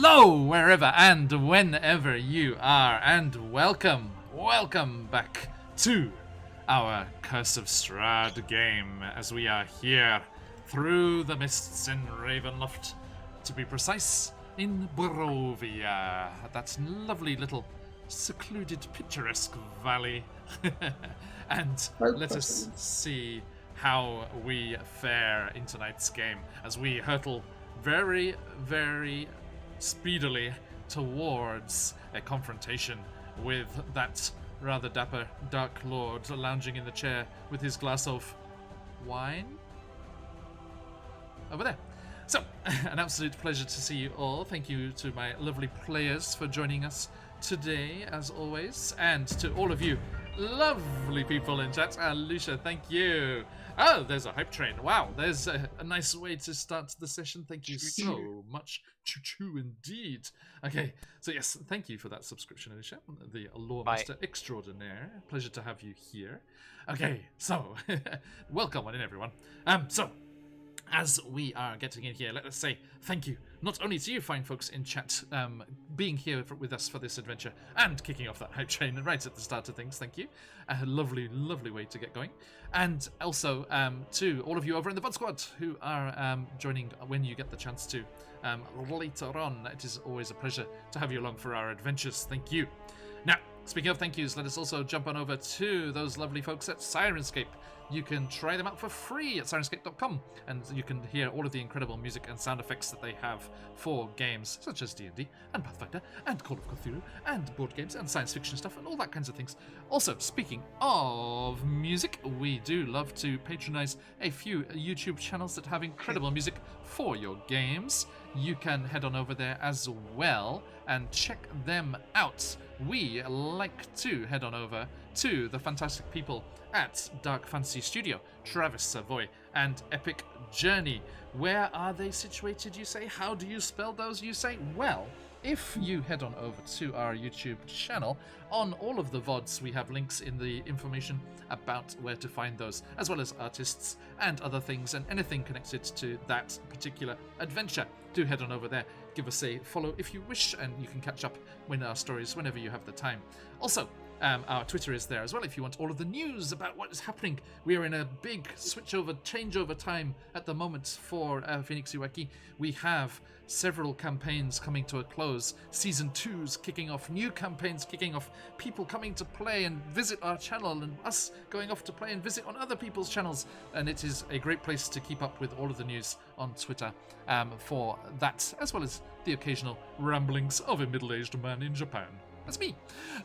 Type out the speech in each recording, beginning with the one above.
Hello, wherever and whenever you are, and welcome back to our Curse of Strahd game, as we are here through the mists in Ravenloft, to be precise, in Borovia, that lovely little secluded, picturesque valley. And let us see how we fare in tonight's game as we hurtle very, very speedily towards a confrontation with that rather dapper Dark Lord lounging in the chair with his glass of wine over there. So, an absolute pleasure to see you all. Thank you to my lovely players for joining us today, as always, and to all of you lovely people in chat. Lucia, thank you. Oh, there's a hype train. Wow, there's a nice way to start the session. Thank you so much. Choo-choo indeed. Okay, so yes, thank you for that subscription, Alicia, the Lore Master Extraordinaire. Pleasure to have you here. Okay, so, welcome on in, everyone. So, as we are getting in here, let us say thank you, not only to you fine folks in chat, being here with us for this adventure, and kicking off that hype train right at the start of things, thank you. A lovely, lovely way to get going. And also to all of you over in the VOD Squad, who are joining when you get the chance to later on. It is always a pleasure to have you along for our adventures, thank you. Now, speaking of thank yous, let us also jump on over to those lovely folks at Syrinscape. You can try them out for free at Sirenscape.com, and you can hear all of the incredible music and sound effects that they have for games such as D&D and Pathfinder and Call of Cthulhu and board games and science fiction stuff and all that kinds of things. Also, speaking of music, we do love to patronize a few YouTube channels that have incredible music for your games. You can head on over there as well and check them out. We like to head on over to the fantastic people at Dark Fantasy Studio, Travis Savoy and Epic Journey. Where are they situated, you say? How do you spell those, you say? Well, if you head on over to our YouTube channel, on all of the VODs we have links in the information about where to find those, as well as artists and other things and anything connected to that particular adventure. Do head on over there, give us a follow if you wish, and you can catch up with our stories whenever you have the time. Also, our Twitter is there as well if you want all of the news about what is happening. We are in a big changeover time at the moment for Phoenix Iwaki. We have several campaigns coming to a close. Season 2's kicking off, new campaigns kicking off, people coming to play and visit our channel, and us going off to play and visit on other people's channels. And it is a great place to keep up with all of the news on Twitter for that, as well as the occasional ramblings of a middle-aged man in Japan. That's me.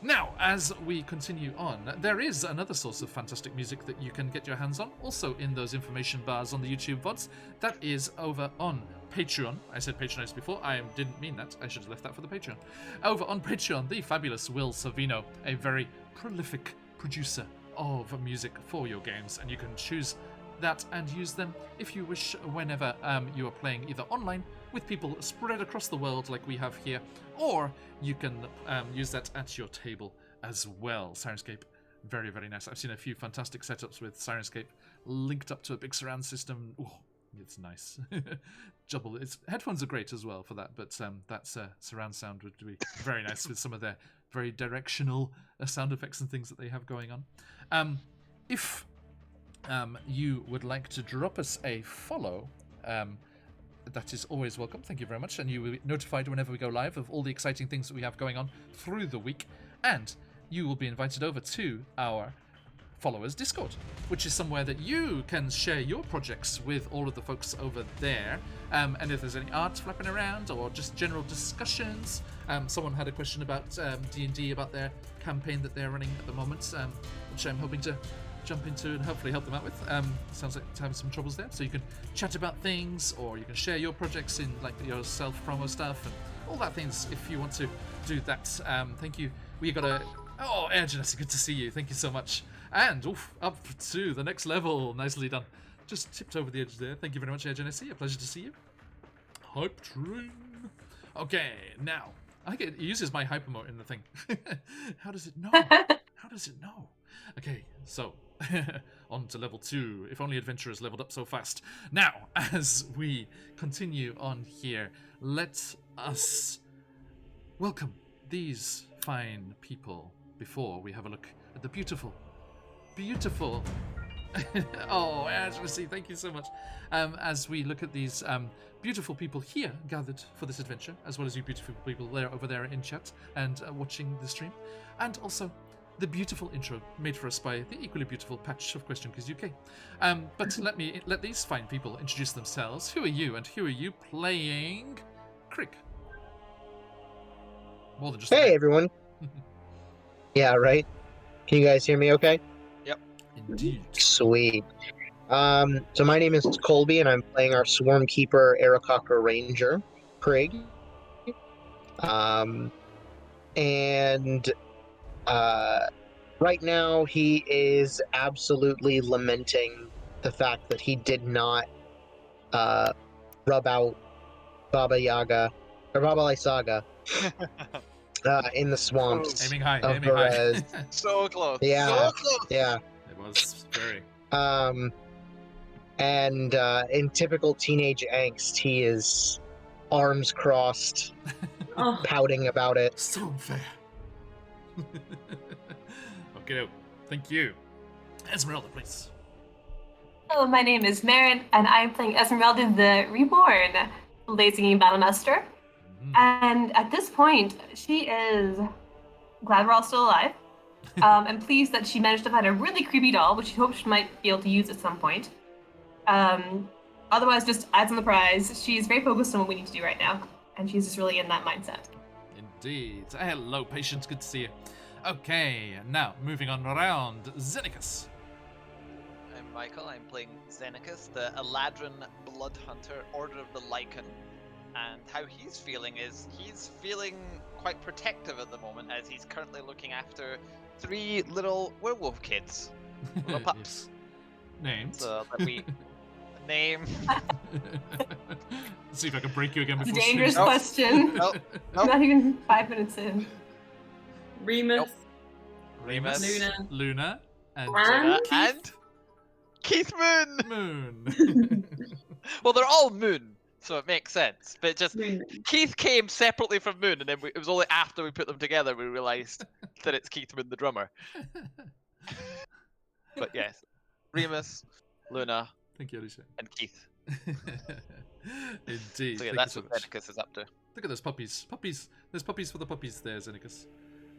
Now, as we continue on, there is another source of fantastic music that you can get your hands on, also in those information bars on the YouTube VODs. That is over on Patreon. I said patronize before. I didn't mean that. I should have left that for the Patreon. Over on Patreon, the fabulous Will Savino, a very prolific producer of music for your games, and you can choose that and use them if you wish whenever you are playing either online with people spread across the world like we have here, or you can use that at your table as well. Sirenscape, very, very nice. I've seen a few fantastic setups with Sirenscape linked up to a big surround system. Ooh, it's nice. Headphones are great as well for that, but that surround sound would be very nice with some of their very directional sound effects and things that they have going on. If you would like to drop us a follow, that is always welcome. Thank you very much. And you will be notified whenever we go live of all the exciting things that we have going on through the week. And you will be invited over to our followers Discord, which is somewhere that you can share your projects with all of the folks over there. And if there's any art flapping around or just general discussions, someone had a question about D&D, about their campaign that they're running at the moment, which I'm hoping to jump into and hopefully help them out with. Sounds like having some troubles there. So you can chat about things, or you can share your projects in like your self-promo stuff and all that things if you want to do that. Thank you. We got Air Genesi, good to see you. Thank you so much. And up to the next level. Nicely done. Just tipped over the edge there. Thank you very much, Air Genesi. A pleasure to see you. Hype train. Okay, now it uses my hypermode in the thing. How does it know? How does it know? Okay, so on to level 2. If only adventurers leveled up so fast. Now, as we continue on here, let us welcome these fine people before we have a look at the beautiful. Oh, Ashley, thank you so much. As we look at these beautiful people here gathered for this adventure, as well as you beautiful people there over there in chat and watching the stream, and also the beautiful intro made for us by the equally beautiful Patch of Question Quiz UK. But let these fine people introduce themselves. Who are you, and who are you playing? Crick. More than just Hey, everyone. Yeah, right? Can you guys hear me okay? Indeed. Sweet. So my name is Colby, and I'm playing our Swarm Keeper Aarakocra Ranger, Prig. Right now he is absolutely lamenting the fact that he did not rub out Baba Lysaga in the swamps Aiming high, of aiming high. Berez. So close. Yeah, So close. yeah. It was very. And in typical teenage angst, he is arms crossed, pouting about it. So unfair. Okay, thank you. Esmeralda, please. Hello, my name is Marin, and I'm playing Esmeralda the Reborn, lazy Battlemaster. And at this point, she is glad we're all still alive, and pleased that she managed to find a really creepy doll, which she hopes she might be able to use at some point. Otherwise, just adds on the prize. She's very focused on what we need to do right now, and she's just really in that mindset. Indeed. Hello, Patience. Good to see you. Okay, now moving on around. Xenicus. I'm Michael. I'm playing Xenicus, the Eladrin Blood Hunter, Order of the Lycan. And how he's feeling is he's feeling quite protective at the moment, as he's currently looking after 3 little werewolf kids. Little pups. Yes. Named. So let me name. Let's see if I can break you again It's a before dangerous stream. question. Nope. Not even 5 minutes in. Remus, Remus, Luna, and and Keith Moon. Moon. Well, they're all Moon, so it makes sense. But just Moon. Keith came separately from Moon, and then it was only after we put them together we realised that it's Keith Moon, the drummer. But yes, Remus, Luna, Thank you, Alicia. and Keith. Indeed. So yeah, Thank that's you so what much. Xenicus is up to. Look at those puppies. Puppies. There's puppies for the puppies there, Xenicus.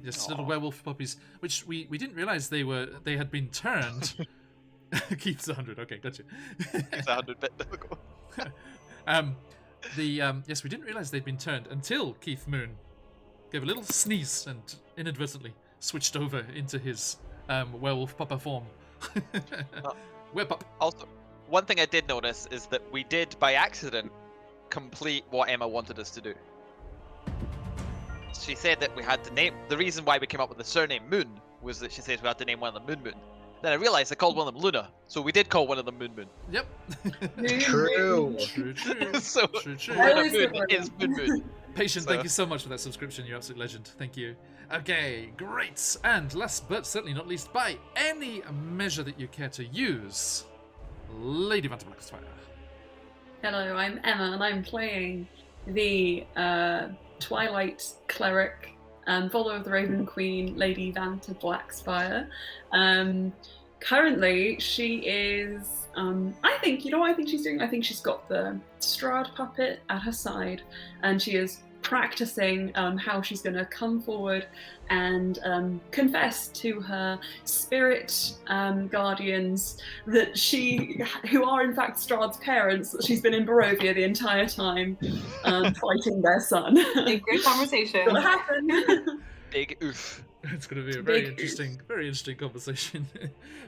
Just little Aw. werewolf puppies, which we didn't realise they had been turned. Keith's 100. Okay, gotcha. It's 100-bit difficult. Yes, we didn't realise they'd been turned until Keith Moon gave a little sneeze and inadvertently switched over into his werewolf pupper form. Werewolf. Also, one thing I did notice is that we did, by accident, complete what Emma wanted us to do. She said that we had to name... The reason why we came up with the surname Moon was that she says we had to name one of them Moon Moon. Then I realised I called one of them Luna, so we did call one of them Moon Moon. Yep. True. True. So True. Luna Moon is Moon Moon. Patient, So- thank you so much for that subscription. You're absolute legend. Thank you. Okay, great. And last but certainly not least, by any measure that you care to use, Lady Vanta Blackfire. Hello, I'm Emma, and I'm playing the Twilight Cleric, follower of the Raven Queen, Lady Vanta Blackspire. Currently, she is. I think she's doing. I think she's got the Strahd puppet at her side, and she is practicing how she's going to come forward and confess to her spirit guardians that who are in fact Strahd's parents, that she's been in Borovia the entire time fighting their son. A great conversation. What happened? Big oof. It's going to be a very Big interesting conversation.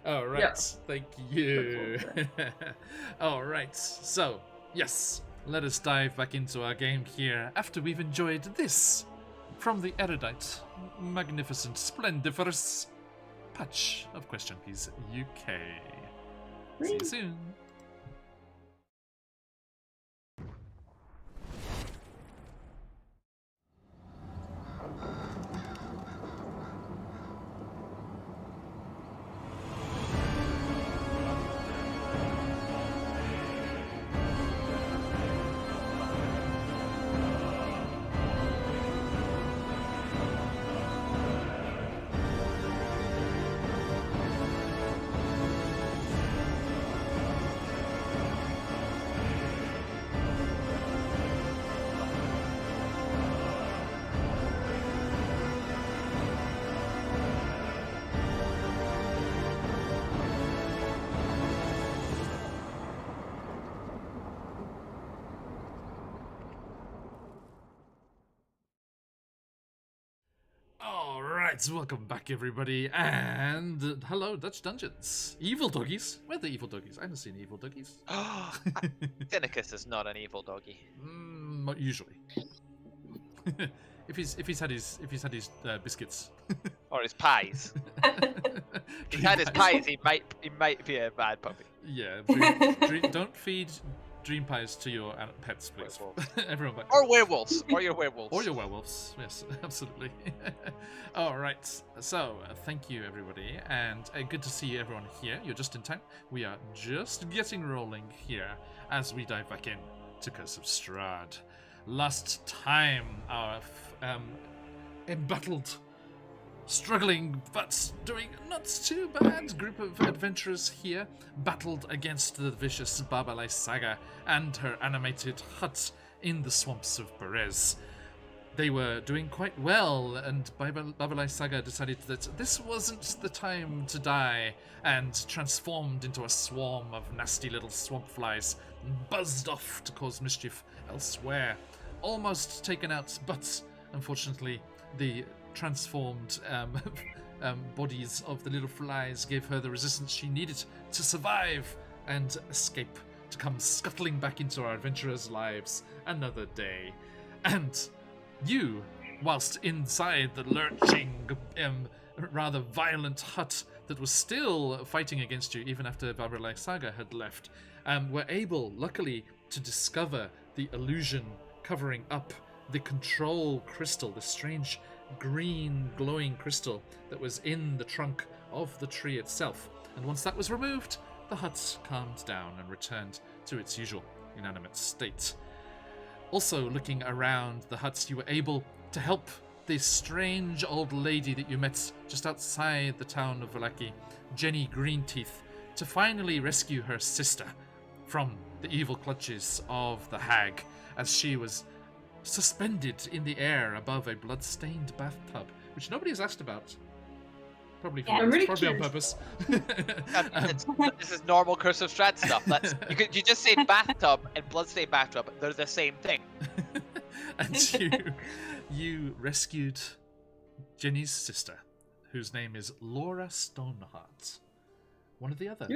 All right, Yeah. thank you. All right, so yes, let us dive back into our game here after we've enjoyed this from the erudite, magnificent, splendiferous Patch of Question Keys UK. See you soon. Right, welcome back, everybody, and hello, Dutch Dungeons. Evil doggies? Where are the evil doggies? I haven't seen evil doggies. Zenicus is not an evil doggy. Not usually. if he's had his biscuits Or his pies. If he's had his pies, he might be a bad puppy. Yeah, don't feed dream pies to your pets, please. Everyone back. Or werewolves. Or your werewolves. Or your werewolves, yes, absolutely. All right, so thank you, everybody, and good to see everyone here. You're just in time. We are just getting rolling here as we dive back in to Curse of Strahd. Last time, our embattled, struggling but doing not too bad group of adventurers here battled against the vicious Babalai Saga and her animated hut in the swamps of Berez. They were doing quite well, and Babalai Saga decided that this wasn't the time to die and transformed into a swarm of nasty little swamp flies and buzzed off to cause mischief elsewhere. Almost taken out, but unfortunately the transformed bodies of the little flies gave her the resistance she needed to survive and escape, to come scuttling back into our adventurers' lives another day. And you, whilst inside the lurching, rather violent hut that was still fighting against you even after Babalai Saga had left, were able, luckily, to discover the illusion covering up the control crystal, the strange green glowing crystal that was in the trunk of the tree itself. And once that was removed, the hut calmed down and returned to its usual inanimate state. Also, looking around the huts, you were able to help this strange old lady that you met just outside the town of Vallaki, Jenny Greenteeth, to finally rescue her sister from the evil clutches of the hag, as she was suspended in the air above a blood-stained bathtub, which nobody has asked about. Probably, probably on purpose. This is normal Curse of Strahd stuff. You just say bathtub and bloodstained bathtub. They're the same thing. And you rescued Jenny's sister, whose name is Laura Stoneheart. One of the other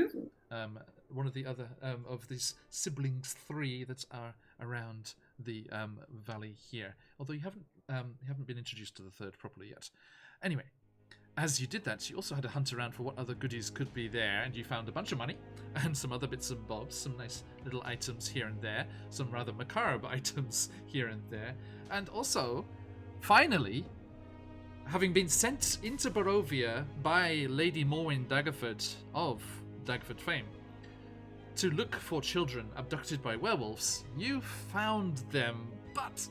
of these siblings, 3 that are around the valley here. Although you haven't been introduced to the third properly yet. Anyway, as you did that, you also had to hunt around for what other goodies could be there, and you found a bunch of money and some other bits and bobs, some nice little items here and there, some rather macabre items here and there, and also, finally, having been sent into Borovia by Lady Morwen Daggerford of Daggerford fame to look for children abducted by werewolves, you found them, but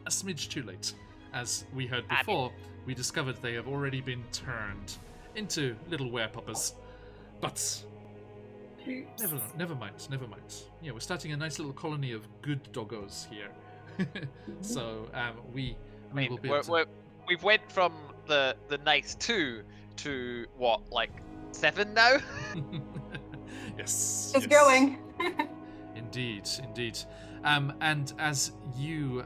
a smidge too late. As we heard before, we discovered they have already been turned into little werepuppers. But never mind. Yeah, we're starting a nice little colony of good doggos here. So we will be we've went from the nice 2 to what, like 7 now? Yes. It's growing. Indeed. And as you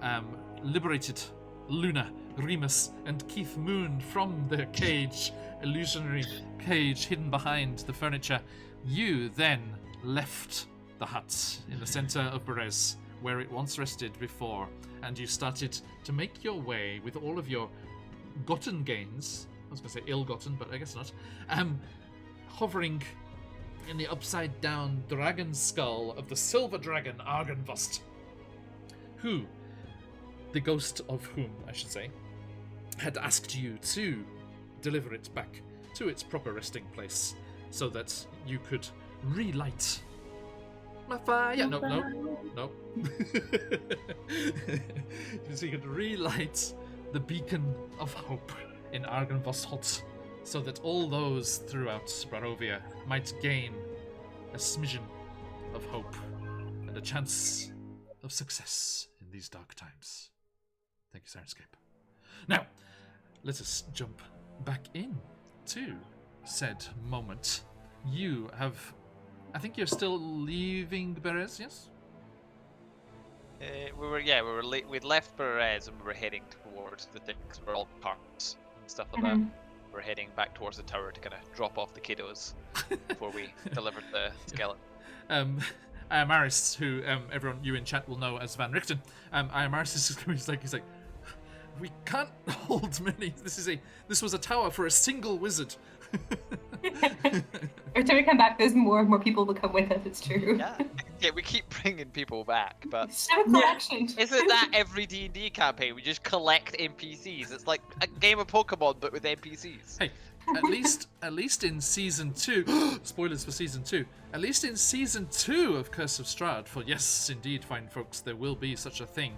liberated Luna, Remus, and Keith Moon from their cage, illusionary cage hidden behind the furniture, you then left the hut in the center of Berez, where it once rested before, and you started to make your way with all of your gotten gains. I was going to say ill-gotten, but I guess not. Hovering in the upside-down dragon skull of the silver dragon Argynvost, who, the ghost of whom, I should say, had asked you to deliver it back to its proper resting place so that you could relight my fire. No. So you could relight the beacon of hope in Argynvost, so that all those throughout Borovia might gain a smidgen of hope and a chance of success in these dark times. Thank you, Sirenscape. Now, let us jump back in to said moment. You have... I think you're still leaving Berez, yes? We'd left Berez and we were heading towards the thing because we're all parts. and stuff like that. We're heading back towards the tower to kind of drop off the kiddos before we deliver the skeleton. Amaris, who everyone you in chat will know as Van Richten, Amaris is he's like, we can't hold many. This was a tower for a single wizard. Every time we come back, there's more and more people will come with us. It's true. Yeah, we keep bringing people back, but It's a collection. isn't that every D&D campaign? We just collect NPCs. It's like a game of Pokemon, but with NPCs. Hey, at least in season 2, spoilers for season 2. At least in season 2 of Curse of Strahd, for yes, indeed, fine folks, there will be such a thing.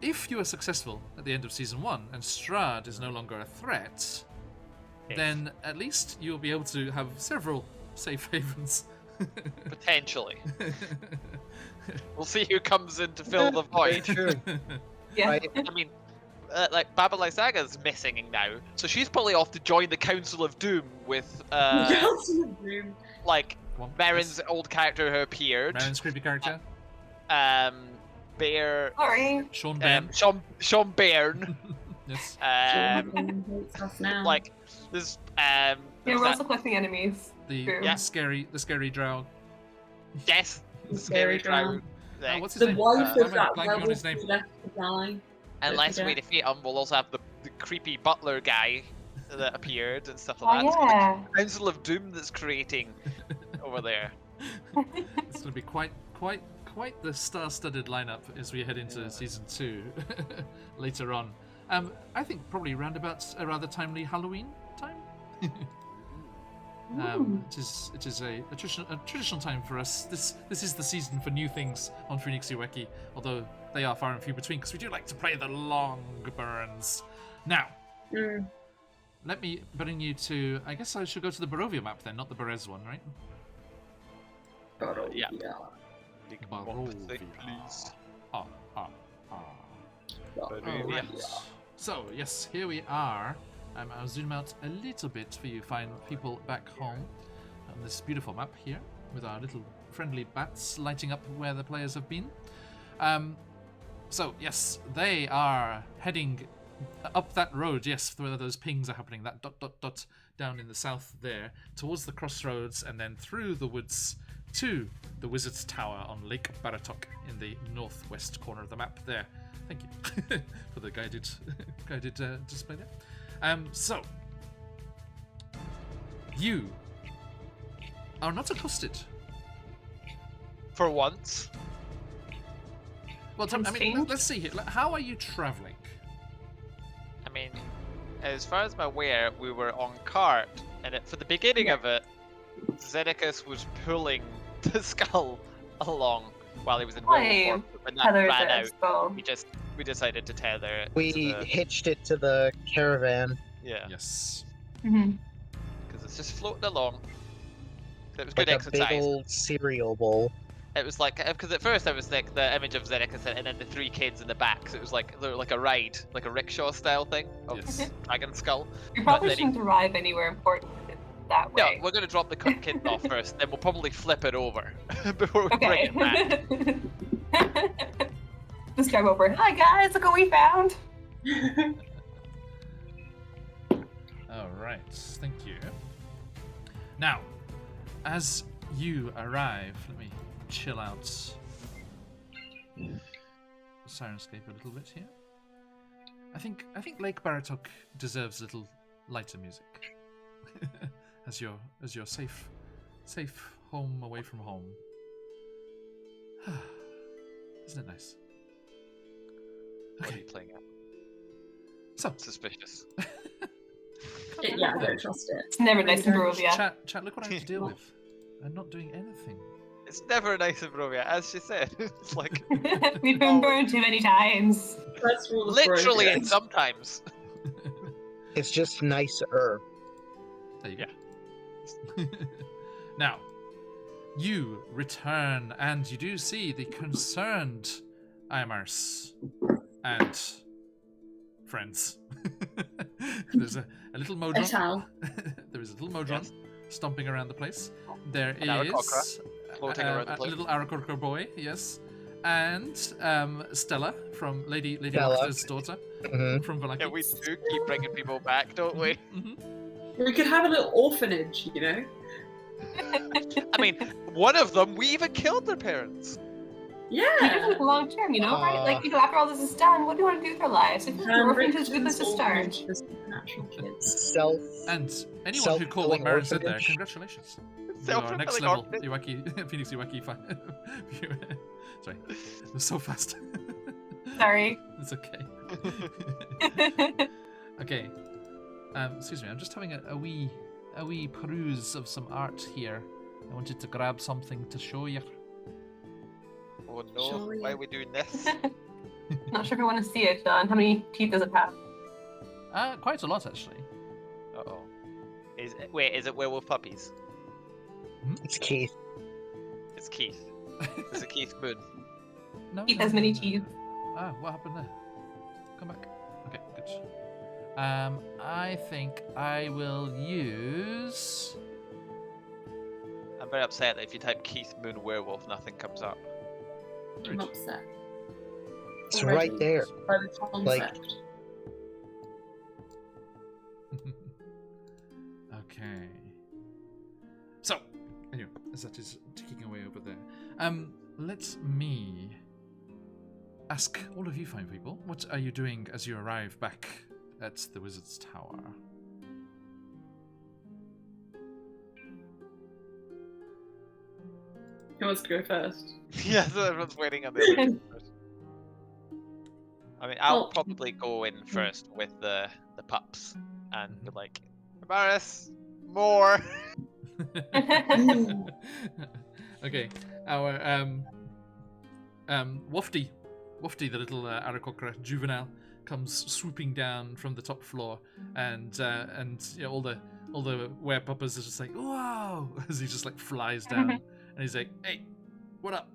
If you are successful at the end of season 1 and Strahd is no longer a threat, then at least you'll be able to have several safe havens. Potentially. We'll see who comes in to fill the void. True. Yeah. Right. I mean, like Babylon Saga's missing now, so she's probably off to join the Council of Doom with like Marin's old character who appeared. Marin's creepy character. Bear. Sorry. Sean Ben. Sean Bairn. Yes. Like there's Yeah, there's we're that- also collecting enemies. The True. scary drow. yes, The scary scary drow. drow. thing. What's his The name? wife I'm of that blanking on his werewolf name. who left to die. Unless we forget. defeat him, we'll also have the creepy butler guy that appeared and stuff Oh like that. It's like yeah. a Council of Doom that's creating over there. It's going to be quite the star-studded lineup as we head into season 2 later on. I think probably round about a rather timely Halloween time. It is a traditional time for us. This is the season for new things on Phoenix Iweki, although they are far and few between because we do like to play the long burns. Now, let me bring you to. I guess I should go to the Borovia map then, not the Berez one, right? Yeah. Barovia. Please. Alright. So, yes, here we are. I'll zoom out a little bit for you fine people back home on this beautiful map here with our little friendly bats lighting up where the players have been. So, yes, they are heading up that road, yes, where those pings are happening, that ... down in the south there, towards the crossroads and then through the woods to the Wizard's Tower on Lake Baratok in the northwest corner of the map there. Thank you for the guided display there. So, you are not accosted. For once. Well, I mean, let's see here. How are you traveling? I mean, as far as I'm aware, we were on cart, and for the beginning of it, Zenekas was pulling the skull along while he was in werewolf form. When that ran out, we decided to tether it. We hitched it to the caravan. Yeah. Yes. Because it's just floating along. It was good Like a exercise. big old cereal bowl. It was like, because at first I was like the image of Zenekas and then the 3 kids in the back, so it was like a ride, like a rickshaw style thing of Yes. Dragon Skull. You probably But then shouldn't arrive anywhere important that No, way. we're going to drop the kids off first, then we'll probably flip it over before we bring Okay. it back. Just drive over. Hi guys, look what we found. All right, thank you. Now, as you arrive, let me chill out Sirenscape a little bit here. I think Lake Baratok deserves a little lighter music as your safe home away from home. Isn't it nice? What are Okay, you playing at? so Suspicious. Yeah, I don't trust it. It's never nice in Borovia. chat, look what I have to deal with. I'm not doing anything. It's never nice in Borovia, as she said. It's like We've been burned too many times. That's rule of literally Borovia. and sometimes. It's just nicer. There you go. Now, you return and you do see the concerned Imars and friends. There's a little Modron. Etal. There is a little Modron Yes. stomping around the place. There An is floating around the a place. little Aarakocra boy, yes. and Stella from Lady Stella. Roxa's daughter Mhm. from Valaki. Yeah, we do keep bringing people back, don't we? We could have a little orphanage, you know? I mean, one of them, we even killed their parents. We do it Yeah. long term, you know, right? Like, you know, after all this is done, what do you want to do with their lives? If you're orphanage is a good place to start. Orphanage for supernatural kids. And anyone who caught what Self-fulfilling Marin said there, orphanage. congratulations. You are next Self-fulfilling level, orphanage. Iwaki, Phoenix Iwaki. Sorry, it was so fast. Sorry. It's okay. Okay. Excuse me, I'm just having a wee peruse of some art here. I wanted to grab something to show you. Oh no, Surely. why are we doing this? Not sure if I want to see it, John. How many teeth does it have? Quite a lot actually. Uh-oh. Is it werewolf puppies? It's Keith. It's Keith. Is it Keith Moon? No. Keith no, has no, many no, teeth. no. Ah, what happened there? Come back. Okay, good. I think I will use. I'm very upset that if you type Keith Moon werewolf, nothing comes up. I'm upset. It's Already. right there. By the concept. Okay. So, anyway, as that is ticking away over there, let me ask all of you fine people, what are you doing as you arrive back at the Wizard's Tower? Who wants to go first? Yeah, so everyone's waiting on the other two first. I mean, I'll Oh. probably go in first with the pups and be like, Amaris, more. Okay, our Wafty, the little Aarakocra juvenile, comes swooping down from the top floor, and you know, all the werepuppers are just like, whoa, as he just like flies down, and he's like, hey, what up?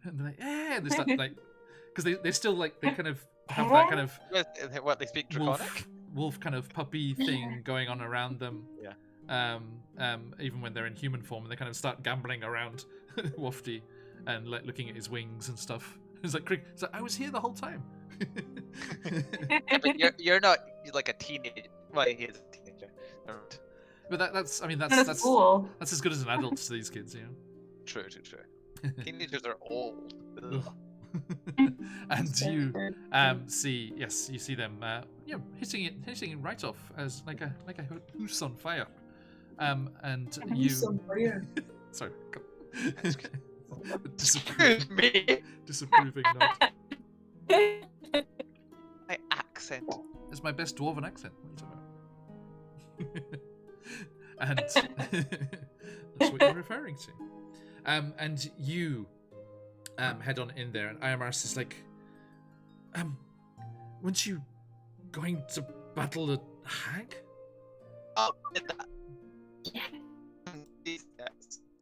And they're like, hey, and they start like, because they still like, they kind of have that kind of What, they speak Draconic? wolf kind of puppy thing going on around them. Yeah. Even when they're in human form, and they kind of start gambling around Wafty and like looking at his wings and stuff. It's like, it's like, I was here the whole time. Yeah, but you're not like a teenager. Well, he is a teenager. But that's That's cool. that's as good as an adult to these kids, you know. True. Teenagers are old. Ugh. And you see them hitting it right off as like a hoose on fire. And you sorry. Excuse me. Disapproving nod. My accent. It's my best dwarven accent. What are you talking about? And that's what you're referring to. And you head on in there, and Iamaris is like, weren't you going to battle a hag? Oh, did that. Yeah.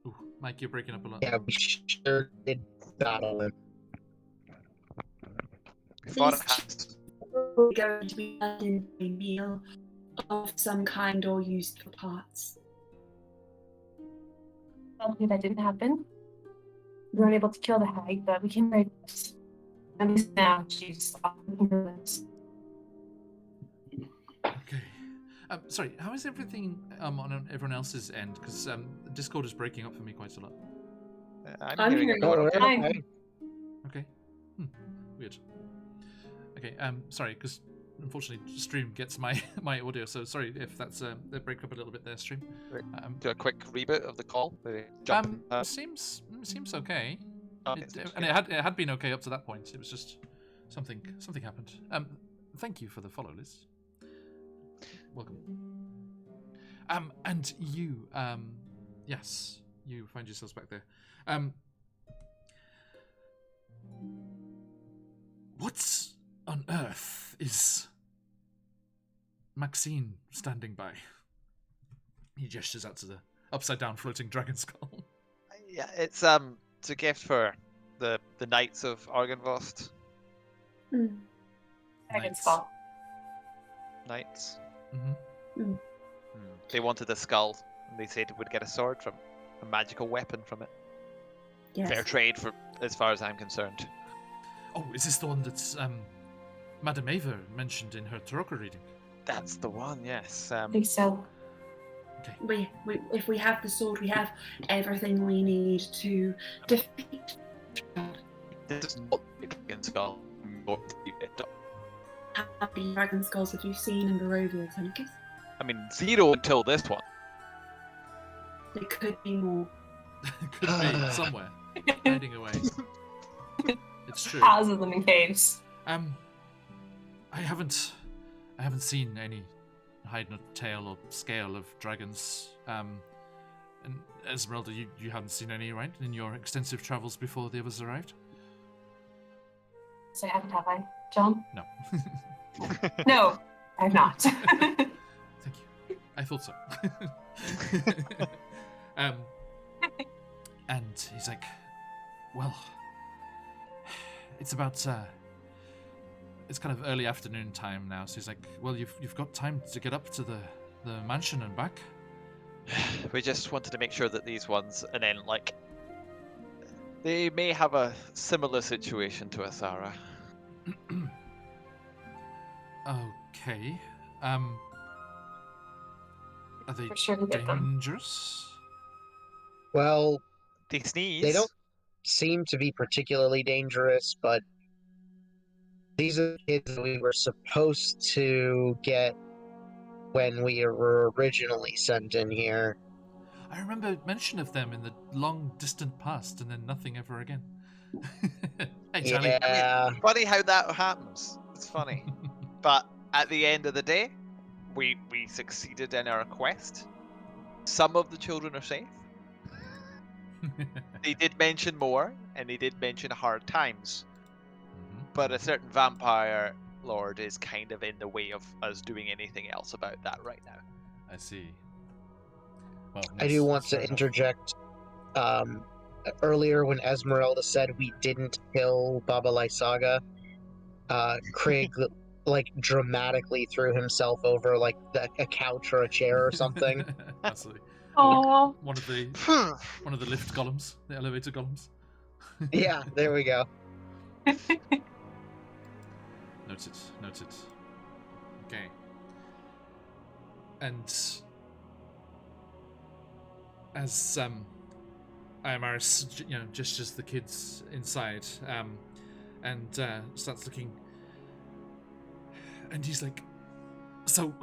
Ooh, Mike, you're breaking up a lot. Yeah, we sure did battle him. We fought a hag. We're going to be eating a meal of some kind or used for parts. Hopefully that didn't happen. We weren't able to kill the hag, but we can raise it. At least now she's off her lips. Okay. Sorry, how is everything on everyone else's end? Because Discord is breaking up for me quite a lot. I'm hearing it. a lot. Fine. Okay. Weird. Okay. Sorry, because unfortunately stream gets my audio. So sorry if that's they break up a little bit there, stream. Do a quick reboot of the call. Jump. Seems okay. Okay, And it had been okay up to that point. It was just something happened. Thank you for the follow, Liz. Welcome. And you, yes, you find yourselves back there. What on earth is Maxine standing by? He gestures out to the upside down floating dragon skull. Yeah, it's a gift for the Knights of Argynvost. Dragon's fault. Knights. Mm-hmm. They wanted a skull, and they said it would get a sword from a magical weapon from it. Yes. Fair trade for as far as I'm concerned. Oh, is this the one that Madame Ava mentioned in her Taroko reading? That's the one, yes. I think so. Okay. If we have the sword, we have everything we need to defeat. This is not the dragon skull. How many dragon skulls have you seen in Borovia, Zenicus? I mean, 0 until this one. There could be more. Could be somewhere hiding away. It's true. Thousands of them in caves. I haven't seen any hide nor tail or scale of dragons. And Esmeralda, you haven't seen any, right? In your extensive travels before the others arrived? So I haven't, have I? John? No. No, I have not. Thank you. I thought so. And he's like, well, it's about it's kind of early afternoon time now, so he's like, well, you've got time to get up to the mansion and back. We just wanted to make sure that these ones, and then like, they may have a similar situation to Asara. Okay. Are they For sure to get them. dangerous? Well, They sneeze. they don't seem to be particularly dangerous, but these are the kids that we were supposed to get when we were originally sent in here. I remember mention of them in the long distant past, and then nothing ever again. Hey, Charlie. Yeah. Funny how that happens. It's funny. But at the end of the day, we succeeded in our quest. Some of the children are safe. They did mention more, and they did mention hard times. But a certain vampire lord is kind of in the way of us doing anything else about that right now. I see. Well, I do want to interject. Earlier, when Esmeralda said we didn't kill Baba Lysaga, Craig like dramatically threw himself over like a couch or a chair or something. Absolutely. Oh, One of the lift columns, the elevator columns. Yeah, there we go. Noted. Okay. And as Amaris, gestures the kids inside, and starts looking, and he's like, "So,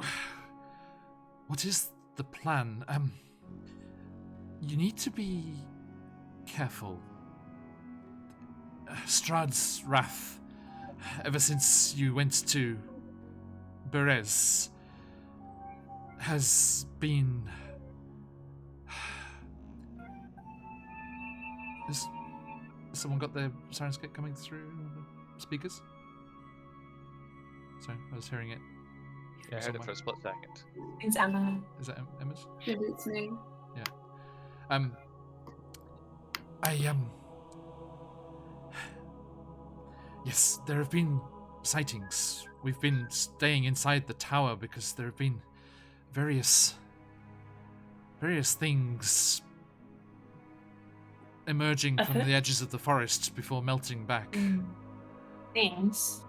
what is the plan? You need to be careful. Strahd's wrath, ever since you went to Berez, has been... Has someone got their Sirenscape coming through the speakers? Sorry, I was hearing it. Yeah, I heard it somewhere. for a split second. it's Emma. Is that Emma's? Maybe it's me. Yes, there have been sightings. We've been staying inside the tower because there have been various things emerging from the edges of the forest before melting back. Things.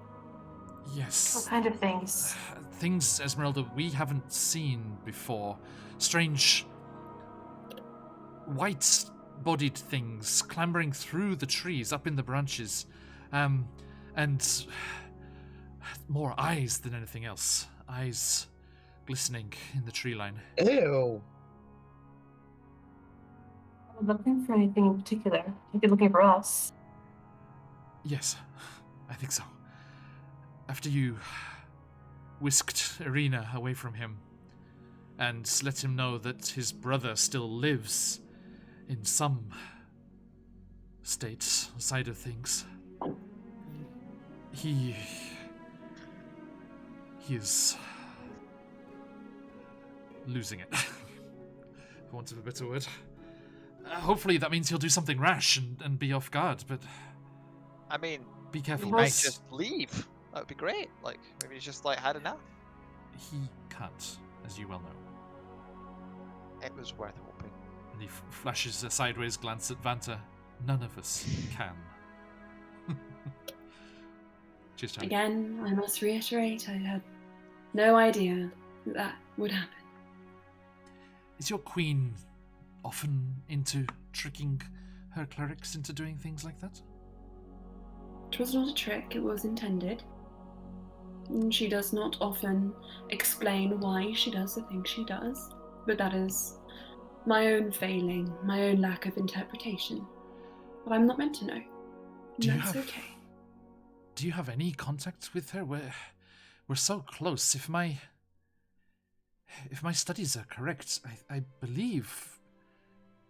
Yes. What kind of things? Things, Esmeralda, we haven't seen before. Strange white-bodied things clambering through the trees, up in the branches, and more eyes than anything else. Eyes glistening in the tree line. Ew. I'm looking for anything in particular. You could looking for us. Yes, I think so. After you whisked Irina away from him and let him know that his brother still lives in some side of things, he is losing it, for want of a better word. Hopefully that means he'll do something rash and be off guard, but I mean, be he careful. might just leave. That would be great. Like, maybe he's just like had enough. He can't, as you well know. It was worth hoping. And he flashes a sideways glance at Vanta. None of us can. Cheers, Charlie. Again, I must reiterate, I had no idea that would happen. Is your queen often into tricking her clerics into doing things like that? It was not a trick, it was intended. And she does not often explain why she does the things she does, but that is my own failing, my own lack of interpretation. But I'm not meant to know. And that's okay. Do you have any contact with her? We're so close. If my studies are correct, I believe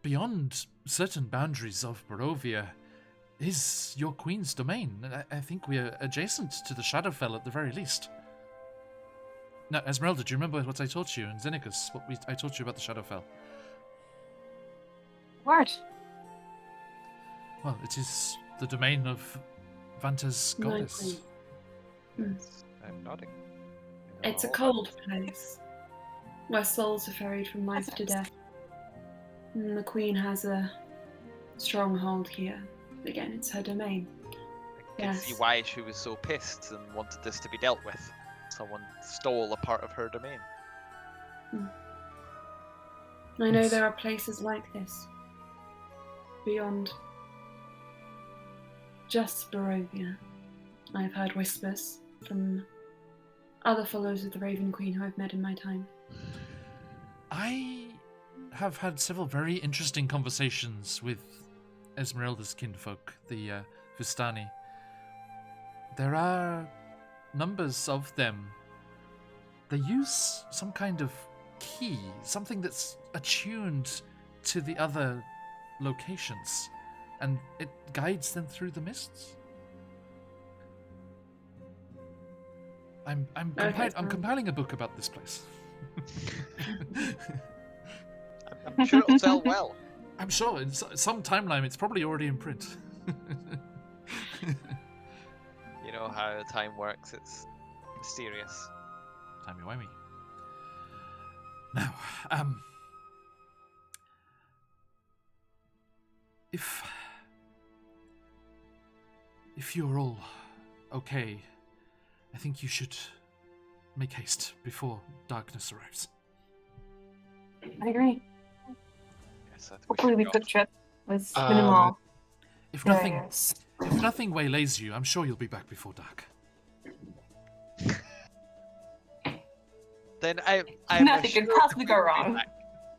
beyond certain boundaries of Borovia is your queen's domain. I think we are adjacent to the Shadowfell at the very least. Now, Esmeralda, do you remember what I taught you in Xenicus? I taught you about the Shadowfell? What? Well, it is the domain of Vanta's goddess. I'm nodding. It's a cold place where souls are ferried from life to death. And the Queen has a stronghold here. Again, it's her domain. I can see why she was so pissed and wanted this to be dealt with. Someone stole a part of her domain. I know there are places like this beyond just Borovia. I've heard whispers from other followers of the Raven Queen who I've met in my time. I have had several very interesting conversations with Esmeralda's kinfolk, the Vistani. There are numbers of them. They use some kind of key, something that's attuned to the other locations, and it guides them through the mists. I'm compiling a book about this place. I'm sure it'll sell well. I'm sure in some timeline it's probably already in print. You know how time works, it's mysterious. Timey-wimey. Now, if you're all okay, I think you should make haste before darkness arrives. I agree. Yes, I think Hopefully we should quick trip with minimal If barriers. nothing waylays you, I'm sure you'll be back before dark. Then I'm Nothing could assured possibly go we'll be wrong. back.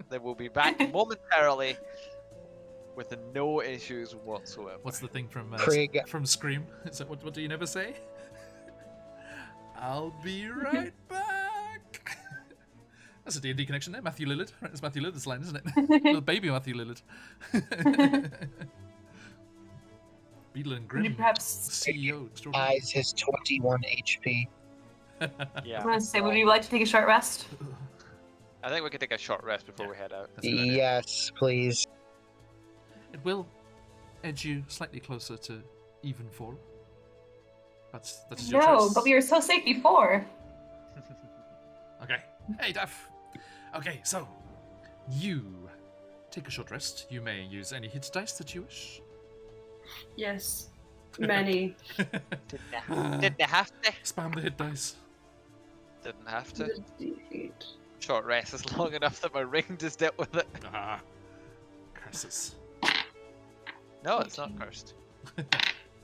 Then we'll be back momentarily with no issues whatsoever. What's the thing from Craig. from Scream? Is that what do you never say? I'll be right back. That's a D&D connection there, Matthew Lillard. Right, it's Matthew Lillard's line, isn't it? Little baby Matthew Lillard. Beetle and Would you Grimm, perhaps CEO extraordinary. Eyes his 21 HP. Yeah. I want to say, would you like to take a short rest? I think we could take a short rest before we head out. That's a good idea. Yes, please. It will edge you slightly closer to even fall. That is your No, choice. but we were so safe before. Okay. Hey, Duff. Okay, so you take a short rest. You may use any hit dice that you wish. Yes, many. Didn't have to. Spam the hit dice. Didn't have to. Defeat. Short rest is long enough that my ring just dealt with it. Ah, curses. No, it's not cursed.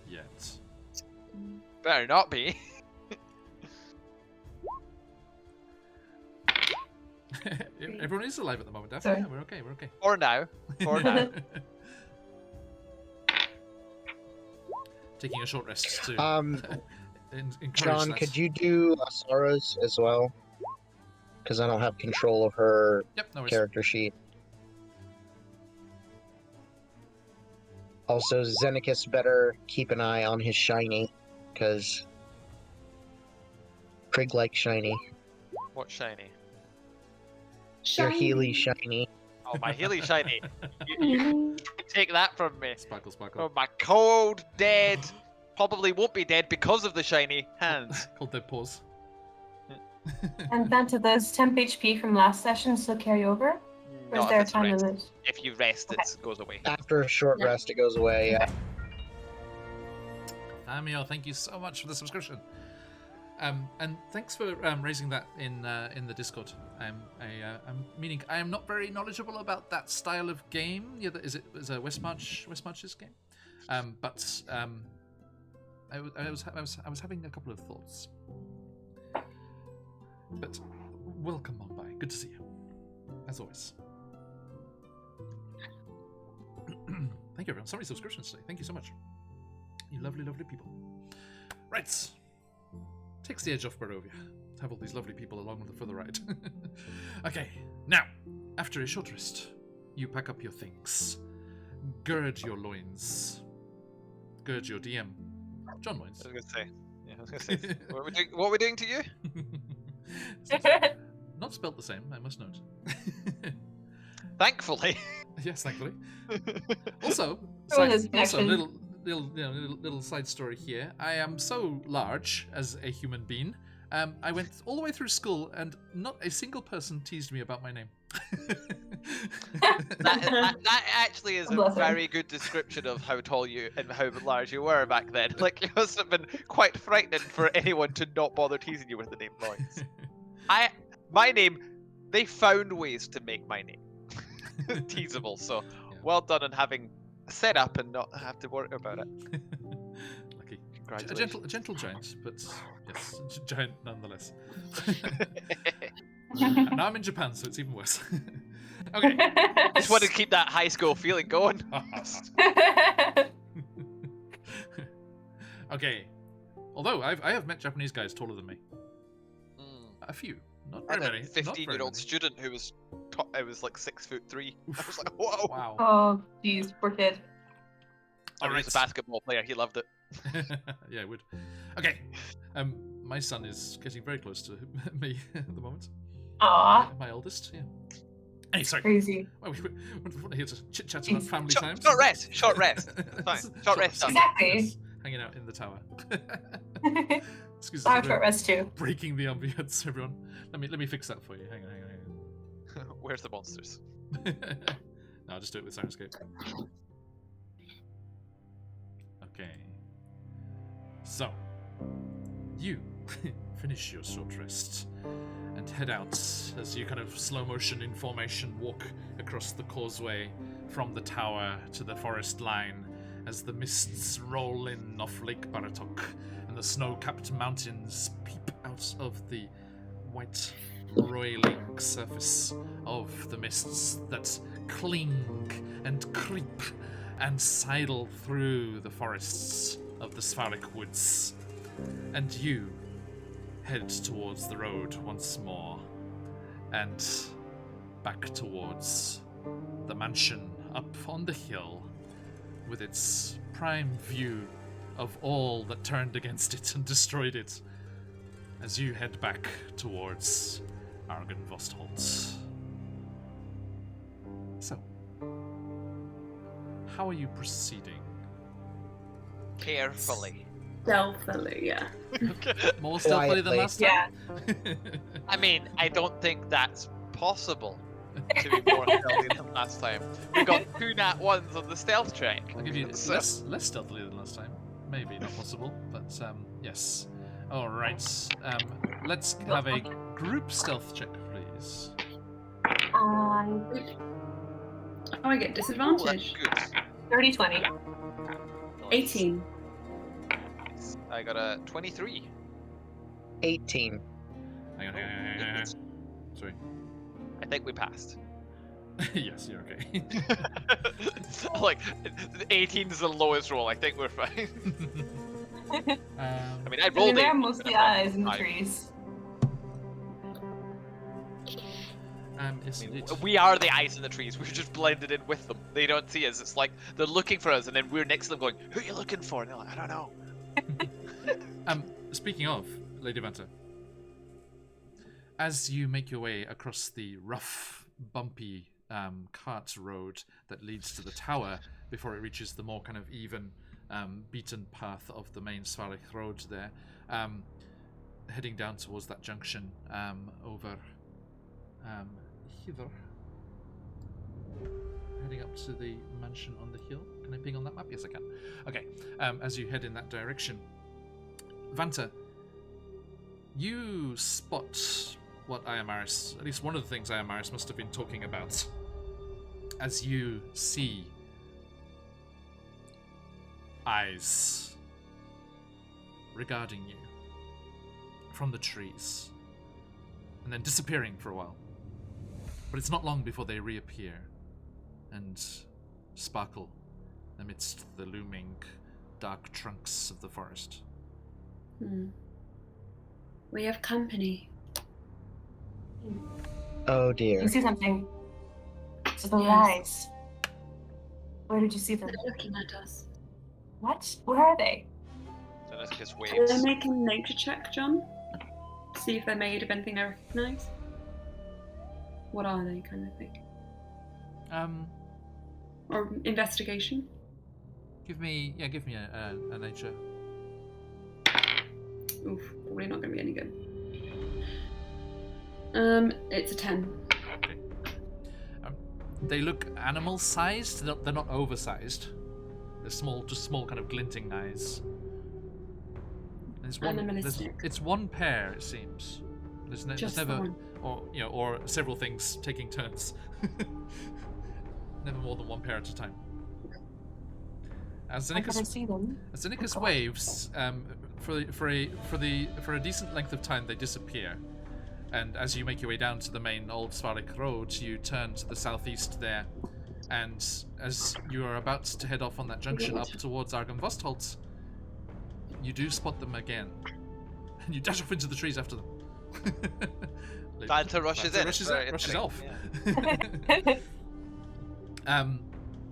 Yet. Better not be. Everyone is alive at the moment, Duff. Sorry. Yeah, we're okay. We're okay. For now. For now. Taking a short rest to encourage John, that. could you do Asara's as well? Because I don't have control of her Yep, no worries. character sheet. Also, Xenicus better keep an eye on his shiny, because Prig likes shiny. What shiny? Your Healy shiny. Oh, my Healy shiny. You take that from me. Sparkle, sparkle. Oh, my cold, dead, probably won't be dead because of the shiny hands. Called dead pause. And then to those temp HP from last session still carry over? Or is Not there a if it's time rest. limit? If you rest, it goes away. After a short Yeah. rest, it goes away. Yeah. Amiel, thank you so much for the subscription. And thanks for raising that in the Discord. I'm meaning I am not very knowledgeable about that style of game. Yeah, is it Westmarch's game? But I was having a couple of thoughts. But welcome on by. Good to see you, as always. Thank you, everyone. So many subscriptions today. Thank you so much. You lovely, lovely people. Right. Takes the edge off Borovia. Have all these lovely people along for the ride. Okay. Now, after a short rest, you pack up your things. Gird your loins. Gird your DM. John loins. I was gonna say. What are we doing to you? Not spelt the same, I must note. Thankfully. Yes, thankfully. Also, little side story here. I am so large as a human being. I went all the way through school, and not a single person teased me about my name. that actually is a very good description of how tall you and how large you were back then. Like, it must have been quite frightening for anyone to not bother teasing you with the name Loins. My name, they found ways to make my name teasable. So, Yeah. Well done on having set up and not have to worry about it. Lucky. Congratulations. A gentle giant, but yes, giant nonetheless. Now I'm in Japan, so it's even worse. Okay. Just wanted to keep that high school feeling going. Okay. Although I have met Japanese guys taller than me. A few. Not I very had many. a 15-year-old student who was like 6'3". I was like, whoa. Wow. Oh, jeez, poor kid. He was a basketball player. He loved it. Yeah, I would. Okay. My son is getting very close to me at the moment. Aw, My oldest, yeah. Hey, sorry. crazy. Well, we're here to chit-chat about family times. Short rest. Short Fine. Short rest. Exactly. Yes, hanging out in the tower. Excuse I have me. short rest too. Breaking the ambience, everyone. Let me fix that for you. Hang on. Where's the monsters? No, I'll just do it with Sirenscape. Okay. So, you finish your short rest and head out as you kind of slow motion in formation walk across the causeway from the tower to the forest line as the mists roll in off Lake Baratok and the snow-capped mountains peep out of the white roiling surface of the mists that cling and creep and sidle through the forests of the Spharic Woods. And you head towards the road once more and back towards the mansion up on the hill with its prime view of all that turned against it and destroyed it as you head back towards Argynvostholt. So, how are you proceeding? Carefully. Stealthily, yeah. More stealthily than Quietly. last Yeah. time? I mean, I don't think that's possible to be more stealthy than last time. We got 2 nat 1s on the stealth check. I'll give you So- less stealthily than last time. Maybe not possible, but yes. All right. Let's have a group stealth check, please. Oh, I get Ooh, disadvantage. that's good. 30-20. 18. I got a 23. 18. Hang on. Sorry. I think we passed. Yes, you're okay. Like, 18 is the lowest roll. I think we're fine. I mean, I rolled There are 18, mostly but I'm eyes in the fine. trees. Yes, indeed. We are the eyes in the trees. We're just blended in with them. They don't see us. It's like they're looking for us, and then we're next to them going, "Who are you looking for?" And they're like, "I don't know." Speaking of, Lady Vanta, as you make your way across the rough, bumpy cart road that leads to the tower before it reaches the more kind of even, beaten path of the main Spharic road there, heading down towards that junction over hither, heading up to the mansion on the hill. Can I ping on that map? Yes, I can. Okay, as you head in that direction. Vanta, you spot what Ayamaris, at least one of the things Ayamaris must have been talking about, as you see eyes regarding you from the trees, and then disappearing for a while. But it's not long before they reappear and sparkle amidst the looming dark trunks of the forest. We have company. Oh dear. You see something? So the Yes. eyes. Where did you see them? They're looking at us. What? Where are they? Zeneticus Can I waves. make a nature check, John? See if they're made of anything I recognise? What are they, kind of thing? Or investigation? Give me a nature. Oof, probably not going to be any good. It's a 10. Okay. They look animal-sized. They're not oversized. They're small, just small, kind of glinting eyes. Animalistic. It's one pair, it seems. There's Just never, one. or several things taking turns. Never more than one pair at a time. As I never Zeneca's see them. Zeneca's Oh, God. waves, for a decent length of time, they disappear. And as you make your way down to the main Old Svarlik Road, you turn to the southeast there. And as you are about to head off on that junction up towards Argenvostholt, you do spot them again. And you dash off into the trees after them. Vanta rushes in. Rushes off. Yeah.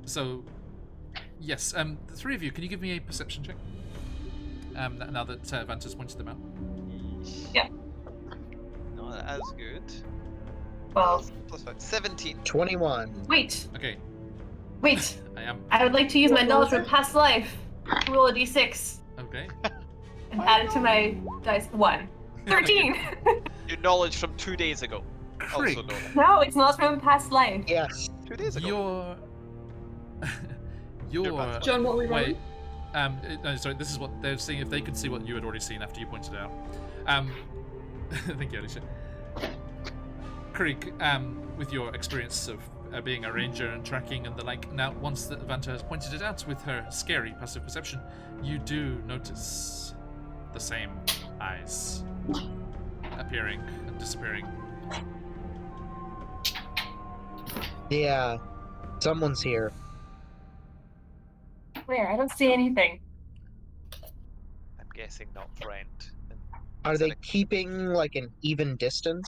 So, yes, the three of you, can you give me a perception check? Now that Vanta's pointed them out. Yeah. No, that's good. Well, Plus 5. 17. 21. wait. Okay, Wait. I would like to use my knowledge from past life to roll a d6 okay. and add it to my dice. 1. 13! Your knowledge from 2 days ago. Krieg, Also known. No, it's not from past life. Yes. 2 days ago. your bad. John, what are we wait. rolling? No, sorry. This is what they're seeing. If they could see what you had already seen after you pointed it out. Thank you, Alicia. Krieg, with your experience of being a ranger and tracking and the like, now once that Vanta has pointed it out with her scary passive perception, you do notice the same eyes appearing and disappearing. Yeah. Someone's here. Where? I don't see anything. I'm guessing not friend. And Are they Zeneca- keeping like an even distance?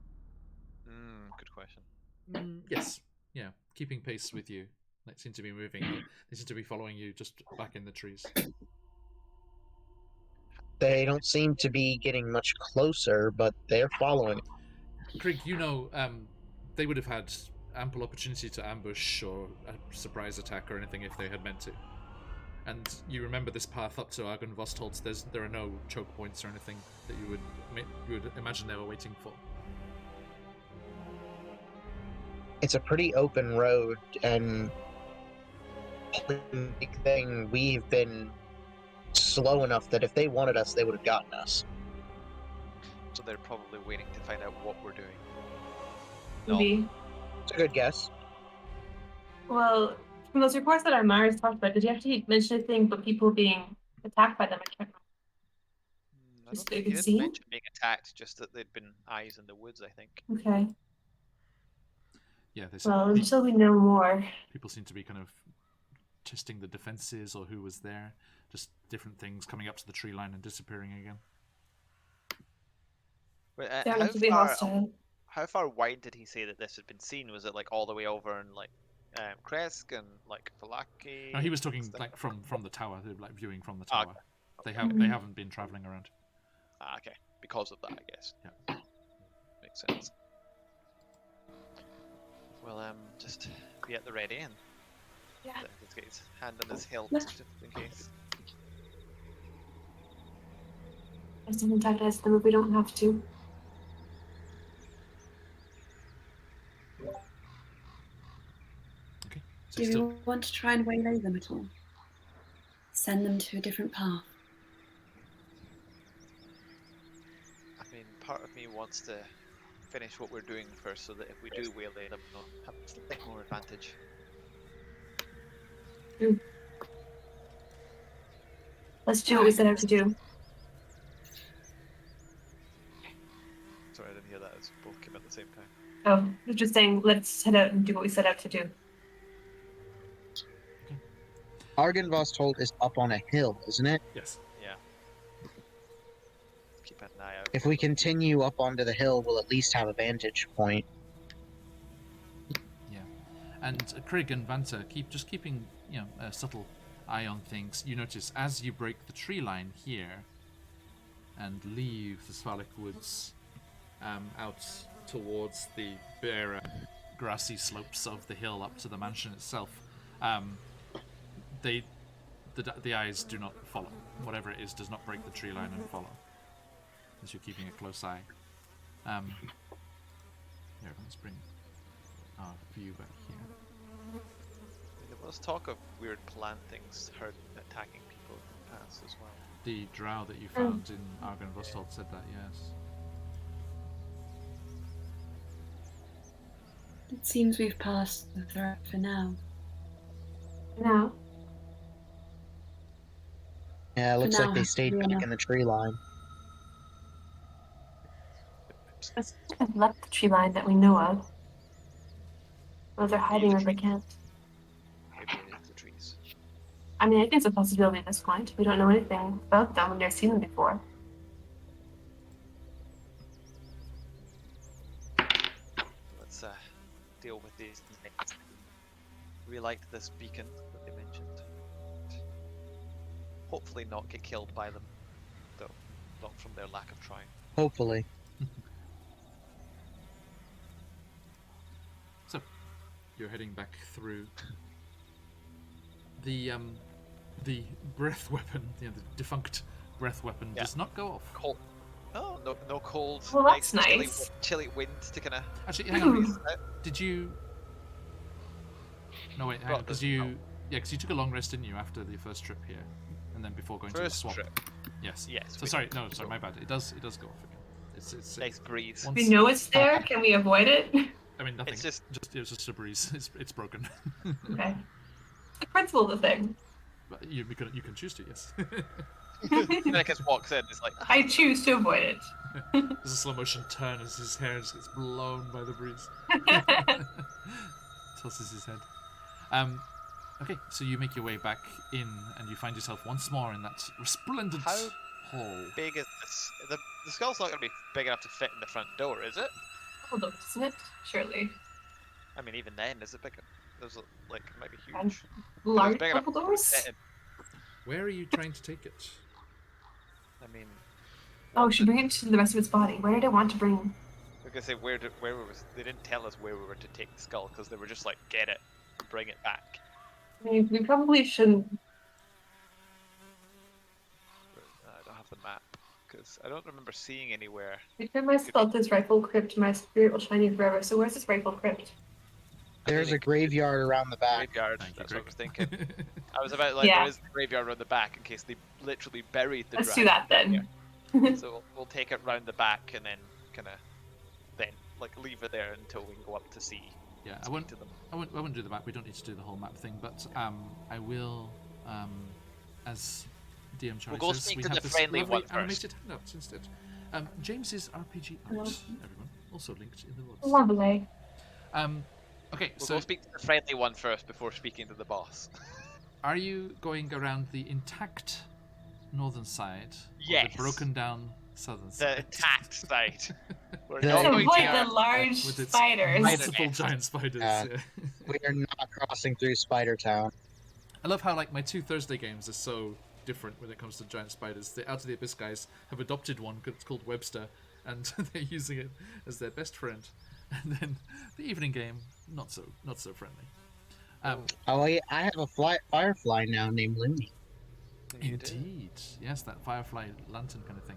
Good question. Yes. Yeah. Keeping pace with you. They seem to be moving. They seem to be following you just back in the trees. They don't seem to be getting much closer, but they're following. Krieg, you know, they would have had ample opportunity to ambush or a surprise attack or anything if they had meant to. And you remember this path up to Argenvostholt. There are no choke points or anything that you would imagine they were waiting for. It's a pretty open road, and big thing, we've been slow enough that if they wanted us, they would have gotten us. So they're probably waiting to find out what we're doing. No. Maybe. It's a good guess. Well, from those reports that our Mars talked about, did you actually mention anything about people being attacked by them? I can't I Just don't think they he could didn't see? mention being attacked, just that there'd been eyes in the woods, I think. remember. Okay. Yeah, they said Well, until we know more. people seem to be kind of testing the defenses or who was there. Just different things coming up to the tree line and disappearing again. Wait, They don't have to be hostile. how far wide did he say that this had been seen? Was it like all the way over in like Kresk and like Falaki? No, he was talking stuff? like from the tower, like viewing from the Ah, tower. okay. They haven't been traveling around. Ah, okay. Because of that, I guess. Yeah. Makes sense. Well, just be at the ready and Yeah. let's get his hand on his hilt Yeah. just in case. I just antagonized them if we don't have to. Okay. So Do you you still want to try and waylay them at all? send them to a different path. I mean, part of me wants to finish what we're doing first, so that if we do waylay them, we'll have a slight more advantage. Let's do what we set out to do. Sorry, I didn't hear that. As both came at the same time. Oh, I was just saying, let's head out and do what we set out to do. Argynvost is up on a hill, isn't it? Yes. Yeah. Keep an eye out. If for we them. continue up onto the hill, we'll at least have a vantage point. Yeah. And Krieg and Vanta keeping a subtle eye on things. You notice as you break the tree line here and leave the Svalak Woods out towards the bare grassy slopes of the hill up to the mansion itself, the eyes do not follow. Whatever it is does not break the tree line and follow, as you're keeping a close eye. Here, let's bring our view back here. There was talk of weird plant things attacking people in the past as well. The drow that you found in Argynvost said that, yes. It seems we've passed the threat for now. Now, Yeah, it looks For like they now, stayed yeah. back in the tree line. let's have left the tree line that we know of. Those are hiding where they can't. Maybe it is the trees. I mean, I think it's a possibility at this point. We don't know anything about them. We've never seen them before. Let's deal with these next. We liked this beacon that they mentioned. Hopefully not get killed by them, though. Not from their lack of trying. Hopefully. So, you're heading back through the breath weapon, the defunct breath weapon does not go off. Cold. Oh, no cold. Well, that's chilly, nice. chilly wind to kind of. Actually, hang on. Ooh. Did you? No, wait, hang on, Well, because you took a long rest, didn't you, after the first trip here, and then before going to the First swamp? trip. Yes. Yes. So sorry, my bad. It does go off again. It's Nice breeze. once- We know it's there. Can we avoid it? I mean, nothing. It's just it's just a breeze. It's broken. Okay. The principle of the thing. But you can choose to, yes. Zenekas walks in. It's like I choose to avoid it. There's a slow motion turn as his hair just gets blown by the breeze. Tosses his head. Okay, so you make your way back in, and you find yourself once more in that resplendent How hall. big is this? The skull's not going to be big enough to fit in the front door, is it? Hold up, isn't it? Surely. I mean, even then, is it big? There's like it might be And huge. large big enough double to doors? fit in. Where are you trying to take it? I mean, Oh, should bring it to the rest of its body. Where did I want to bring? I was gonna say where was they didn't tell us where we were to take the skull because they were just like get it, bring it back. I mean, we probably shouldn't. I don't have the map because I don't remember seeing anywhere. Every time I spell this rifle crypt, my spirit will shine you forever. So where's this rifle crypt? There's a graveyard around the back. Graveyard. Thank you, That's what I Greg. was thinking. I was about like Yeah. there is a graveyard around the back in case they literally buried the. Let's do dragon. that then. Yeah. So we'll take it round the back and then kind of like leave it there until we can go up to see. Yeah, I speak won't. to them. I wouldn't do the map. We don't need to do the whole map thing, but I will. As DM Charlie We'll go says, speak we to have the this friendly lovely one first. animated handouts instead. James's RPG art, everyone, also linked in the notes. Lovely. Okay, We'll so go speak to the friendly one first before speaking to the boss. are you going around the intact northern side, or Yes. the broken down southern The side? attacked side. We're The- not To going avoid to. the large With its spiders. multiple giant spiders. Yeah. Yeah. We are not crossing through Spider Town. I love how like my 2 Thursday games are so different when it comes to giant spiders. The Out of the Abyss guys have adopted one it's called Webster, and they're using it as their best friend. And then the evening game, not so friendly. Oh, I have a firefly now named Looney. You do. Indeed, yes, that firefly lantern kind of thing.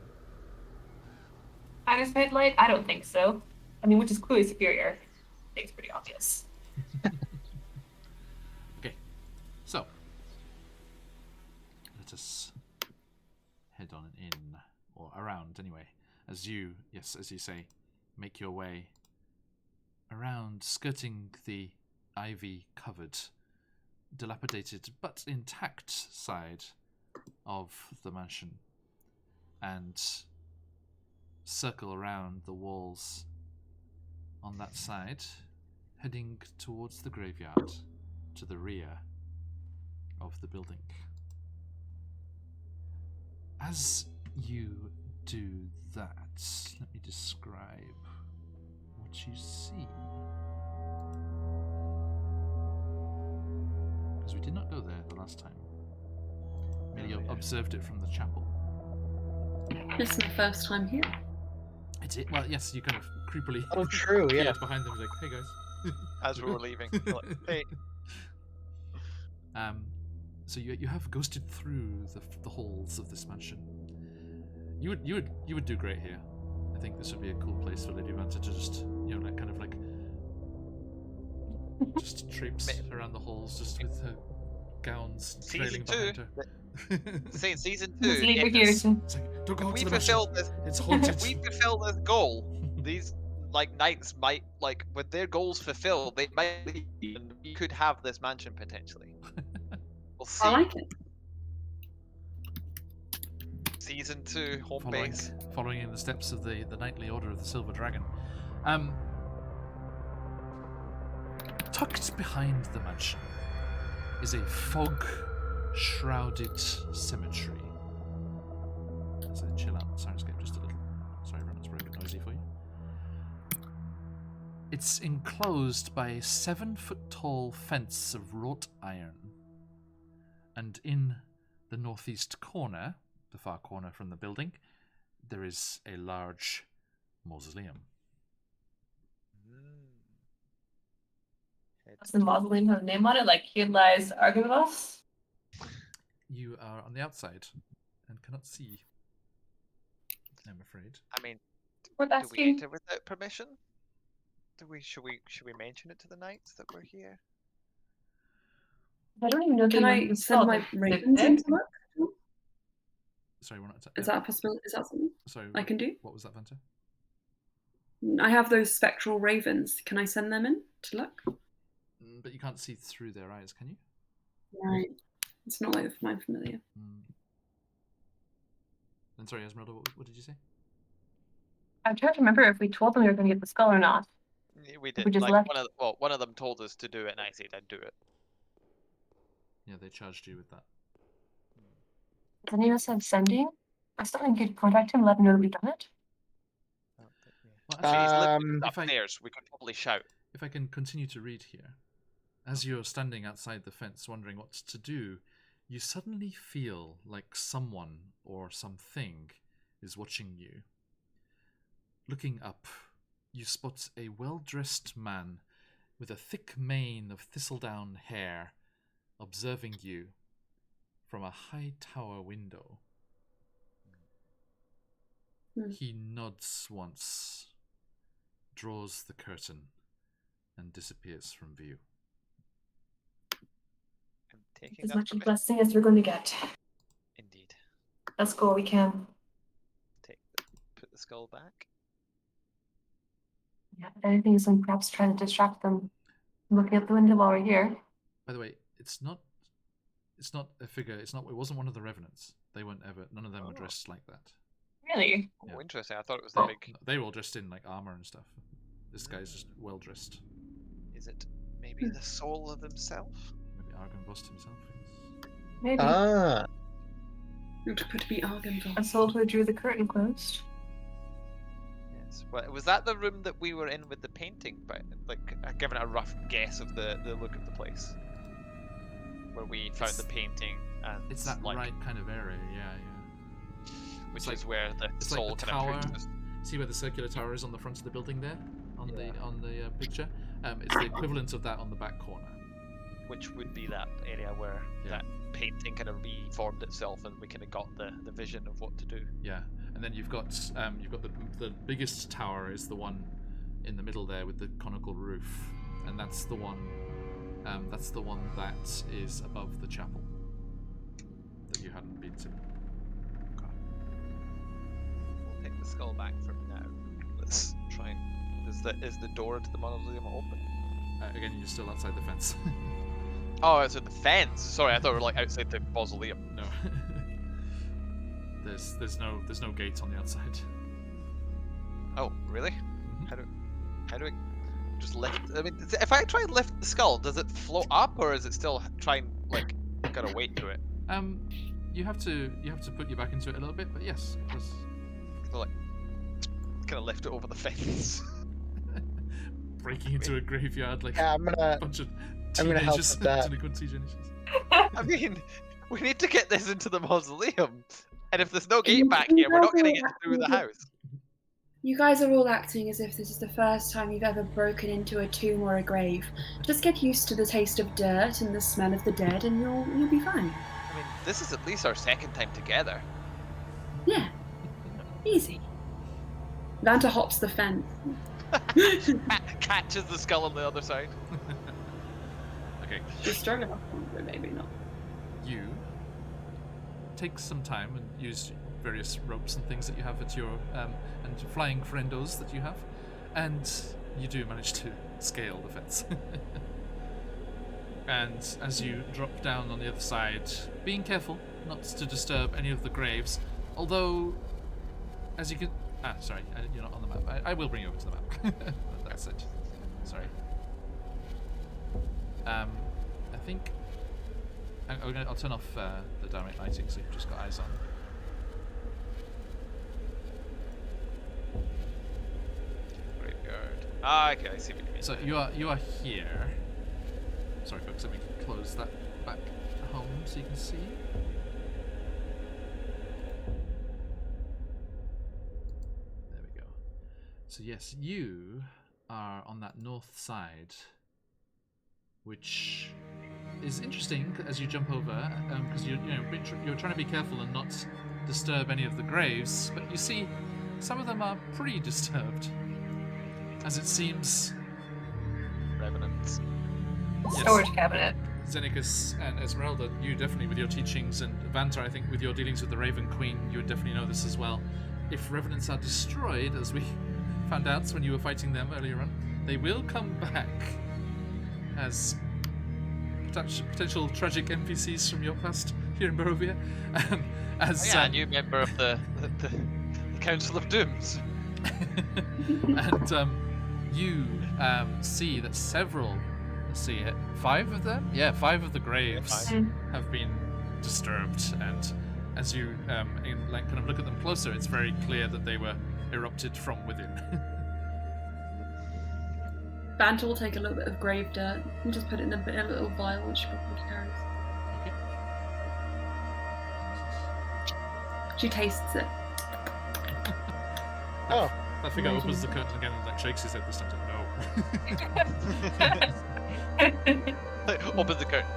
Spider's headlight? I don't think so. I mean, which is clearly superior. I think it's pretty obvious. Okay, so us head on in, or around anyway, as you say, make your way around, skirting the ivy-covered, dilapidated but intact side of the mansion, and circle around the walls on that side, heading towards the graveyard to the rear of the building. As you do that, let me describe what you see. Because we did not go there the last time. Merely observed it from the chapel. This is my first time here. It's it. Well, yes, you kind of creepily True, yeah. appeared behind them, like, "Hey guys." As we were leaving. We're like, hey. So you have ghosted through the halls of this mansion. You would do great here. I think this would be a cool place for Lady Vanta to just just traipse around the halls, just with her gowns trailing behind her. Saying season Just 2. leave her here. It's like, don't go If to we the mansion. fulfill this, It's if haunted. we fulfill this goal, these knights might with their goals fulfilled, they might leave, and we could have this mansion potentially. We'll see. I like it. Season 2 home base. Following in the steps of the Knightly Order of the Silver Dragon. Tucked behind the mansion is a fog-shrouded cemetery. As I chill out Soundscape just a little. Sorry, everyone, it's very noisy for you. It's enclosed by a 7-foot-tall fence of wrought iron. And in the northeast corner, the far corner from the building, there is a large mausoleum. Does the mausoleum have a name on it? Like, here lies Argynvos? You are on the outside and cannot see, I'm afraid. I mean, We're do we asking. enter without permission? Should we mention it to the knights that we're here? I don't even know if Can they I want to send install my it. ravens in to look? Sorry, we're not. Is that a possibility? Is that something Sorry, I can do? What was that, Vanta? I have those spectral ravens. Can I send them in to look? But you can't see through their eyes, can you? Right. It's not like mine familiar. And sorry, Esmeralda, what did you say? I'm trying to remember if we told them we were going to get the skull or not. Yeah, we did. We just left. One of them told us to do it, and I said I'd do it. Yeah, they charged you with that. Does anyone else have sending? I still think you could contact him and let him know that we've done it. Well, Actually, he's living if I- upstairs. We could probably shout. If I can continue to read here. As you're standing outside the fence wondering what to do, you suddenly feel like someone or something is watching you. Looking up, you spot a well-dressed man with a thick mane of thistledown hair observing you from a high tower window. He nods once, draws the curtain, and disappears from view. I'm taking As up much a permission. blessing as we're going to get. Indeed. Let's go where we can. Put the skull back. Yeah, if anything, is perhaps trying to distract them from looking out the window while we're here. By the way, it's not a figure. It wasn't one of the revenants. They weren't ever. None of them were dressed like that. Really? Oh, Yeah. interesting. I thought it was the big. No, they were all dressed in like armor and stuff. This guy's just well dressed. Is it maybe the soul of himself? Maybe Argynvos himself. Yes. Maybe. It could be Argynvos. A soul who drew the curtain closed. Yes. Well, was that the room that we were in with the painting? But given a rough guess of the look of the place, where we found the painting, and It's that right kind of area. Yeah. which it's is where the It's soul like the kind tower. of proves us. See where the circular tower is on the front of the building there, on the picture. It's the equivalent of that on the back corner. Which would be that area where that painting kind of reformed itself, and we kind of got the vision of what to do. Yeah, and then you've got the biggest tower is the one in the middle there with the conical roof, and that's the one that is above the chapel that you hadn't been into. We'll take the skull back from now. Let's try and... Is the door to the mausoleum open? Again, you're still outside the fence. Oh, it's at the fence. Sorry, I thought we were like outside the mausoleum. No. there's no gate on the outside. Oh, really? Mhm. How do I just lift? I mean, if I try and lift the skull, does it float up, or is it still trying like got a weight to it? You have to put your back into it a little bit, but yes, it does. So, like, kind of lift it over the fence. Breaking into a graveyard like Yeah, a bunch of I'm gonna help teenagers. with that. Delinquent teenagers. I mean, we need to get this into the mausoleum, and if there's no gate back here, we're not going to get through the house. You guys are all acting as if this is the first time you've ever broken into a tomb or a grave. Just get used to the taste of dirt and the smell of the dead, and you'll be fine. I mean, this is at least our second time together. Yeah, easy. Vanta hops the fence. Catches the skull on the other side. Okay, She's strong enough, but maybe not. you take some time and use various ropes and things that you have at your and flying friendos that you have, and you do manage to scale the fence. And as you drop down on the other side, being careful not to disturb any of the graves, although as you can sorry, you're not on the map. I will bring you over to the map. That's it. Sorry. I think I'll turn off the direct lighting so you've just got eyes on. Graveyard. Ah, okay, I see what you mean. So you are here. Sorry, folks. Let me close that back home so you can see. There we go. So yes, you are on that north side, which is interesting as you jump over, because you're trying to be careful and not disturb any of the graves. But you see, some of them are pretty disturbed, as it seems. Revenants. Yes. Storage cabinet. Xenicus and Esmeralda, you definitely with your teachings, and Vanta, I think with your dealings with the Raven Queen, you would definitely know this as well. If revenants are destroyed, as we found out when you were fighting them earlier on, they will come back as potential tragic NPCs from your past here in Borovia. As Oh, yeah, a new member of the Council of Dooms. and you see that several, let's see it, 5 of them? Yeah, 5 of the graves have been disturbed, and as you kind of look at them closer, it's very clear that they were erupted from within. Vanta will take a little bit of grave dirt and just put it in a little vial, which she probably carries. Okay. She tastes it. Oh. That figure opens the curtain again and like shakes his head this time. No. Open the curtain.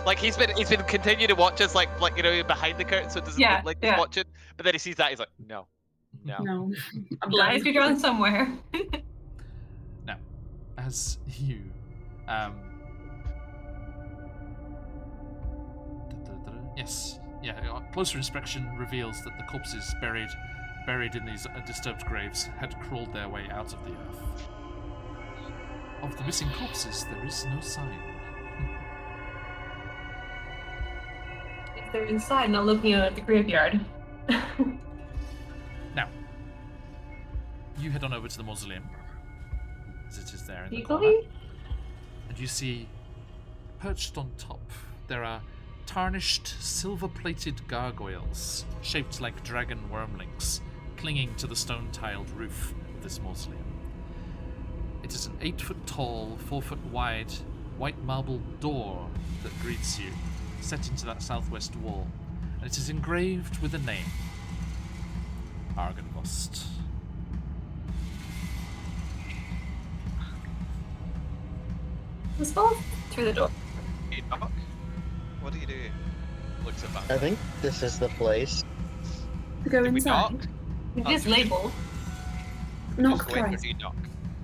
Like he's been continuing to watch us like behind the curtain, so it doesn't look like he's watching. But then he sees that, he's like, no. No. Lies be drawn somewhere. Now, as you yes, yeah, closer inspection reveals that the corpses buried in these disturbed graves had crawled their way out of the earth. Of the missing corpses, there is no sign. If they're inside, not looking at the graveyard. Now, you head on over to the mausoleum, as it is there in the Legally? corner, and you see, perched on top, there are tarnished, silver-plated gargoyles, shaped like dragon wormlings, clinging to the stone-tiled roof of this mausoleum. It is an 8-foot-tall, 4-foot-wide, white marble door that greets you, set into that southwest wall, and it is engraved with a name. Argynvost. Let's go through the door. You knock? What do you do? Looks at that. I think this is the place. To go Did we knock? inside. It is labeled. Knock Just go in, or thrice. do you knock?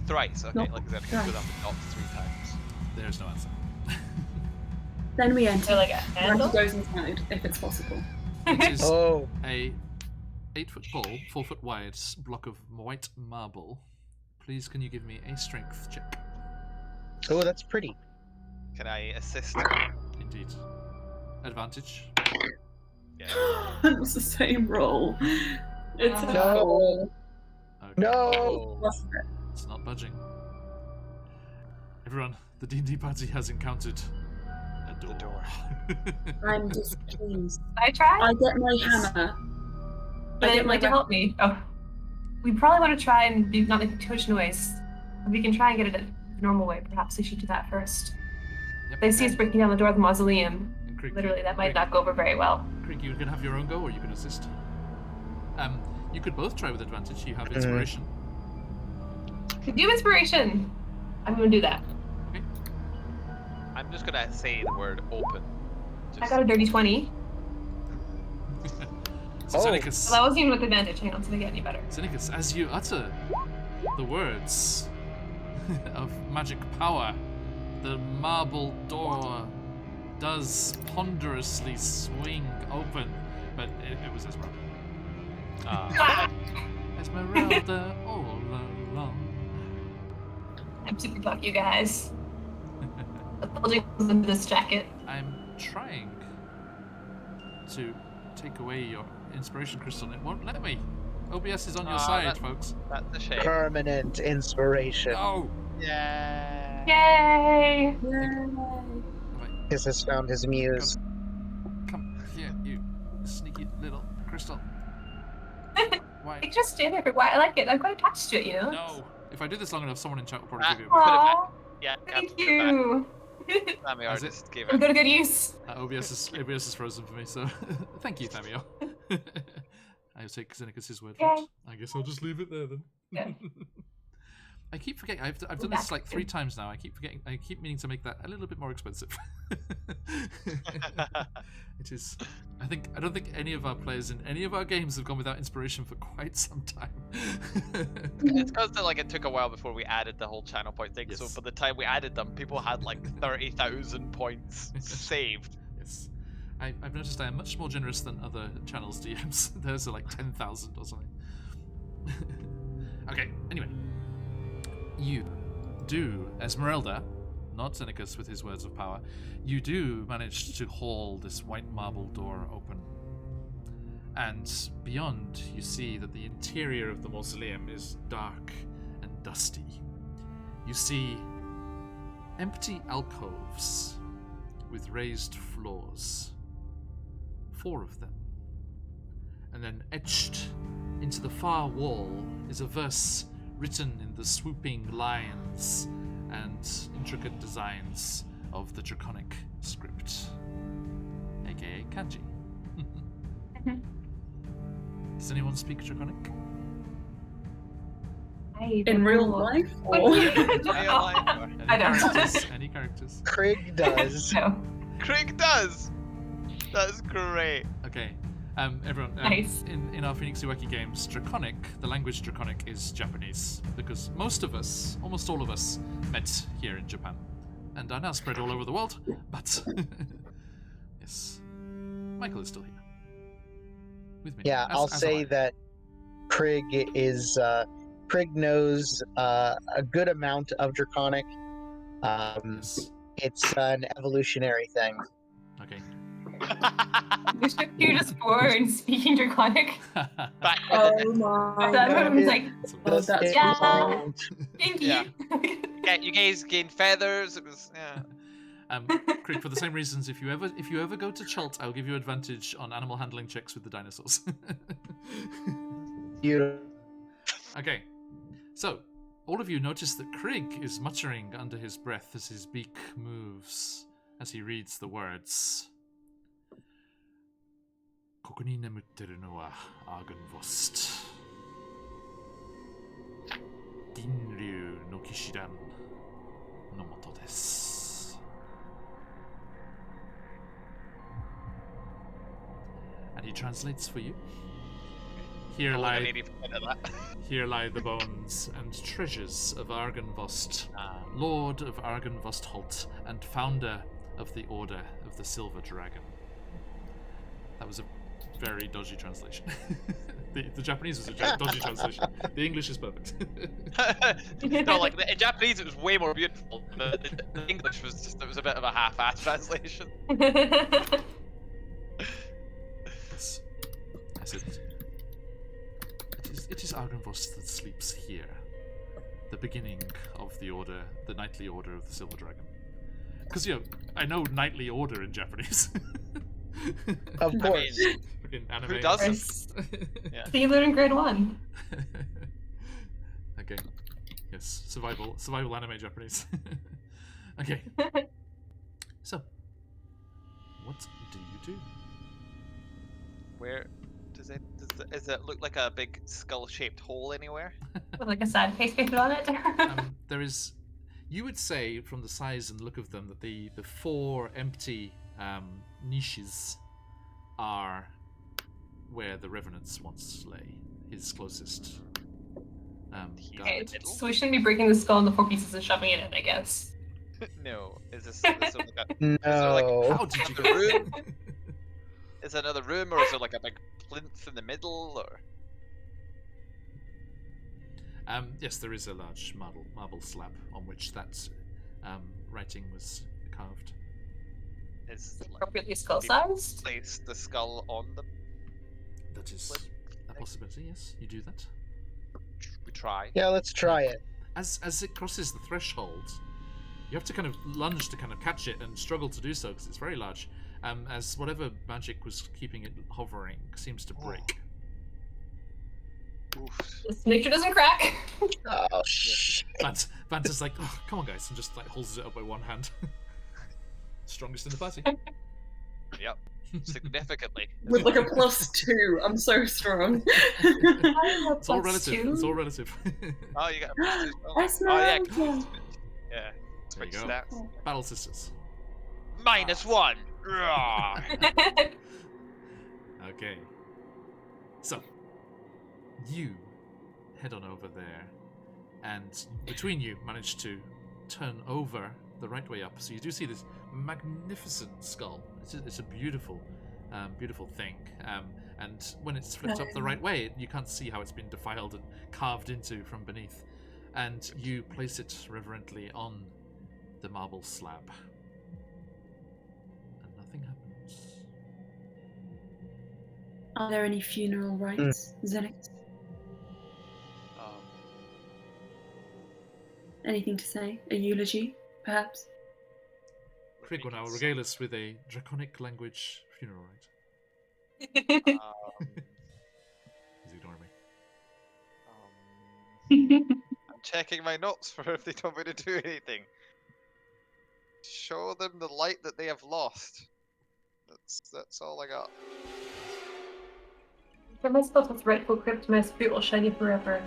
Thrice, okay, Knock like Xenicus thrice. would have to knock 3 times. There's no answer. Then we Is enter. there like a handle? Randy goes inside, if it's possible. It is Oh, a 8-foot tall, 4-foot wide block of white marble. Please, can you give me a strength check? oh, that's pretty. Can I assist? Indeed. Advantage. Yeah. It was the same roll. It's a No. 4. Okay. No. Oh. Plus it. It's not budging. Everyone, the D&D party has encountered a door. The door. I'm displeased. I try? I get my hammer. I Would get my like to help me? Oh. We probably want to try and not make too much noise. We can try and get it a normal way. Perhaps we should do that first. Yep. They see us breaking down the door of the mausoleum. And Krieg, Literally, that might not go over very well. Krieg, you can have your own go, or you can assist. You could both try with advantage. You have inspiration. Do inspiration! I'm gonna do that. Okay. I'm just gonna say the word open. I got a dirty 20. So Oh. Zenicus, Well, that wasn't even with advantage. Hang on, so they get any better. Zenicus, as you utter the words of magic power, the marble door does ponderously swing open, but it was Esmeralda. Ah! Esmeralda all along. I'm super lucky, you guys. The building was into this jacket. I'm trying to take away your inspiration crystal and it won't let me. OBS is on your side, that- folks. That's a shame. Permanent inspiration. No! Yeah. Yay! Wait, His has found his muse. come here, you sneaky little crystal. Why? It just stand there for a while. I like it. I'm quite attached to it, you know? No! If I do this long enough, someone in chat will probably Ah. give you a break. Aww, Yeah. thank put it you. back. Sammy Is it? just gave I'm it. good good use. OBS is frozen for me, so thank you, Thamio. I'll take Zenicus' word for Yay. it. I guess I'll just leave it there then. Yeah. I keep forgetting. I've done this like 3 times now. I keep forgetting. I keep meaning to make that a little bit more expensive. It is. I don't think any of our players in any of our games have gone without inspiration for quite some time. It's because like it took a while before we added the whole channel point thing. So Yes. by the time we added them, people had like 30,000 points saved. Yes. I've noticed I am much more generous than other channels DMs. Theirs are like 10,000 or something. Okay, anyway. You do, Esmeralda, not Zenicus with his words of power, you do manage to haul this white marble door open. And beyond, you see that the interior of the mausoleum is dark and dusty. You see empty alcoves with raised floors. 4 of them. And then etched into the far wall is a verse written in the swooping lines and intricate designs of the Draconic script, aka kanji. Does anyone speak Draconic? In real life? What Or... do you- Real life. I don't. Characters? Any characters? Krieg does. No. Krieg does. That's great. Okay. Everyone, Nice. in our Phoenix Iwaki games, Draconic, the language Draconic is Japanese, because most of us, almost all of us, met here in Japan, and are now spread all over the world, but... yes. Michael is still here. With me. Yeah, I'll say that Krieg is Krieg knows a good amount of Draconic. Yes. It's an evolutionary thing. Okay. You're just born speaking Draconic. Back Oh my That god. was like, Oh, that's Yeah. cool. thank Yeah. you. yeah, you guys gained feathers. It was yeah. Crick, for the same reasons, if you ever go to Chult, I'll give you advantage on animal handling checks with the dinosaurs. Beautiful. Okay, so all of you notice that Krieg is muttering under his breath as his beak moves, as he reads the words. ここに眠ってるのはアーグンボスト。銀龍の騎士団のもとです。And he translates for you. Here I'll lie, need to point at that. here lie the bones and treasures of Argynvost, Ah. Lord of Argynvostholt and founder of the Order of the Silver Dragon. That was a very dodgy translation. the Japanese was a dodgy translation. The English is perfect. No, like in Japanese it was way more beautiful. The English was just, it was a bit of a half-assed translation. Yes. I said, it is Argynvost that sleeps here. The beginning of the order, the knightly order of the Silver Dragon. Because, I know knightly order in Japanese. Of course. Who Anime. doesn't? Yeah. See you learn in grade 1. Okay. Yes. Survival anime Japanese. Okay. So, what do you do? Where does it look like a big skull-shaped hole anywhere? With like a sad face painted on it. There is, you would say from the size and look of them that the 4 empty niches are where the Revenants once lay, his closest Okay, guard. so we shouldn't be breaking the skull into 4 pieces and shoving it in, I guess. No. Is this like a, No. How did you another room? Is there another room, or is there like a big plinth in the middle, or? Yes, there is a large marble slab on which that writing was carved. Is Appropriately skull sized. place the skull on them? That is a possibility. Yes, you do that. We try. Yeah, let's try it. As it crosses the threshold, you have to kind of lunge to kind of catch it and struggle to do so because it's very large. As whatever magic was keeping it hovering seems to break. Oof. Just make sure it doesn't crack. Oh, shit. Vanta's like, oh, come on, guys, and just like holds it up by one hand. Strongest in the party. Yep. Significantly. With like a +2, I'm so strong. It's all relative. It's all relative. Oh, you got a plus 2 as well. Esmeralda. Oh yeah. Yeah. There you Switch go. stats. Battle sisters. -1. Rawr. Okay. So, you head on over there, and between you manage to turn over the right way up. So you do see this magnificent skull. It's a beautiful, beautiful thing. And when it's flipped up the right way, you can't see how it's been defiled and carved into from beneath. And you place it reverently on the marble slab. And nothing happens. Are there any funeral rites, Xenix? Anything to say? A eulogy, perhaps? Krieg will now regale us with a draconic language funeral rite. He's ignoring me. I'm checking my notes for if they told me to do anything. Show them the light that they have lost. That's all I got. For my spells with rightful crypt, my spirit will shine you forever.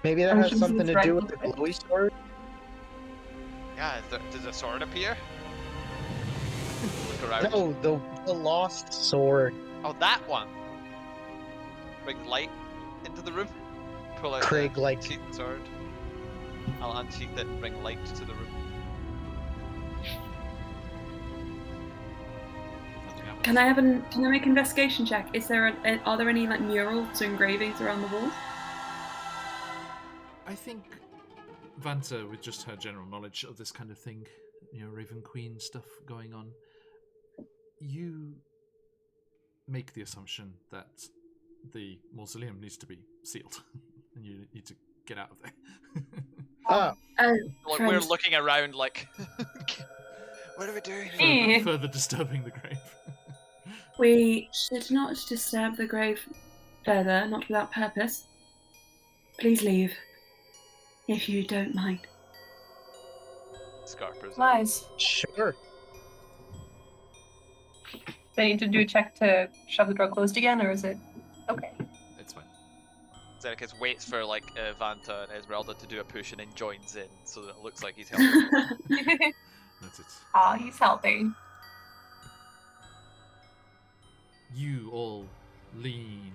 Maybe that has something to do with the glowy sword? Yeah, does a sword appear? Look around. No, the lost sword. Oh, that one! Bring light into the room. Pull out Krieg, the like- unsheathed sword. I'll unsheath it and bring light to the room. Nothing happens. Can I make an investigation check? Is there are there any like murals or engravings around the walls? I think Vanta, with just her general knowledge of this kind of thing, Raven Queen stuff going on, you make the assumption that the mausoleum needs to be sealed and you need to get out of there. Oh, Like, we're friends. looking around like, what are we doing here? further disturbing the grave. We should not disturb the grave further, not without purpose. Please leave, if you don't mind. Scarpers. Lies. sure. Do I need to do a check to shove the door closed again, or is it okay? It's fine. Zenekas waits for like Vanta and Esmeralda to do a push and then joins in so that it looks like he's helping. That's it. Aw, he's helping. You all lean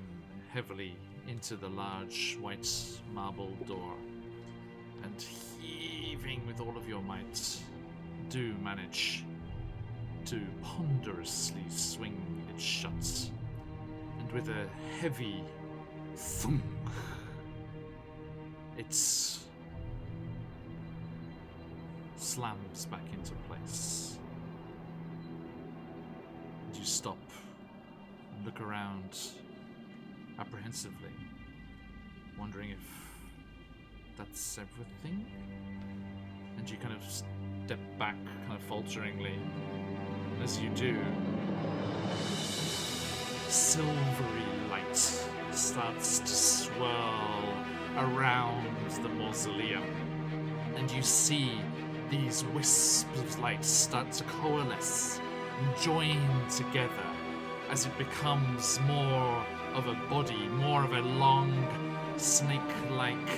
heavily into the large white marble door and heaving with all of your might do manage to ponderously swing it shut, and with a heavy thunk, it slams back into place. And you stop and look around apprehensively, wondering if that's everything. And you kind of step back, kind of falteringly. And as you do, silvery light starts to swirl around the mausoleum. And you see these wisps of light start to coalesce and join together as it becomes more of a body, more of a long, snake-like,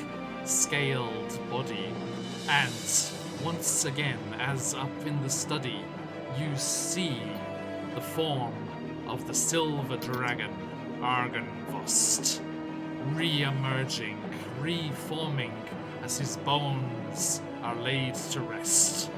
scaled body. And once again, as up in the study, you see the form of the silver dragon, Argynvost, re-emerging, reforming as his bones are laid to rest.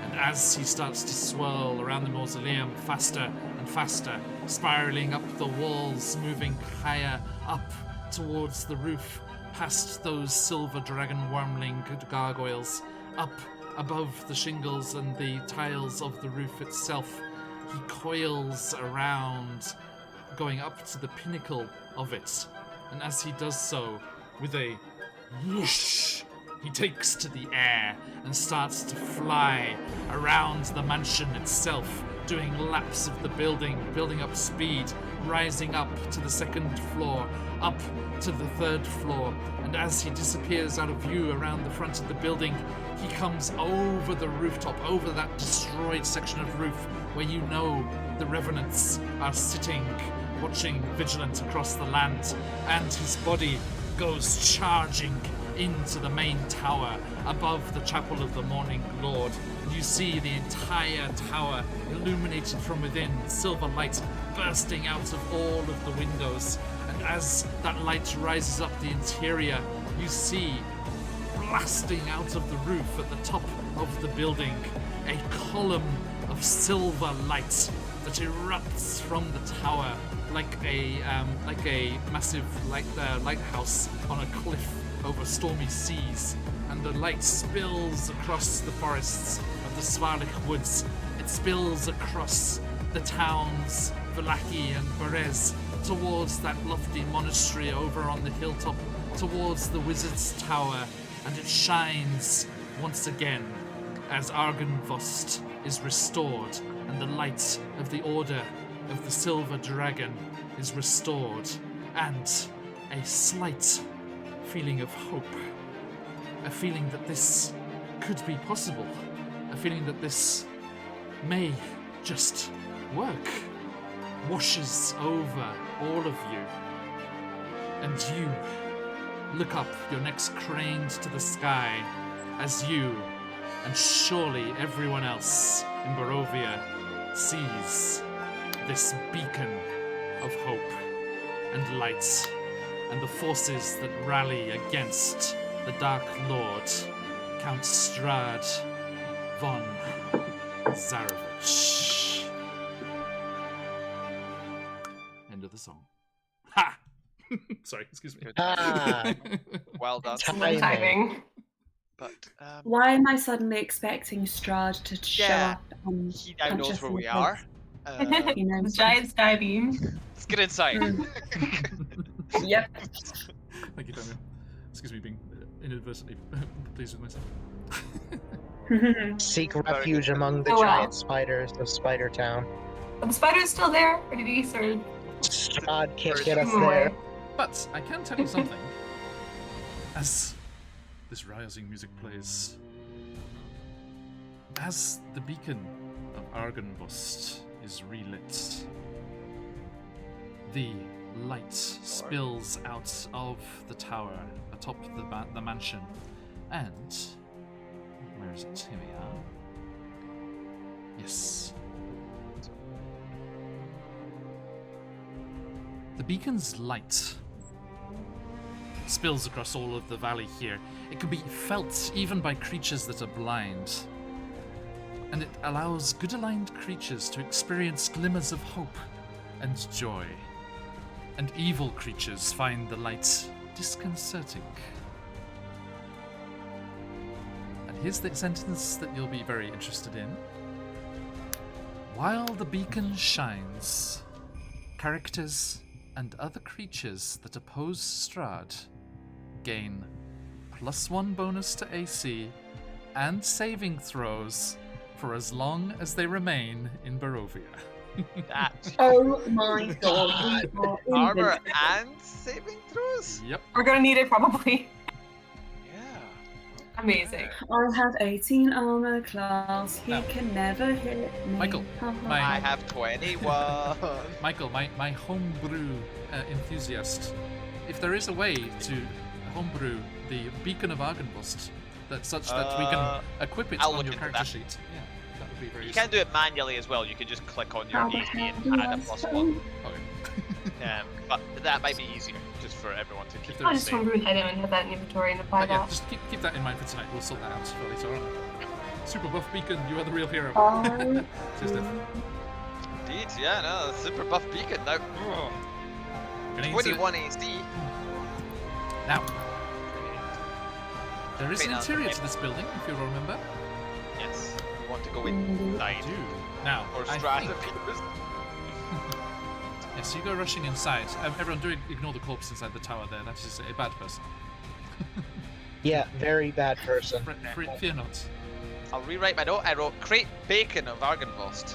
And as he starts to swirl around the mausoleum faster and faster, spiraling up the walls, moving higher up towards the roof, past those silver dragon wormling gargoyles, up above the shingles and the tiles of the roof itself, he coils around, going up to the pinnacle of it. And as he does so, with a whoosh, he takes to the air and starts to fly around the mansion itself, doing laps of the building, building up speed, rising up to the second floor, up to the third floor, and as he disappears out of view around the front of the building, he comes over the rooftop, over that destroyed section of roof where you know the revenants are sitting, watching vigilant across the land, and his body goes charging into the main tower above the Chapel of the Morning Lord. You see the entire tower illuminated from within, silver light bursting out of all of the windows. And as that light rises up the interior, you see, blasting out of the roof at the top of the building, a column of silver light that erupts from the tower like a massive lighthouse on a cliff over stormy seas, and the light spills across the forests of the Svarlich woods. It spills across the towns Vallaki and Berez towards that lofty monastery over on the hilltop, towards the wizard's tower, and it shines once again as Argynvost is restored, and the light of the Order of the Silver Dragon is restored, and a slight feeling of hope, a feeling that this could be possible, a feeling that this may just work, washes over all of you, and you look up, your necks craned to the sky, as you, and surely everyone else in Borovia, sees this beacon of hope and light, and the forces that rally against the Dark Lord, Count Strahd von Zarovich. End of the song. Ha! Sorry, excuse me. Ah, Well done. Timing. But Why am I suddenly expecting Strahd to show Yeah, up? And he now knows just where in we the are. He knows. Giant sky beam. Let's get inside. Yep. Thank you, Daniel. Excuse me being inadvertently pleased with myself. seek refuge among the Oh, wow. giant spiders of Spider Town. Are the spiders still there? Or did he sort of Strahd can't get us shoot them away? there. But I can tell you something. As this rousing music plays, as the beacon of Argynvost is relit, the light spills out of the tower atop the mansion, and where is it? Here we are. Yes. The beacon's light spills across all of the valley here. It can be felt even by creatures that are blind. and it allows good-aligned creatures to experience glimmers of hope and joy. And evil creatures find the light disconcerting. And here's the sentence that you'll be very interested in. While the beacon shines, characters and other creatures that oppose Strahd gain +1 bonus to AC and saving throws for as long as they remain in Borovia. That's Oh my god. we are armor invincible. and saving throws? Yep. We're gonna need it probably. Yeah. Amazing. I have 18 armor class. He Now, can never hit me. Michael, I have 21. Michael, my homebrew enthusiast, if there is a way to homebrew the Beacon of Argynvost, that's such that we can equip it I'll on look your into character that. sheet, yeah, that would be very You useful. can do it manually as well. You can just click on your How AC the hell and do add I a +1. Okay. But that might be easier, just for everyone to keep there I'll is just safe. homebrew head and have that in inventory and apply But yeah, that. just keep that in mind for tonight. We'll sort that out for later on. Super buff Beacon, you are the real hero. I Cheers, Steph. Indeed, yeah, no, super buff beacon now. Getting into it. 21 AC. Now, there is Wait, an no, interior okay. to this building, if you remember. Yes, we want to go Mm. inside. I do. Now, Or I Strahd think... appears. Yes, you go rushing inside. Everyone, do ignore the corpse inside the tower there. That is a bad person. Yeah, very bad person. Fear not. I'll rewrite my note. I wrote create bacon of Argynvost.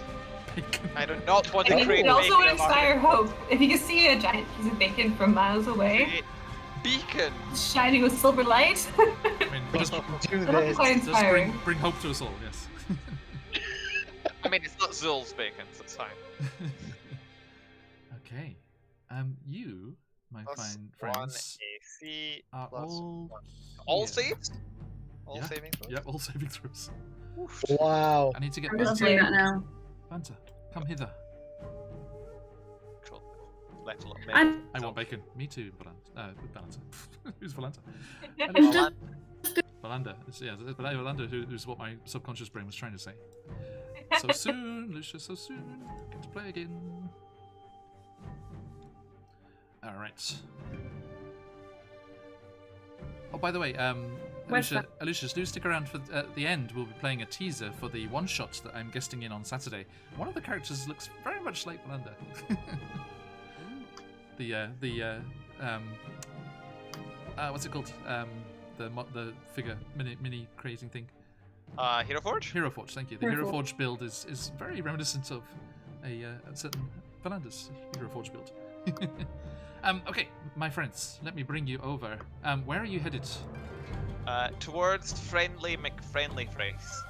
Bacon. I do not want to And create it also would bacon of inspire Argynvost. hope. If you can see a giant piece of bacon from miles away, Create beacon. shining with silver light, I mean, We just, can do that'll be this. quite just inspiring. bring hope to us all, yes. I mean, it's not Zul's bacon, so it's fine. Okay. You, my Plus fine 1 friends, AC. are plus all All here. saves? All Yeah. saving throws? Yep, all saving throws. Oof. Wow. I need to get I'm just Banta. doing that now. Banta, come hither. Cool. Left a little bit. I'm I want bacon. Me too, Valanta. Valanta. Who's Valanta? I'm just Valanda. It's Valanda who's what my subconscious brain was trying to say. So soon, Lucia, so soon. Get to play again. Alright. Oh, by the way, Where's Lucius, do stick around for the end. We'll be playing a teaser for the one-shot that I'm guesting in on Saturday. One of the characters looks very much like Valanda. What's it called? The figure mini creating thing. Hero Forge? Hero Forge, thank you. The Hero Hero Forge. Forge build is very reminiscent of a certain Valanda's Hero Forge build. Okay, my friends, let me bring you over. Where are you headed? Towards friendly McFriendly Face,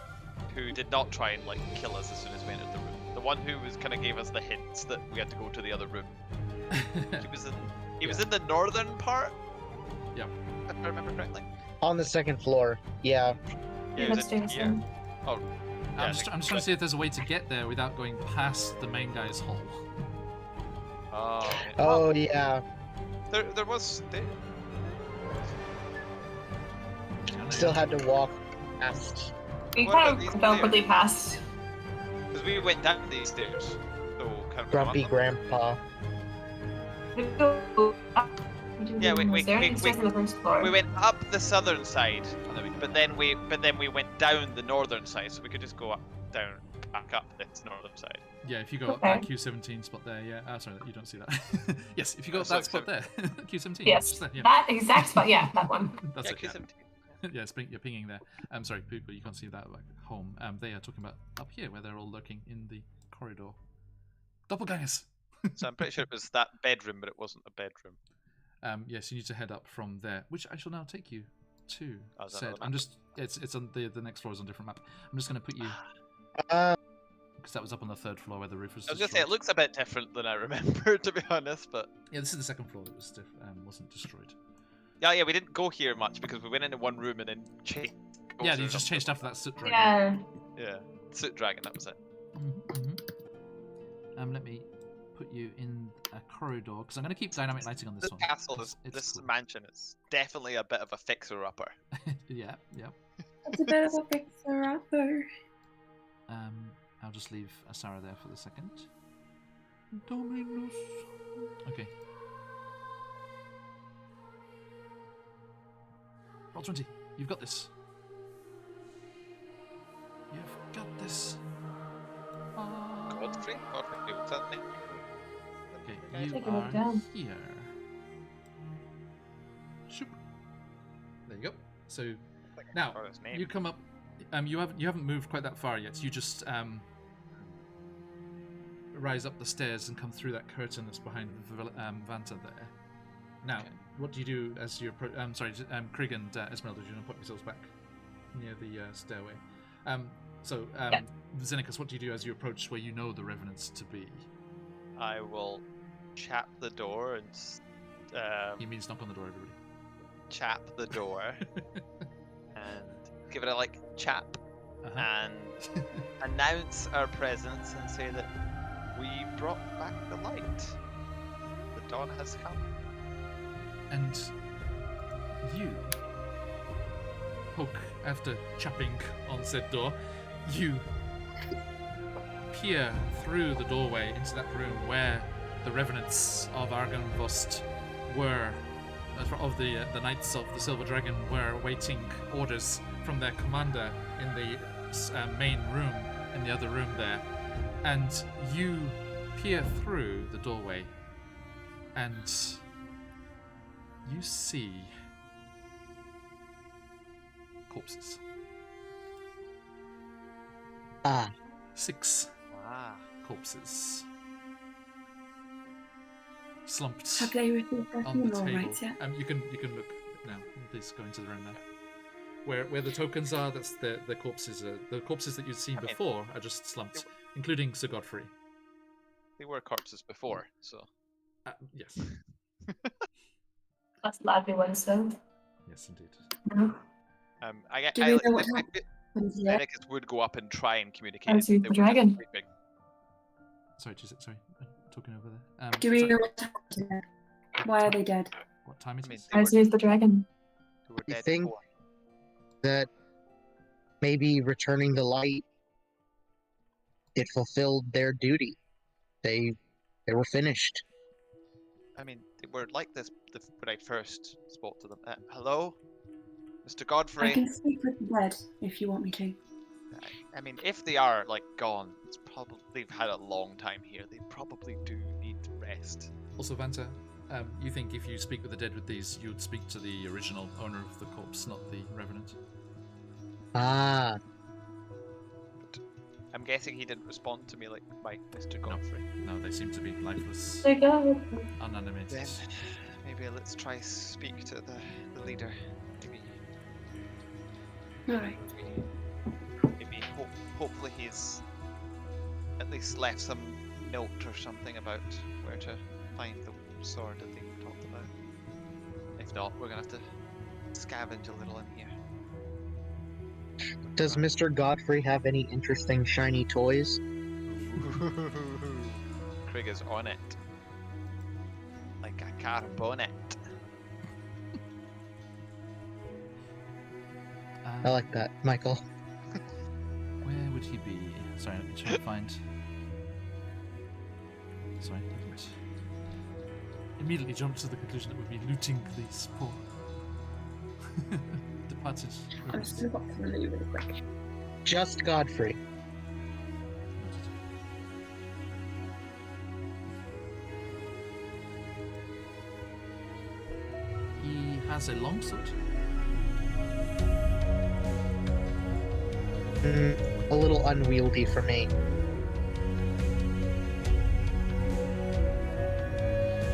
who did not try and kill us as soon as we entered the room. The one who kind of gave us the hints that we had to go to the other room. He was in the northern part. Yep. If I remember correctly. On the second floor. Yeah. Yeah, he was Let's in do this here. one. Oh, yeah, I'm just trying to see if there's a way to get there without going past the main guy's hole. Oh, yeah. Oh, yeah. There was. Still had to walk past. We What about kind these of fell stairs? quickly past. Because we went down these stairs. So kind of Grumpy up. Grandpa. Yeah, we Stairs on the first floor. We went up the southern side, but then we went down the northern side, so we could just go up, down, back up this northern side. Yeah, if you go up Okay. that Q17 spot there, yeah. Sorry, you don't see that. Yes, if you go up So- that spot there, Q17. Yes, just there, yeah. that exact spot. Yeah, that one. That's Yeah, it. Yeah. Q17. Yeah, you're pinging there. I'm sorry, people, you can't see that home. They are talking about up here, where they're all lurking in the corridor. Doppelgangers. So I'm pretty sure it was that bedroom, but it wasn't a bedroom. Yes, you need to head up from there, which I shall now take you to. Oh, is that Said, another I'm map? just. It's on the next floor is on a different map. I'm just going to put you Uh, because that was up on the third floor where the roof was. I was gonna say it destroyed. looks a bit different than I remember, to be honest. But Yeah, this is the second floor that was wasn't destroyed. yeah, we didn't go here much because we went into one room and then changed. Yeah, or you just something. changed after that soot dragon. Yeah. Yeah, soot dragon. That was it. Let me put you in a corridor because I'm going to keep dynamic lighting on this This one. castle, It's this cool. mansion is definitely a bit of a fixer-upper. Yeah. That's a bit of a fixer-upper. I'll just leave Asara there for the second. Dominus. Okay. Roll 20. You've got this. You've got this. Godfrey? Godfrey, what's that name? Okay, you Take a look are down. here. Shoop. There you go. So now Oh, his name. you come up. You haven't moved quite that far yet. You just rise up the stairs and come through that curtain that's behind Vanta there. Now, Okay. what do you do as you approach? Krieg and Esmeralda, do you want to put yourselves back near the stairway? Yeah. Xenicus, what do you do as you approach where you know the revenants to be? I will chap the door and He means knock on the door, everybody. chap the door and give it a chap Uh-huh. and announce our presence and say that we brought back the light. The dawn has come. And you poke after chapping on said door. You peer through the doorway into that room where the revenants of Argynvost were, of the Knights of the Silver Dragon, were awaiting orders from their commander in the main room, in the other room there. And you peer through the doorway, and you see corpses. Ah, 6 Ah. corpses slumped Have they received their on the funeral table. rites yet? You can look now. Please go into the room there. Where the tokens are, that's the corpses. The corpses that you'd seen I mean- before are just slumped, including Sir Godfrey. They were corpses before, so Yes, That's the lively ones, though. yes, indeed. I get. Do we I, know what I, happens yet? Xenicus would go up and try and communicate. As with They the were just dragon. sleeping. Sorry, I'm talking over there. Do we sorry, know what happened yet? Why are they dead? what time it I mean, is? they were, As is the dragon. they were You dead think- before. that maybe returning the light, it fulfilled their duty. They were finished. I mean, they were like this when I first spoke to them. Hello, Mr. Godfrey. I can speak with the dead if you want me to. I mean, if they are gone, it's probably they've had a long time here. They probably do need rest. Also, Vanta, you think if you speak with the dead with these, you'd speak to the original owner of the corpse, not the revenant? Ah, I'm guessing he didn't respond to me like my Mr. Godfrey. No, they seem to be lifeless, There you go. unanimated. Then maybe let's try speak to the leader. Alright. Maybe hopefully he's at least left some note or something about where to find the sword that they talked about. If not, we're gonna have to scavenge a little in here. does Mr. Godfrey have any interesting shiny toys? Krieg is on it. Like a carbonet. I like that, Michael. Where would he be? Sorry, let me try to find. Sorry, I didn't immediately jump to the conclusion that we'd be looting these poor departed. I'm still got to really, really quick. Just Godfrey. He has a longsword. A little unwieldy for me.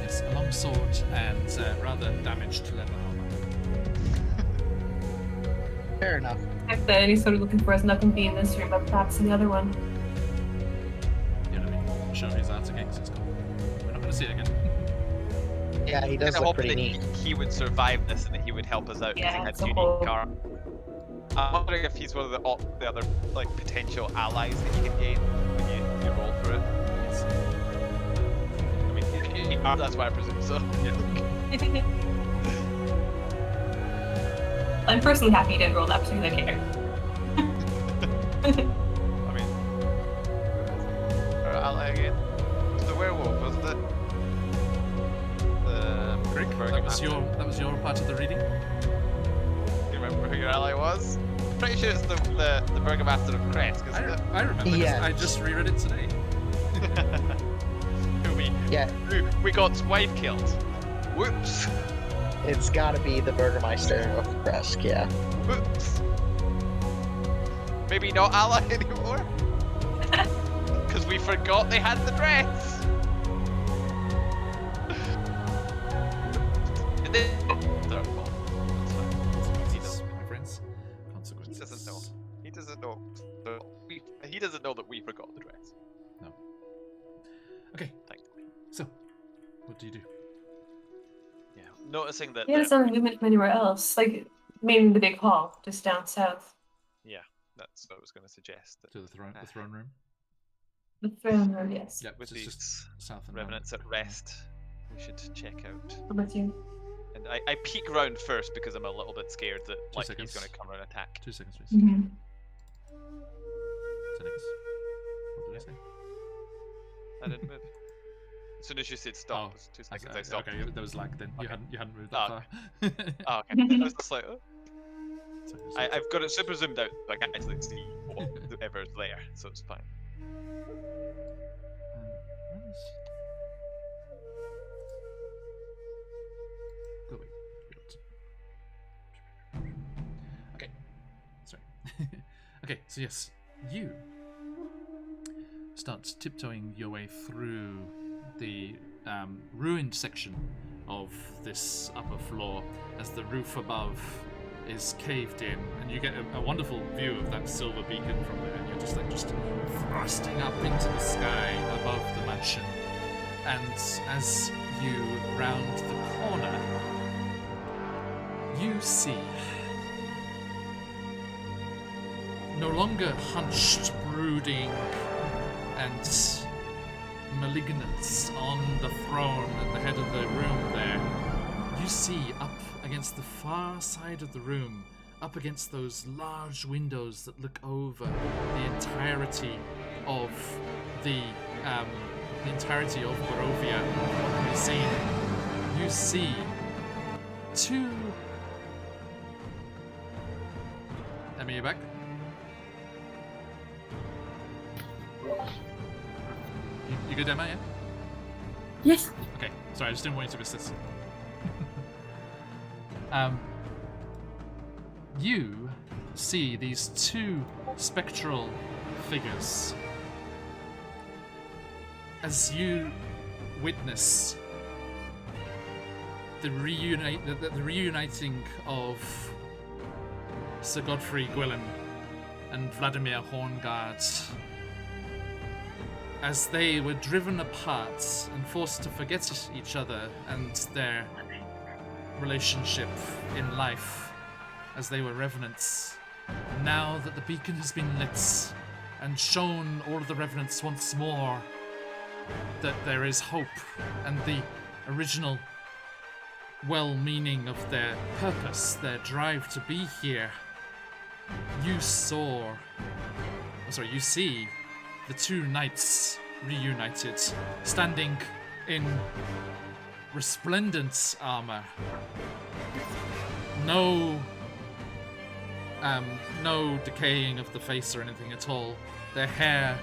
Yes, a longsword and rather damaged leather armor. Fair enough. If that any sort of looking for us, not going to be in this room, but perhaps in the other one. You know what I mean? Show his art again 'cause it's gone. We're not going to see it again. Yeah, he does I look hope pretty that neat. he would survive this and that he would help us out because Yeah, he it's had so unique cool. car. I'm wondering if he's one of the other potential allies that you can gain when you roll for it. Yes. I mean, that's what I presume. So Yeah. I'm personally happy you didn't roll that because I care. I mean, again? It's the werewolf, wasn't it? The Crick, that Burgomaster. was your part of the reading. Do you remember who your ally was? Pretty sure it's the Burgomaster of Kresk, isn't it? I remember. 'Cause Yes. I just reread it today. who we got wife killed. Whoops. It's gotta be the Burgermeister of Kresk, yeah. Whoops. Maybe not ally anymore? Because we forgot they had the dress. And then... Their fault. That's fine. He doesn't, My friends. Consequences. he doesn't know. He doesn't know. He doesn't know that we forgot the dress. No. Okay. Thankfully. So, what do you do? Yeah. Noticing that... You have some movement from anywhere else, like maybe the big hall, just down south. Yeah, that's what I was going to suggest. That To the throne room. The throne room, yes. Yep. with It's these just south and revenants at rest, we should check out. I'm with you. And I peek round first because I'm a little bit scared that like seconds. he's going to come and attack. 2 seconds, please. Mm-hmm. Settings. What did I say? I didn't move. As soon as you said stop, Oh, it was 2 seconds. I stopped. Okay, there was lag then. Okay. You hadn't moved that Oh, far. Oh, okay. I was just like, oh. So I've got it super zoomed out, so I can't actually see whatever's there, so it's fine. where is... Go away. Okay. Sorry. Okay, so yes, you start tiptoeing your way through the ruined section of this upper floor as the roof above is caved in, and you get a wonderful view of that silver beacon from there, and you're just thrusting up into the sky above the mansion. And as you round the corner, you see no longer hunched, brooding, and malignant on the throne at the head of the room there. You see up against the far side of the room, up against those large windows that look over the entirety of the entirety of Borovia, what can be seen. You see two. Emma, you back? You good, Emma? Yeah. Yes. Okay. Sorry, I just didn't want you to miss this. You see these two spectral figures as you witness the reuniting of Sir Godfrey Gwilym and Vladimir Horngard, as they were driven apart and forced to forget each other and their relationship in life as they were revenants. Now that the beacon has been lit and shown all of the revenants once more that there is hope and the original well-meaning of their purpose, their drive to be here, you see the two knights reunited, standing in resplendent armor. No decaying of the face or anything at all. Their hair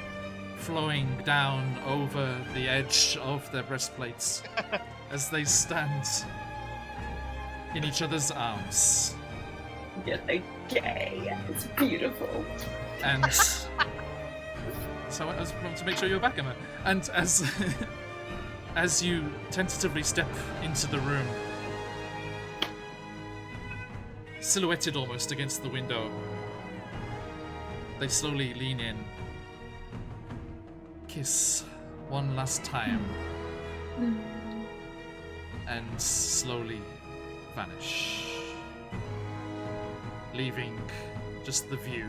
flowing down over the edge of their breastplates as they stand in each other's arms. Yeah, they're gay. It's beautiful. And so I was wanting to make sure you're back, Emma. And as you tentatively step into the room, silhouetted almost against the window, they slowly lean in, kiss one last time, and slowly vanish, leaving just the view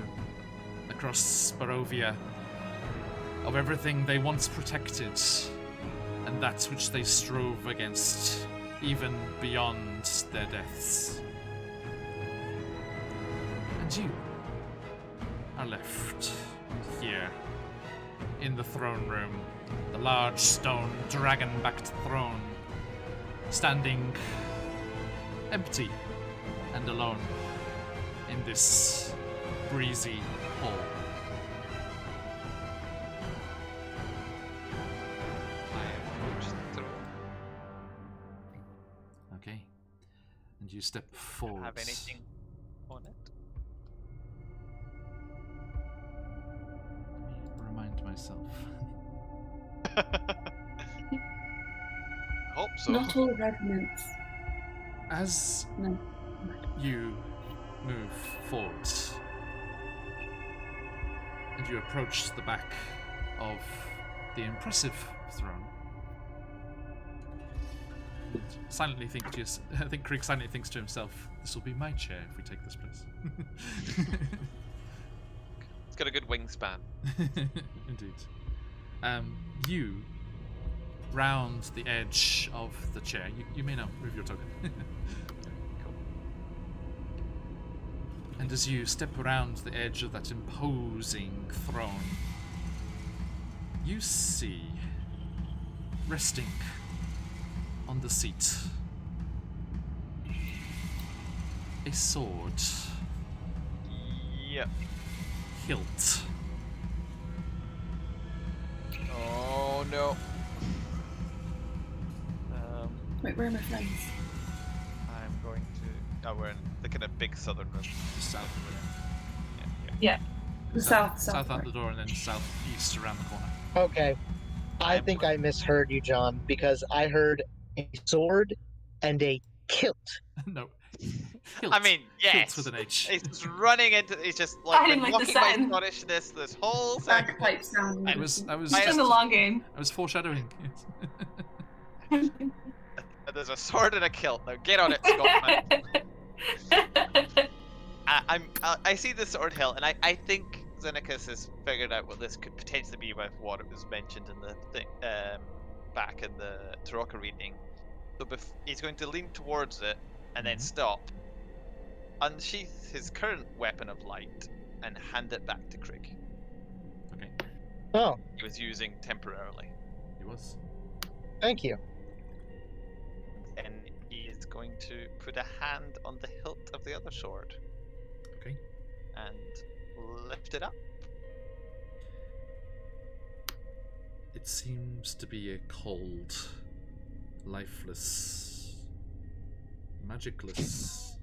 across Borovia of everything they once protected and that which they strove against, even beyond their deaths. And you are left here in the throne room, the large stone dragon-backed throne, standing empty and alone in this breezy hall. I approach the throne. Okay. And you step forward. Have anything on it? Let me remind myself. Hope so. Not all revenants. As No. you move forward and you approach the back of the impressive throne, and silently think to I think Krieg silently thinks to himself, "This will be my chair if we take this place." It's got a good wingspan. Indeed. You round the edge of the chair. You may now move your token. Cool. And as you step around the edge of that imposing throne, you see, resting on the seat, a sword, Yep. hilt. Oh no. Wait, where are my friends? I'm going to. Oh, we're in the kind of big southern room. South, Yeah. The south south out right. the door, and then southeast around the corner. Okay. I think I misheard you, John, because I heard a sword and a kilt. No. Hilt. I mean, Hilt yes. with an H. He's just running into. He's just like I been didn't like the mocking my sound. Scottishness this whole second. Bagpipe sound. I was It's in the long game. I was foreshadowing. There's a sword and a kilt. Now get on it, Scotland. I see the sword hilt, and I think Xenacus has figured out what this could potentially be with what it was mentioned in the thing back in the Taraka reading. So he's going to lean towards it and then stop, unsheath his current weapon of light, and hand it back to Krieg. Okay, Oh, He was using temporarily. he was. thank you. And he is going to put a hand on the hilt of the other sword. Okay. And lift it up. It seems to be a cold, lifeless, magicless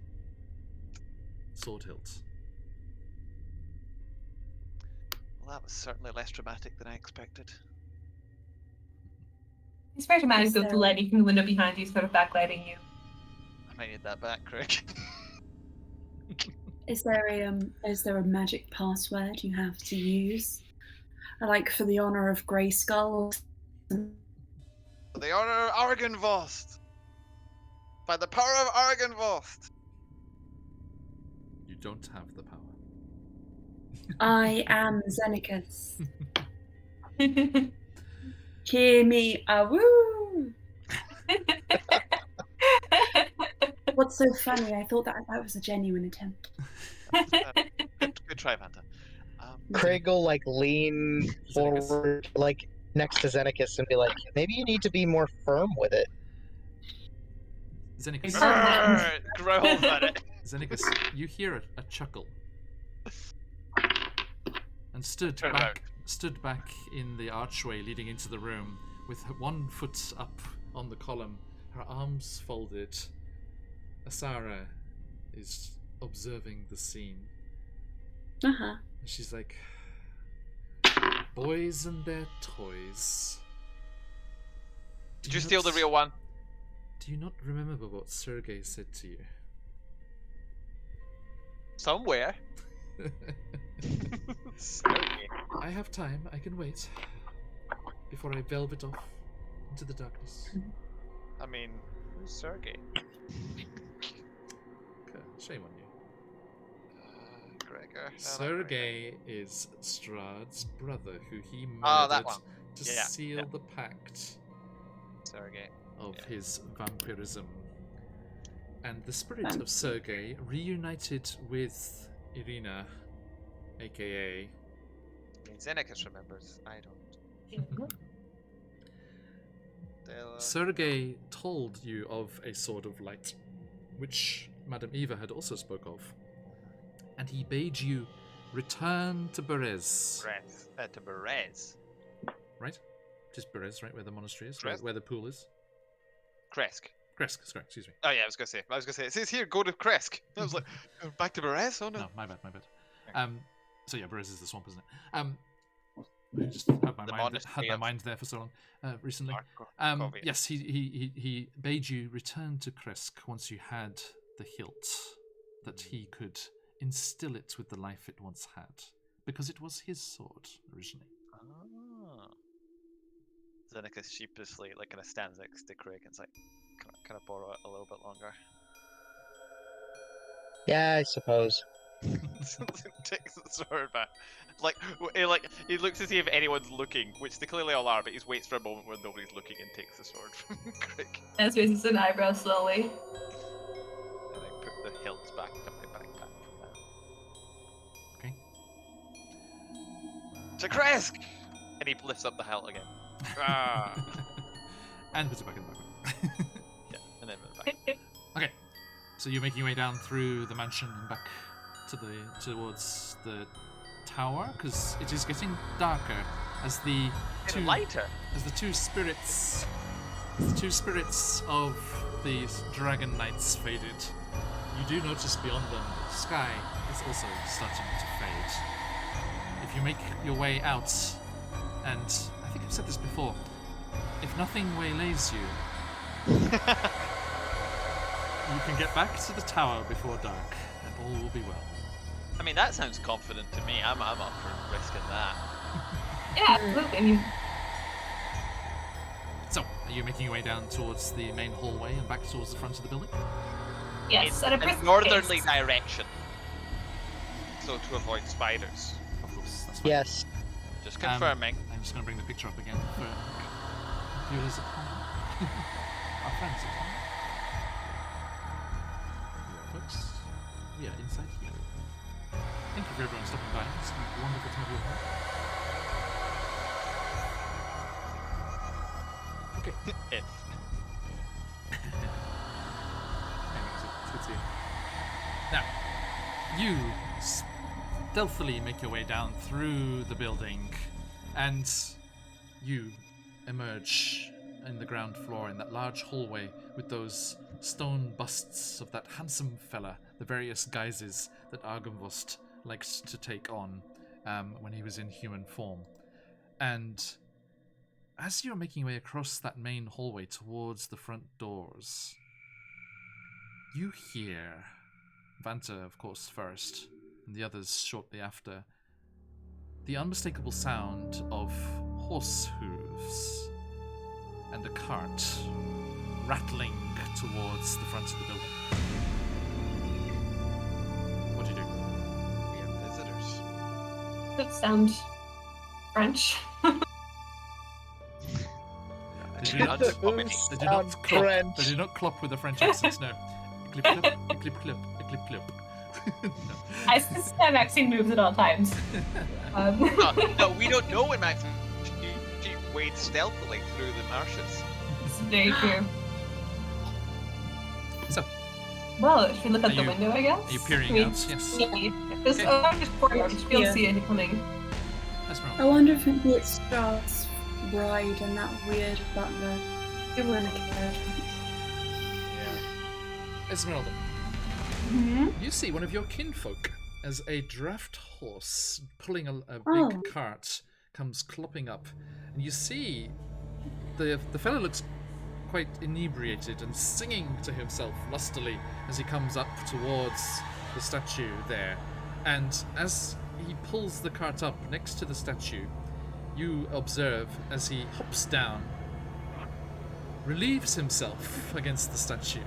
sword hilt. Well, that was certainly less dramatic than I expected. It's very dramatic Is with the there- lighting from the window behind you, sort of backlighting you. I might need that back, Krieg. Is there a magic password you have to use? Like for the honor of Greyskull? For the honor of Argynvost! By the power of Argynvost! You don't have the power. I am Xenacus. Hear me, woo! What's so funny? I thought that was a genuine attempt. Good try, Vanta. Craig will like lean Xenacus. forward, like next to Xenacus, and be like, "Maybe you need to be more firm with it." Xenacus, Growls at it. Xenacus, you hear a chuckle, and stood Turn back in the archway leading into the room, with one foot up on the column, her arms folded. Asara is observing the scene. Uh-huh. And she's like, boys and their toys. Did you steal the real one? Do you not remember what Sergei said to you? Somewhere. Sergei. I have time, I can wait. Before I velvet off into the darkness. I mean, who's Sergei? Shame on you. Gregor. No, not Gregor. Sergei is Strahd's brother, who he Oh, that murdered one. to Yeah, seal yeah. the pact Sergei. of Yeah. his vampirism. And the spirit Vamp- of Sergei reunited with Irina, aka I mean, Xenacus remembers. I don't. Sergei told you of a sword of light, which Madame Eva had also spoke of, and he bade you return to Berez. To Berez. Right? Just Berez, right, where the monastery is, Kresk? where the pool is. Kresk. Kresk, sorry, excuse me. Oh yeah, I was gonna say. It says here, go to Kresk. I was like, back to Berez? Oh no. No, my bad. So yeah, Berez is the swamp, isn't it? I just had my mind there for so long recently. Yes, he bade you return to Kresk once you had the hilt, that he could instill it with the life it once had, because it was his sword originally. Oh. Zeneca sheepishly kind of stands next to Craig and's like, can I borrow it a little bit longer? Yeah, I suppose. Takes the sword back. He looks to see if anyone's looking, which they clearly all are, but he waits for a moment when nobody's looking and takes the sword from Craig. As raises an eyebrow slowly. And I put the hilt back in my backpack for now. Okay. To Kresk! And he lifts up the hilt again. And puts it back in the backpack. Yeah, and then put it back. Okay. So you're making your way down through the mansion and back to towards the tower, because it is getting darker as the two spirits of the dragon knights faded. You do notice beyond them the sky is also starting to fade. If you make your way out, and I think I've said this before, if nothing waylays you, you can get back to the tower before dark, and all will be well. I mean, that sounds confident to me. I'm up for risking that. Yeah, absolutely. I mean, So, are you making your way down towards the main hallway and back towards the front of the building? yes, at a brisk In northerly pace. direction. So to avoid spiders. Of course, that's fine. Yes. Just confirming. I'm just going to bring the picture up again for viewers at home. Our friends at home. Here, folks. We are inside here. Thank you for everyone stopping by. It's a wonderful to have you all. Okay. If. Anyways, it's good to see you. Now, you stealthily make your way down through the building, and you emerge in the ground floor in that large hallway with those stone busts of that handsome fella, the various guises that Argumvost likes to take on when he was in human form. And as you're making your way across that main hallway towards the front doors, you hear, Vanta, of course, first, and the others shortly after, the unmistakable sound of horse hooves and a cart rattling towards the front of the building. What do you do? We have visitors. That sound French. They do not clop. They do not clop with a French accent, no. Clip, clip, clip, clip, clip, clip. No. I suspect Maxine moves at all times. No, we don't know when Maxine she wades stealthily through the marshes. It's very true. So, Well, should we look out Are the you- window, I guess? are you peering Can we out? Yes. see? Just, just pour it. She feels see it coming. Esmeralda. I wonder if maybe it's Strahd's bride and that weird butler. They were in a carriage. Esmeralda, Mm-hmm. you see one of your kinfolk as a draft horse pulling a big Oh. cart comes clopping up, and you see the fellow looks quite inebriated and singing to himself lustily as he comes up towards the statue there. And as he pulls the cart up next to the statue, you observe as he hops down, relieves himself against the statue,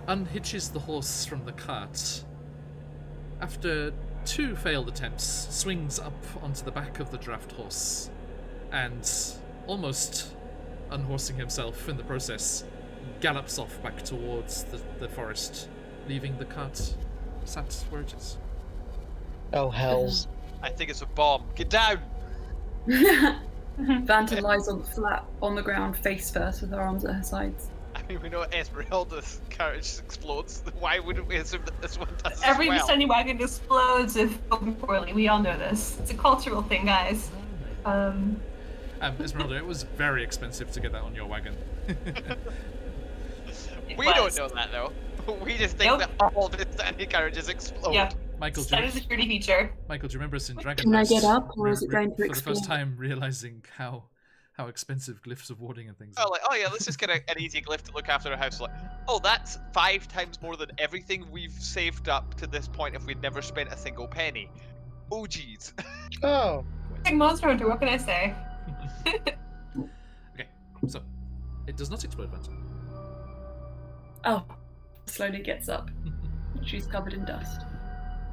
unhitches the horse from the cart. After 2 failed attempts, swings up onto the back of the draft horse, and almost unhorsing himself in the process, gallops off back towards the forest, leaving the cart sat where it is. Oh, hells. I think it's a bomb. Get down! Vanta lies flat on the ground, face first, with her arms at her sides. I mean, we know Esmeralda's carriage explodes. Why wouldn't we assume that this one does Every as well? descending wagon explodes if open poorly. We all know this. It's a cultural thing, guys. Esmeralda, it was very expensive to get that on your wagon. We don't know that though. We just think Nope. that all the standing carriages explode. Yeah. Michael, do Standard you, security feature. Michael, do you remember us in Dragon Can I Quest get up, or is it re- going to for the first explode? time realizing how expensive glyphs of warding and things are? Oh, like, oh yeah, let's just get an easy glyph to look after our house. Like, oh, that's 5 times more than everything we've saved up to this point if we'd never spent a single penny. Oh, jeez. Oh, Big monster hunter, what can I say? Okay, so it does not explode, Vanta. Oh, slowly gets up. She's covered in dust.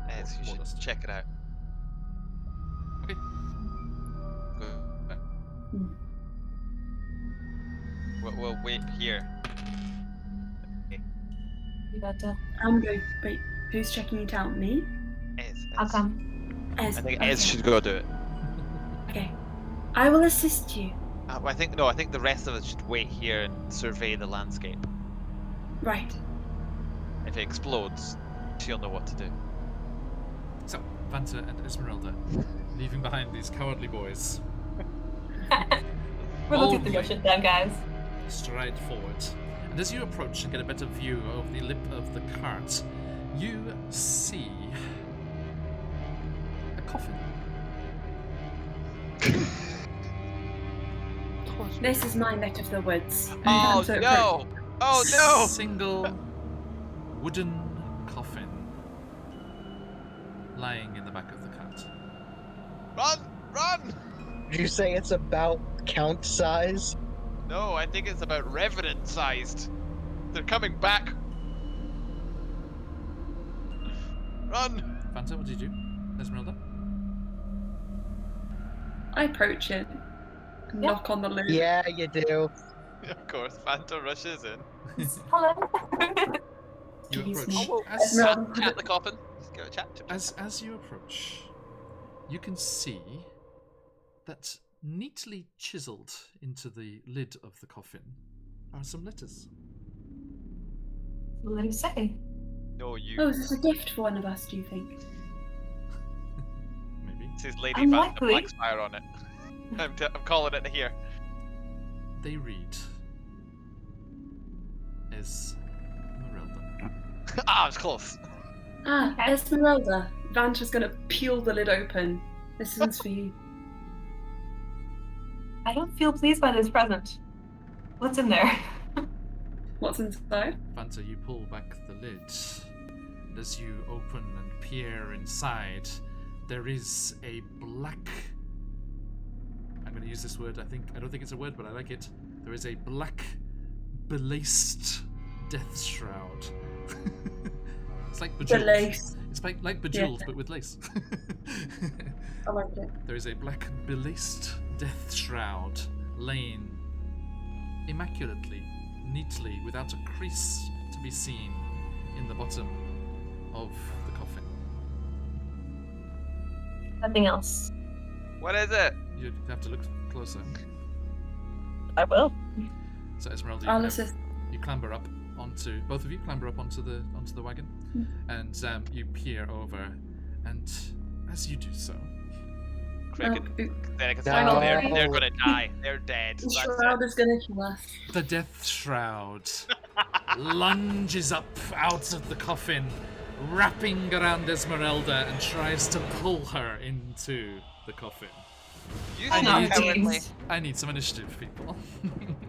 Yes, you More should dust. check it out. Okay. We'll wait here. You got to. I'm going. Wait, who's checking it out? Me? Ez, I'll Ez. come. Ez. I think okay. Ez should go do it. Okay. I will assist you. I think the rest of us should wait here and survey the landscape. Right. If it explodes, she'll know what to do. So, Vanta and Esmeralda, leaving behind these cowardly boys, We're looking through Boldly. your shit down, guys. stride forward. And as you approach and get a better view of the lip of the cart, you see a coffin. This is my neck of the woods. Oh Vanta no! Oh no! Single wooden coffin lying in the back of the cart. Run! Run! did you say it's about count size? No, I think it's about revenant sized. They're coming back. Run! Vanta, what did you do? Esmeralda? I approach it. Knock on the lid. Yeah, you do. Of course, Fanta rushes in. Hello. You Excuse approach. me. Oh, As, Esmeralda. Chat the coffin. Let's go chat to as you approach, you can see that neatly chiseled into the lid of the coffin are some letters. What did he say? No, you. Oh, is this a gift for one of us, do you think? Maybe. It says Lady Fanta Unlikely. Blackspire on it. I'm calling it here. They read Esmeralda. Ah, I was close. Ah, Okay. Esmeralda. Vanta's gonna peel the lid open. This one's for you. I don't feel pleased by this present. What's in there? What's inside? Vanta, you pull back the lid, and as you open and peer inside, there is a black. I'm going to use this word. I don't think it's a word, but I like it. There is a black, belaced death shroud. It's like The bejeweled. lace. It's like bejeweled, but with lace. I like it. There is a black, belaced death shroud laying immaculately, neatly, without a crease to be seen in the bottom of the coffin. Nothing else. What is it? You have to look closer. I will. So Esmeralda, I'll you, assist. you clamber up onto, both of you clamber up onto the wagon, and you peer over, and as you do so, Crick Oh, and ooh, Zeneca's No. like, they're gonna die. They're dead. the That's shroud it. is gonna kill us. the death shroud lunges up out of the coffin, wrapping around Esmeralda, and tries to pull her into the coffin. You I said need- cowardly. I need some initiative, people.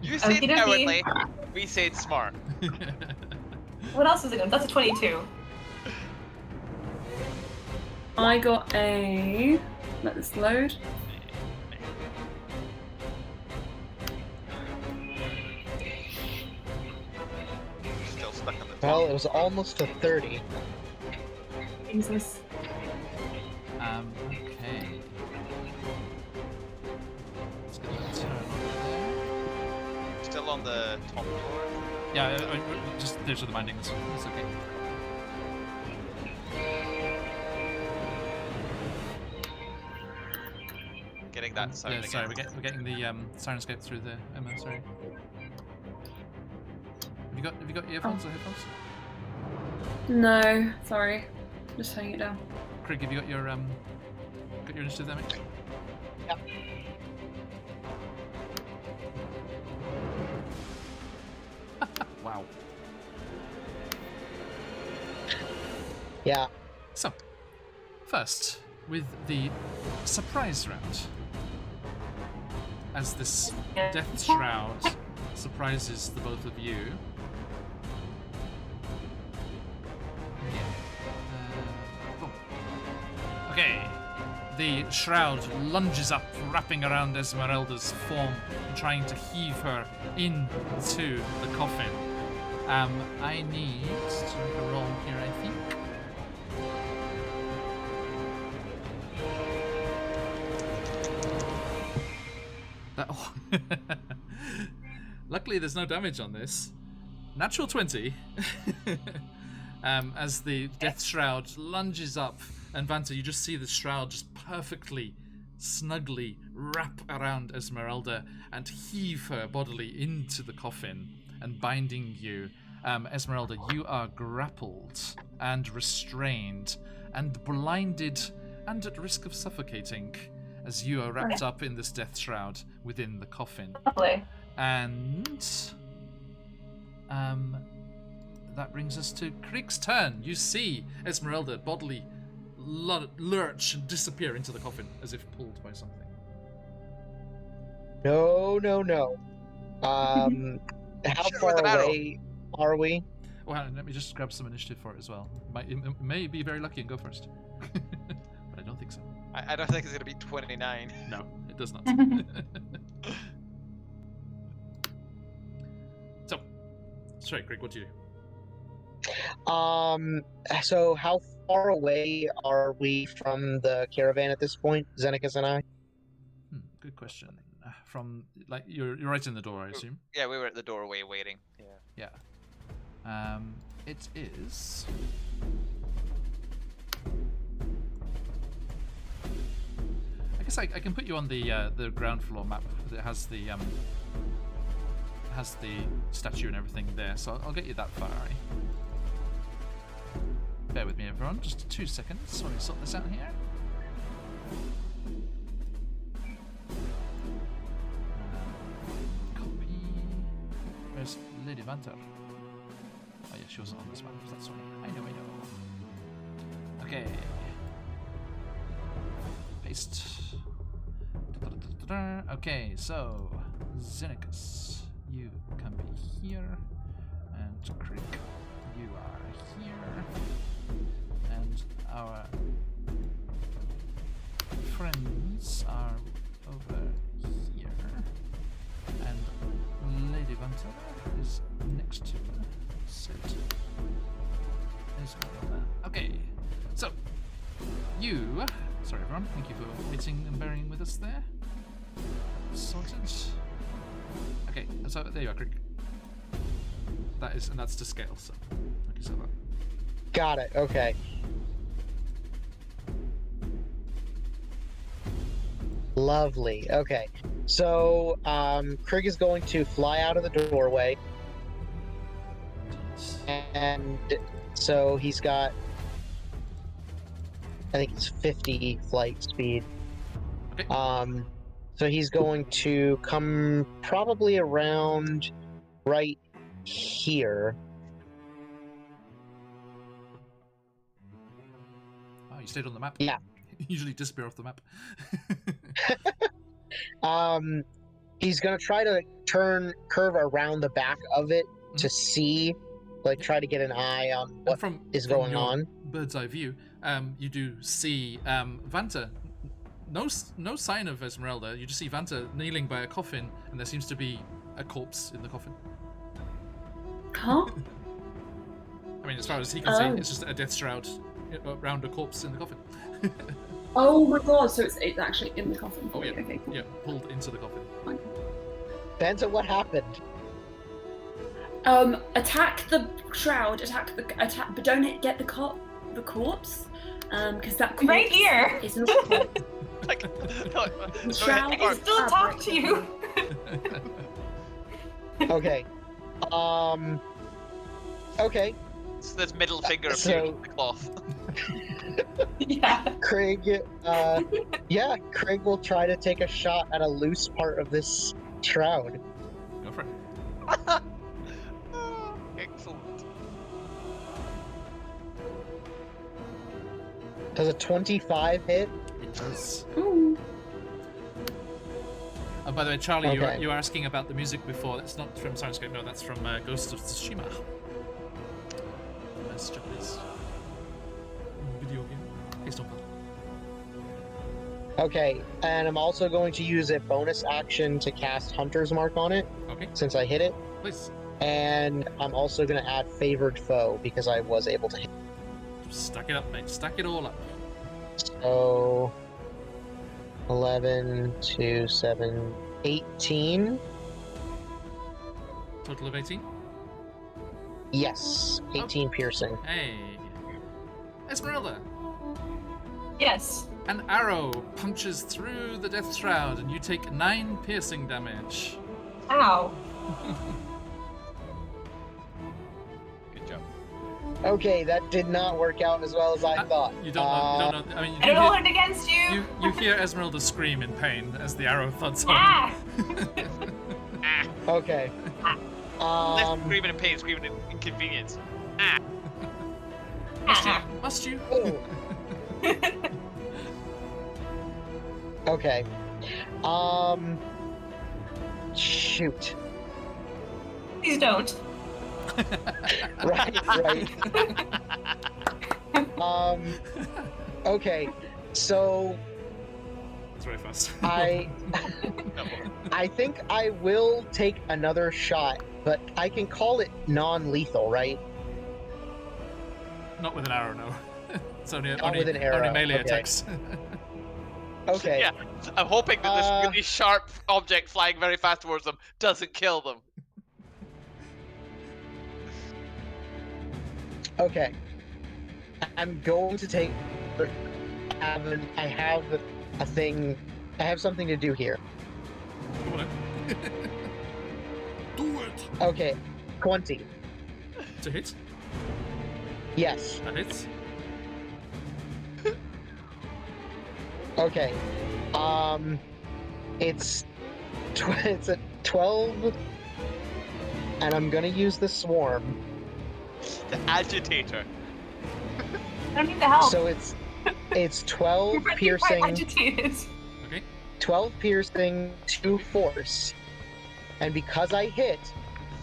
You said Okie dokie. cowardly. We said smart. What else is it going? That's a 22. I got a. Let this load. Still stuck on the top. Well, it was almost a 30. Jesus. Okay. Let's get that turn on there. Still on the top floor. Yeah, just there's the bindings. It's okay. that sound Yeah, sorry, again. we're getting the Sirenscape through the Emma. Sorry. Have you got earphones or headphones? No, sorry. Just turning it down. Craig, have you got your initiative there, mate? Yep. Wow. Yeah. So, first, with the surprise round. As this Death Shroud surprises the both of you. Boom. Okay. The shroud lunges up, wrapping around Esmeralda's form, trying to heave her into the coffin. I need to make a roll here, I think. Luckily, there's no damage on this. Natural 20. As the Death Shroud lunges up, and Vanta, you just see the shroud just perfectly, snugly wrap around Esmeralda and heave her bodily into the coffin and binding you. Esmeralda, you are grappled and restrained and blinded and at risk of suffocating as you are wrapped up in this Death Shroud within the coffin. Lovely. And that brings us to Krieg's turn. You see Esmeralda bodily lurch and disappear into the coffin as if pulled by something. No. How Sure, far with an arrow. away are we? Well, hang on, let me just grab some initiative for it as well. It may be very lucky and go first. But I don't think so. I don't think it's going to be 29. No, it does not. So, sorry, Greg, what do you do? So how far away are we from the caravan at this point, Xenacus and I? Good question. From, like, you're right in the door, I assume? Yeah, we were at the doorway waiting. Yeah. Yeah. It is... I guess I can put you on the ground floor map. It has the statue and everything there, so I'll get you that far. Bear with me, everyone. Just 2 seconds while we sort this out here. Copy. Where's Lady Vanta? Oh yeah, she wasn't on this map. That's right. I know. Okay. Paste. Okay, so Xenacus, you can be here, and Crick, you are here, and our friends are over here, and Lady Vanta is next to Sid. Esmeralda. Okay, so you. Sorry, everyone. Thank you for waiting and bearing with us there. Sorted. Okay, so there you are, Crick. That's to scale. So, okay, so that. Got it. Okay. Lovely. Okay. So, Krieg is going to fly out of the doorway, and so he's got, I think it's 50 flight speed. Okay. So he's going to come probably around right here. Oh, you stayed on the map? Yeah. You usually disappear off the map. He's gonna try to curve around the back of it to see, like, try to get an eye on what is going your on. Bird's eye view, you do see Vanta. No sign of Esmeralda. You just see Vanta kneeling by a coffin, and there seems to be a corpse in the coffin. Huh? I mean, as far as he can see, it's just a death shroud around a corpse in the coffin. Oh my god, so it's actually in the coffin. Oh yeah, Okay, cool. yeah, pulled into the coffin. Benta, what happened? Attack the shroud. Attack, but don't get the corpse. Because that corpse Right here. is not. Like, Shroud I can still talk to you. Okay. Okay. So this middle finger appears So- in the cloth. Yeah. Craig, Craig will try to take a shot at a loose part of this shroud. Go for it. Excellent. Does a 25 hit? It does. Ooh. Oh, by the way, Charlie, Okay. you were asking about the music before. That's not from Sirenscape. No, that's from Ghost of Tsushima. Nice Japanese video game. Please don't bother. Okay, and I'm also going to use a bonus action to cast Hunter's Mark on it, Okay, since I hit it. please. And I'm also going to add Favored Foe, because I was able to hit. Stack it up, mate. Stack it all up. So, 11, 2, 7, 18. Total of 18. Yes, 18 piercing. Hey. Esmeralda. Yes. An arrow punctures through the Death Shroud, and you take 9 piercing damage. Ow. Good job. Okay, that did not work out as well as I thought. You don't know. You don't know. I mean, I don't hold it against you. you hear Esmeralda scream in pain as the arrow thuds home. Ah. Okay. Less screaming in pain, screaming in inconvenience. Must you? Oh. Okay. Shoot. Please don't. Right. Okay. So It's very fast. I think I will take another shot, but I can call it non-lethal, right? Not with an arrow, no. It's only Not with an arrow, only melee okay. attacks. Okay. Yeah, I'm hoping that this really sharp object flying very fast towards them doesn't kill them. Okay. I'm going to take. I have a thing. I have something to do here. Come on in. Do it! Okay. 20. To hit? Yes. That hits. Okay. It's it's a 12, and I'm gonna use the swarm. The agitator. I don't need the help. So it's 12 You're quite piercing, agitated. Okay. 12 piercing, 2 force, and because I hit,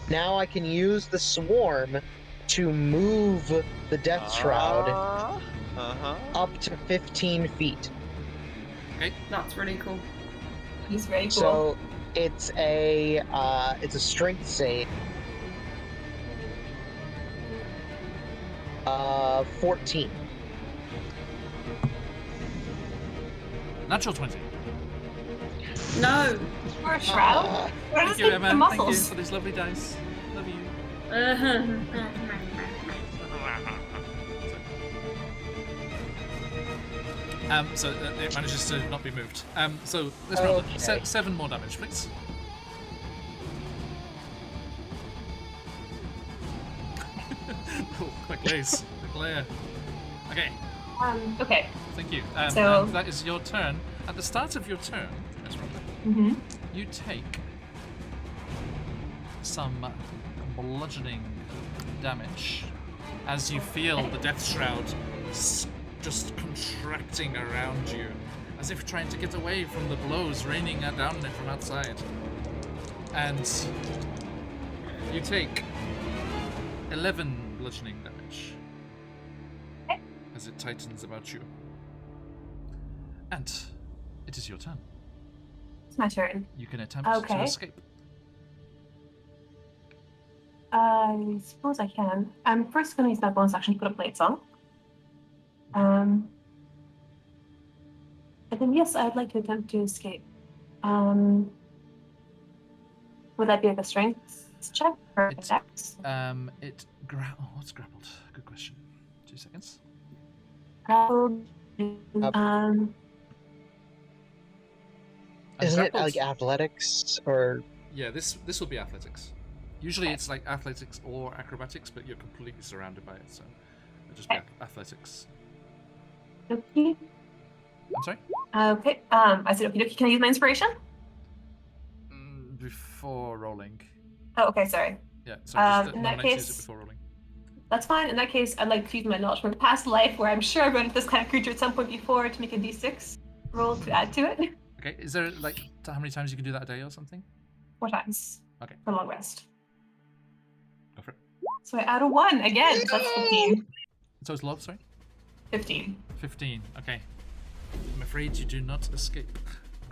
now I can use the swarm to move the Death Shroud up to 15 feet. That's really cool. He's very cool. So it's a strength save. 14. Natural 20. No. For a shroud? Where does Thank you, the Emma. Thank you muscles? for these lovely dice. Love you. So it manages to not be moved. So let's roll Okay. 7 more damage, please. Oh, quick lace. Quick layer. Okay, Okay. thank you. So- And that is your turn. At the start of your turn, Esmeralda, Mm-hmm. you take some bludgeoning damage as you feel the Death Shroud just contracting around you, as if trying to get away from the blows raining down on it from outside. And you take 11 bludgeoning damage Okay. as it tightens about you. And it is your turn. It's my turn. You can attempt to Okay. escape. I suppose I can. I'm first going to use my bonus action to put a blades on. And then yes, I'd like to attempt to escape. Would that be like a strength check or a It's- dex? What's grappled? Good question. 2 seconds. Grappled. I'm Isn't it grappled- like athletics or? Yeah, this will be athletics. Usually it's like athletics or acrobatics, but you're completely surrounded by it, so it'll just be athletics. Okay. I'm sorry? Okay. I said, okay, can I use my inspiration? Before rolling. Oh, okay, sorry. Yeah, so just in that nominate to use case- it before rolling. That's fine. In that case, I'd like to use my knowledge from past life, where I'm sure I've run into this kind of creature at some point before, to make a d6 roll to add to it. Okay, is there like how many times you can do that a day or something? 4 times. Okay. For a long rest. Go for it. So I add a 1 again. So that's 15. Total of, sorry? 15. 15, okay. I'm afraid you do not escape.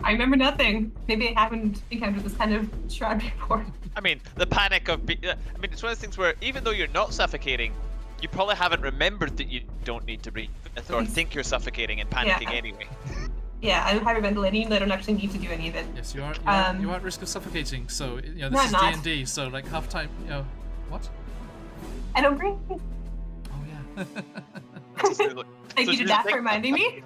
I remember nothing. Maybe I haven't encountered this kind of shroud before. I mean, the panic of it's one of those things where even though you're not suffocating, you probably haven't remembered that you don't need to breathe, or think you're suffocating and panicking Yeah. anyway. Yeah, I'm hyperventilating, even though I don't actually need to do any of it. Yes, you are at risk of suffocating, so you know No, this I'm is not. D&D, so like half time, you know, what? I don't breathe. Oh yeah. Thank you to Daff for reminding me.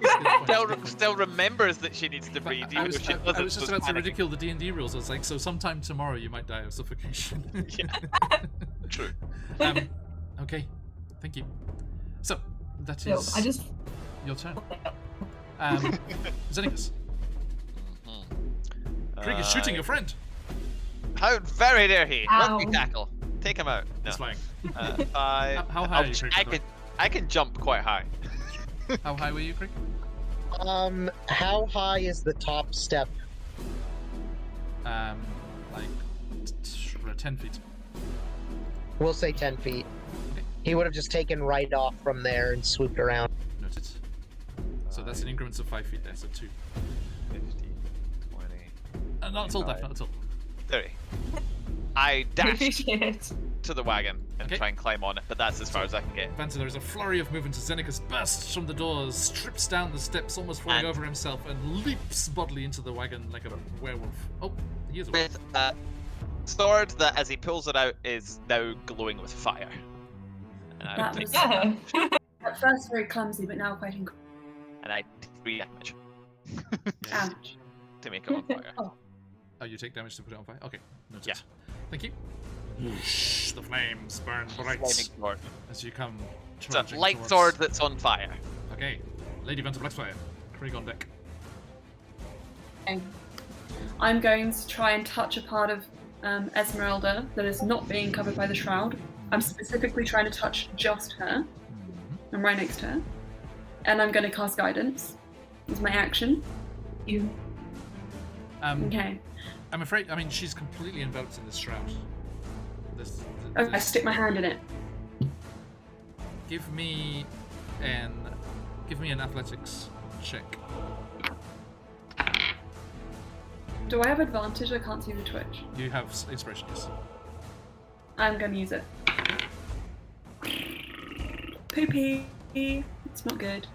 Still remembers that she needs to breathe, I even was, though she I doesn't. was just so about to panicking. ridicule the D&D rules. I was like, so sometime tomorrow you might die of suffocation. True. Okay, thank you. So, that So is I just. your turn. Xenicus, Krieg is shooting your friend. How very dare he! Rugby Ow. tackle. Take him out. No. He's flying. Five. How high are you, Krieg? I can jump quite high. How high were you, Krieg? How high is the top step? Like 10 feet. We'll say 10 feet. He would have just taken right off from there and swooped around. Noted. So that's in increments of 5 feet there, so 2. 15, 20, Not at all, Daph, not at all. 30. I I dash appreciate it. to the wagon and Okay. try and climb on it, but that's as far as I can get. Vanta, there is a flurry of movement as Xenicus bursts from the doors, strips down the steps, almost falling And- over himself, and leaps bodily into the wagon like a werewolf. Oh, he is a werewolf. With a sword that, as he pulls it out, is now glowing with fire. And I That take was- Yeah. At first very clumsy, but now quite incredible. and I take 3 damage Ouch. to make it on fire. Oh, you take damage to put it on fire? Okay, noted. Yeah. Thank you. Whoosh, the flames burn bright Lightning sword. as you come It's a charging light towards- sword that's on fire. Okay, Lady Vanta Blackfire, Krieg on deck. Okay. I'm going to try and touch a part of Esmeralda that is not being covered by the shroud. I'm specifically trying to touch just her. I'm right next to her. And I'm going to cast guidance. Is my action. You. Okay. I'm afraid, I mean, she's completely enveloped in this shroud. I stick my hand in it. Give me an athletics check. Do I have advantage? I can't see the twitch. You have inspiration, yes. I'm going to use it. Poopy. It's not good.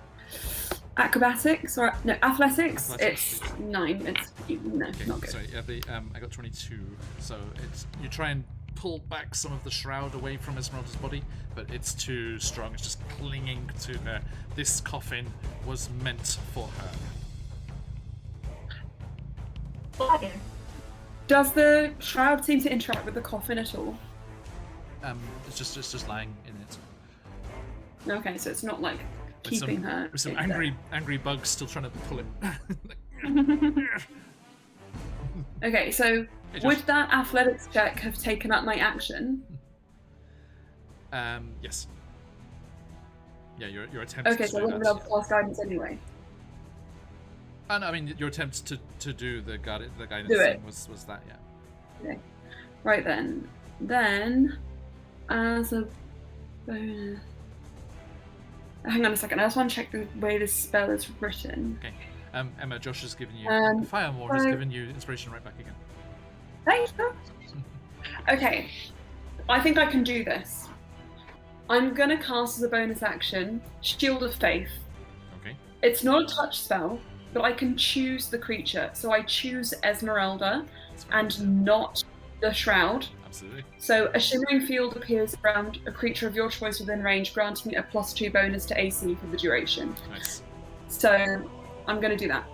Acrobatics or no athletics? Athletics, It's 9. It's no, Okay, not good. sorry, yeah, I got 22. So it's you try and pull back some of the shroud away from Esmeralda's body, but it's too strong. It's just clinging to her. This coffin was meant for her. Does the shroud seem to interact with the coffin at all? It's just lying in it. Okay, so it's not like With keeping her. With some in there. angry bugs still trying to pull it. Okay, so It would just- that athletics check have taken up my action? Yes. Yeah, your attempt. Okay, to so I do wouldn't be that. able to cast guidance anyway. And I mean, your attempt to do the guidance Do it. thing was that, yeah. Okay. Right then. Then, as a bonus. Hang on a second, I just want to check the way this spell is written. Okay. Emma, Josh has given you. Firemore has so- given you inspiration right back again. Thank you. Okay, I think I can do this. I'm gonna cast as a bonus action Shield of Faith. Okay. It's not a touch spell, but I can choose the creature. So I choose Esmeralda That's very good. and not the Shroud. Absolutely. So a shimmering field appears around a creature of your choice within range, granting it a +2 bonus to AC for the duration. Nice. So I'm going to do that.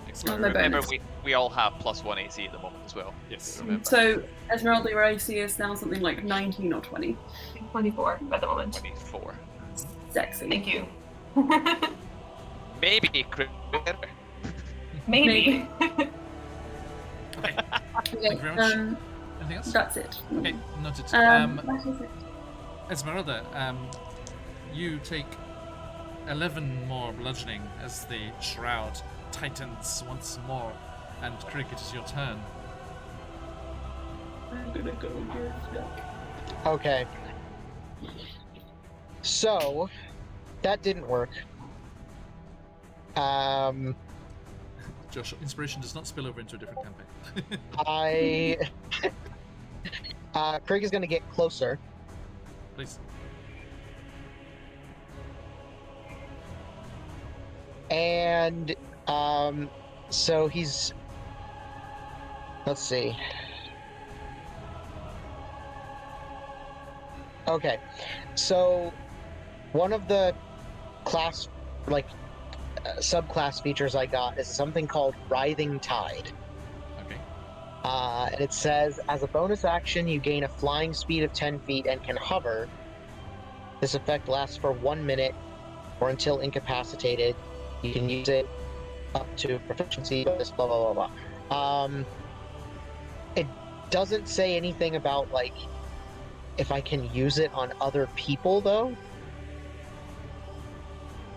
Excellent. No Remember, bonus. we all have +1 AC at the moment as well. Yes. Remember. So Esmeralda, your AC is now something like 19 or 20. 24 at the moment. 24. Sexy. Thank you. Maybe crit. Maybe. Okay. Okay, Thank you very much. Anything else? that's it. Okay, noted. That is it. Esmeralda, you take 11 more bludgeoning as the shroud tightens once more, and Krieg, it is your turn. I'm gonna go here. Okay. So, that didn't work. Josh, inspiration does not spill over into a different campaign. Craig is going to get closer. Please. And, so he's... Let's see. Okay. So, one of the class, subclass features I got is something called Writhing Tide. Okay. And it says, as a bonus action, you gain a flying speed of 10 feet and can hover. This effect lasts for 1 minute or until incapacitated. You can use it up to proficiency, blah, blah, blah, blah. It doesn't say anything about, if I can use it on other people, though.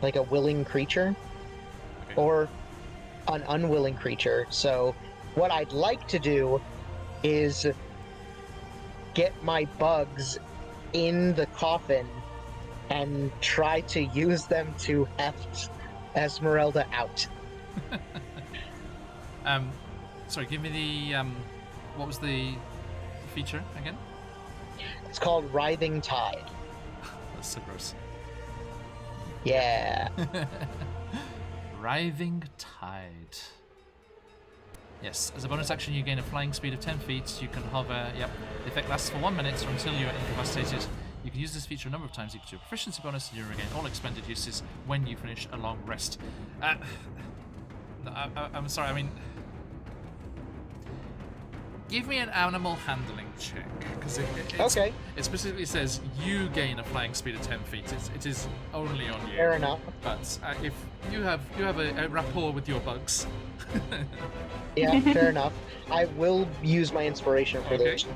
Like a willing creature. Okay. Or an unwilling creature. So what I'd like to do is get my bugs in the coffin and try to use them to heft Esmeralda out. Sorry, give me the what was the feature again? It's called Writhing Tide. That's so gross. Yeah. Writhing Tide. Yes, as a bonus action, you gain a flying speed of 10 feet. You can hover. Yep. The effect lasts for 1 minute or until you are incapacitated. You can use this feature a number of times. You can do a proficiency bonus, and you regain all expended uses when you finish a long rest. I'm sorry. I mean, give me an animal handling check, because Okay. it specifically says you gain a flying speed of 10 feet. It is only on you. Fair enough. But if you have a rapport with your bugs. Yeah, fair enough. I will use my inspiration for Okay. this.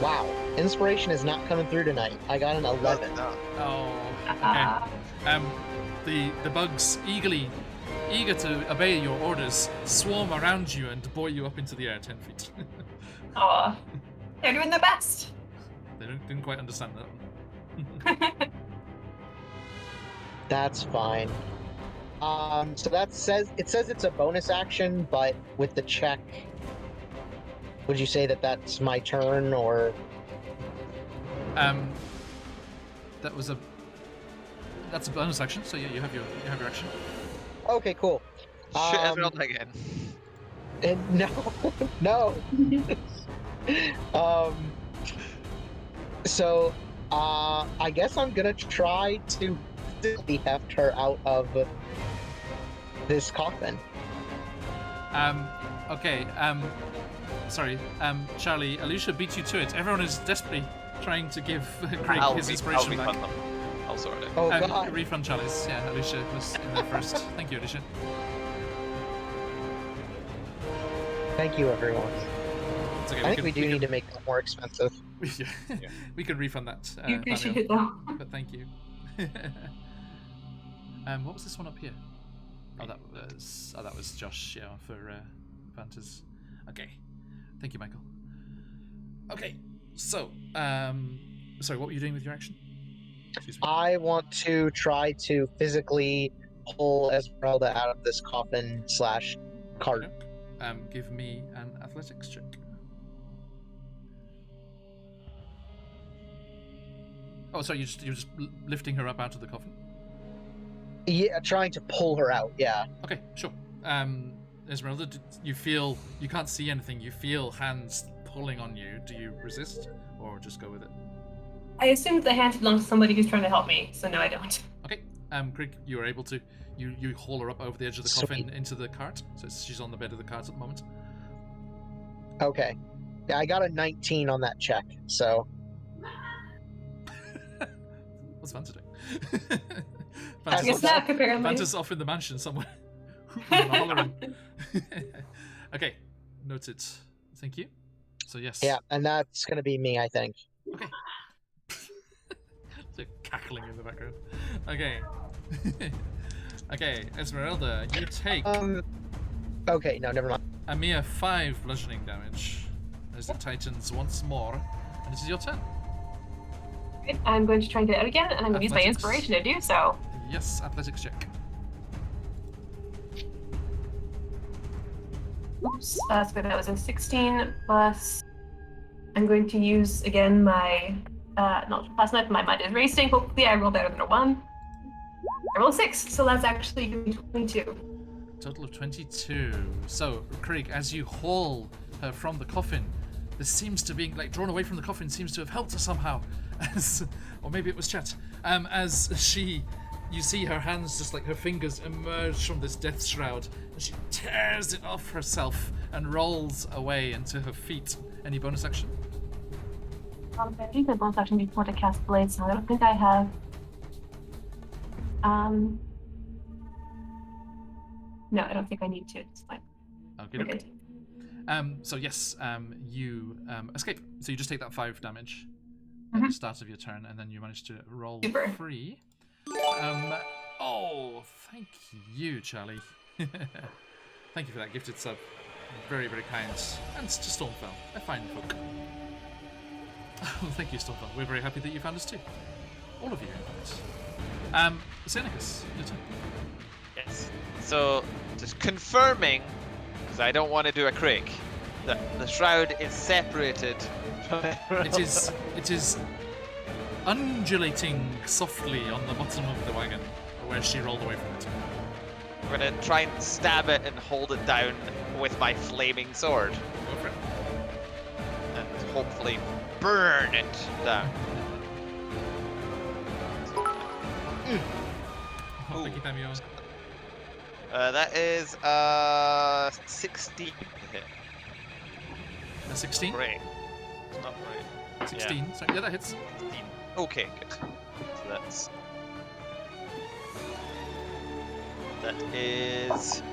Wow, inspiration is not coming through tonight. I got an 11. Oh, okay. The bugs eager to obey your orders, swarm around you and buoy you up into the air 10 feet. Oh, they're doing their best. They didn't quite understand that. That's fine. So that says it's a bonus action, but with the check, would you say that that's my turn, or? That's a bonus action. So yeah, you have your action. Okay, cool. Shit, Esmeralda again. And no. So, I guess I'm gonna try to physically heft her out of this coffin. Okay. Sorry. Charlie, Alicia beat you to it. Everyone is desperately trying to give Craig his inspiration I'll back. refund them. I'll sort it. Oh god. Refund Charlie's. Yeah, Alicia was in there first. Thank you, Alicia. Thank you, everyone. It's okay. I think we do need to make it more expensive. Yeah. We can refund that. You appreciate Daniel, it though. but thank you. What was this one up here? Oh, that was Josh. Yeah, for Vantas. Okay. Thank you, Michael. Okay. So, sorry, what were you doing with your action? Excuse me. I want to try to physically pull Esmeralda out of this coffin / cart. Give me an athletics check. Oh, sorry, you're just lifting her up out of the coffin? Yeah, trying to pull her out, yeah. Okay, sure. Esmeralda, you can't see anything, you feel hands pulling on you. Do you resist, or just go with it? I assume the hand belongs to somebody who's trying to help me, so no, I don't. Okay. Krieg, you were able to you haul her up over the edge of the coffin Sweet. into the cart. So she's on the bed of the cart at the moment. Okay. Yeah, I got a 19 on that check, so What's Vanta doing? That's It's not apparently. Vanta's off in the mansion somewhere. Hooting and hollering. Okay, noted. Thank you. So yes. yeah, and that's gonna be me, I think. Okay. They're cackling in the background. Okay. Okay, Esmeralda, you take Okay, no, never mind. a mere 5 bludgeoning damage as it tightens once more, and it is your turn. I'm going to try and get it out again, and I'm going to use my Athletics. inspiration to do so. Yes, athletics check. Oops, so that was a 16 plus. I'm going to use again my not plus 9, my mind is racing. Hopefully, I roll better than a 1. I roll a 6, so that's actually going to be 22. Total of 22. So, Krieg, as you haul her from the coffin, this seems to be like drawn away from the coffin seems to have helped her somehow. Or maybe it was Chet. As you see her hands, just like her fingers, emerge from this death shroud, and she tears it off herself and rolls away into her feet. Any bonus action? I think my bonus action before to cast Blade, so I don't think I have. No, I don't think I need to. It's fine. Okay. We're good. So yes, you escape. So you just take that 5 damage at the start of your turn, and then you manage to roll Super. free. Oh, thank you, Charlie. Thank you for that gifted sub. Very, very kind. And to Stormfell, a fine folk. Oh, thank you, Stormfell. We're very happy that you found us too. All of you, in fact. Seneca, your turn. Yes. So, just confirming, because I don't want to do a Krieg, that the shroud is separated from It is undulating softly on the bottom of the wagon, where she rolled away from it. I'm gonna try and stab it and hold it down with my flaming sword, Go for it. and hopefully burn it down. Oh, thank you, Damian. That is 16 to hit. A 16? Great. It's not great. 16. So, yeah, that hits. 16. Okay, good. So that is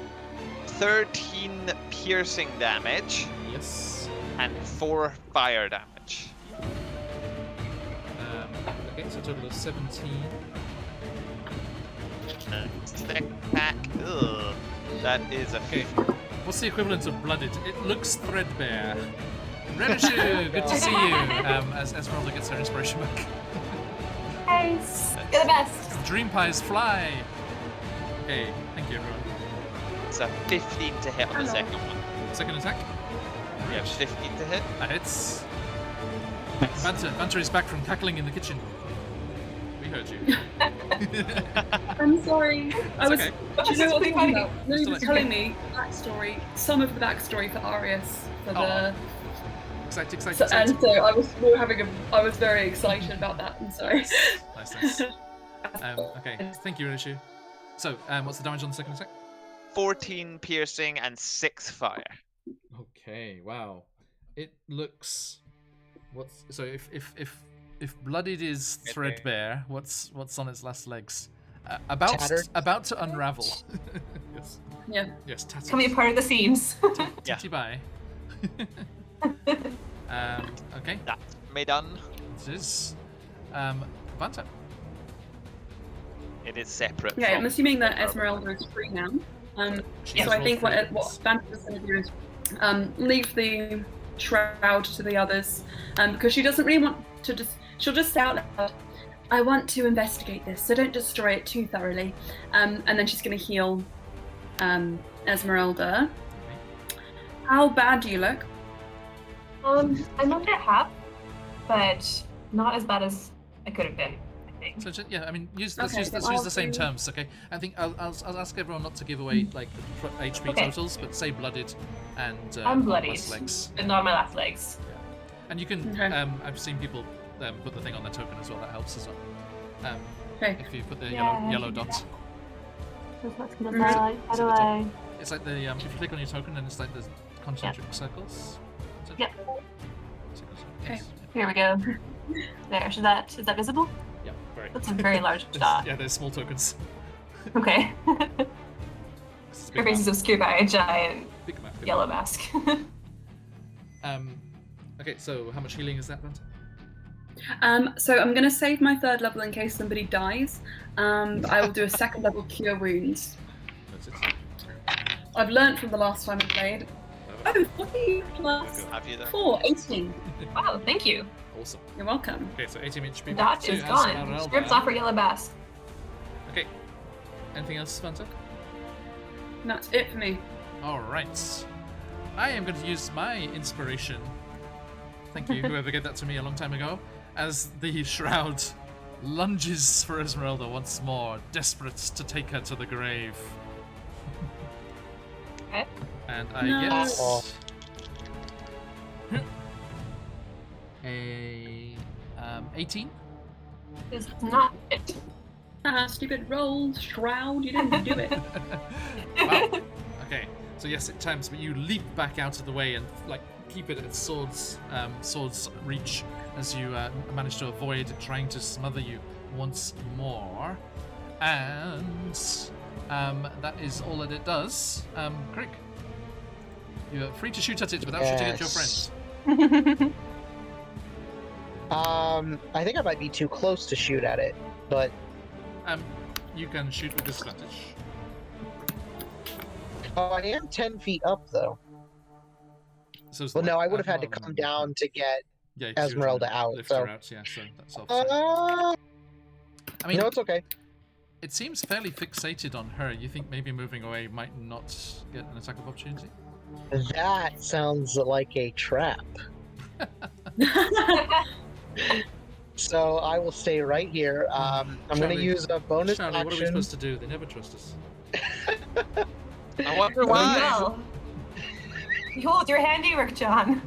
13 piercing damage Yes. and 4 fire damage. Okay, so a total of 17. Second attack. Ugh. That is a Okay. What's the equivalent of blooded? It looks threadbare. Renishu, good to see you. As Esmeralda gets her inspiration back. Guys, you're the best. Dream pies fly. Okay, thank you, everyone. It's a 15 to hit on the second one. Second attack. Yeah, 15 to hit. That hits. Vanta is back from cackling in the kitchen. We heard you. I'm sorry. I was. okay. Do you know what I'm talking about? No, Just you to were let you telling me backstory, some of the backstory for Arius for the. Excited. So, and so I was. We were having a. I was very excited about that. I'm sorry. Nice. Okay, thank you, Renishu. So, what's the damage on the second attack? 14 piercing and 6 fire. Okay, wow. It looks. What's so if blooded is threadbare, what's on its last legs? Tattered? About to unravel. Yes. Yeah. Yes, tattered. Coming apart at the seams. Yeah. Titty bye. Okay, That's me done. it is. Vanta. It is separate. Yeah, I'm from assuming that the Esmeralda is free now. She So has I rolled think 3 what hits. Vanta's going to do is leave the shroud to the others, because she doesn't really want to just. She'll just say out loud, "I want to investigate this, so don't destroy it too thoroughly." And then she's going to heal Esmeralda. How bad do you look? I'm not at half, but not as bad as I could have been, I think. So yeah, I mean, let's Okay, use then the I'll same do- terms, okay? I think I'll ask everyone not to give away like HP Okay. totals, but say blooded and I'm bloodied, last legs. but not my last legs. And you can, Okay. I've seen people put the thing on the token as well. That helps as well. Okay. If you put the Yeah, yellow dot. How do See the top? I? It's like the if you click on your token, then it's like the concentric circles. Yep. Okay. Here we go. There. Is that visible? Yeah, very. That's a very large dot. Yeah, they're small tokens. Okay. It's a Your big face is map. obscured by a giant Big map. yellow mask. Okay, so how much healing is that, Vanta? So I'm going to save my 3rd level in case somebody dies. But I will do a 2nd level cure wounds. That's it. I've learnt from the last time I played. Oh, 40 plus Have you there? 4, 18. Wow, thank you. Awesome. You're welcome. Okay, so 18 HP. The back dot to is gone. Esmeralda. Strips off her yellow mask. Okay. Anything else, Vanta? And that's it for me. Alright. I am going to use my inspiration. Thank you, whoever gave that to me a long time ago. As the Shroud lunges for Esmeralda once more, desperate to take her to the grave. Okay. And I No. get a 18. It's not it. Stupid roll, Shroud, you didn't do it. Wow. Okay, so yes, it times, but you leap back out of the way and like keep it at sword's reach as you manage to avoid it trying to smother you once more. And that is all that it does. Crick, you're free to shoot at it without shooting at your Yes. friend. I think I might be too close to shoot at it, but You can shoot with disadvantage. I am 10 feet up though. So it's Well, no, like- I would have had to come down to get. Yeah, 'cause you were Esmeralda trying to out, lift so- her out, yeah, so that's offset. I mean, No, it's okay. it seems fairly fixated on her. You think maybe moving away might not get an attack of opportunity? That sounds like a trap. So I will stay right here. I'm going to Charlie- use a bonus Charlie, what are we action. supposed to do? They never trust us. I wonder why. Well, behold your handiwork, John.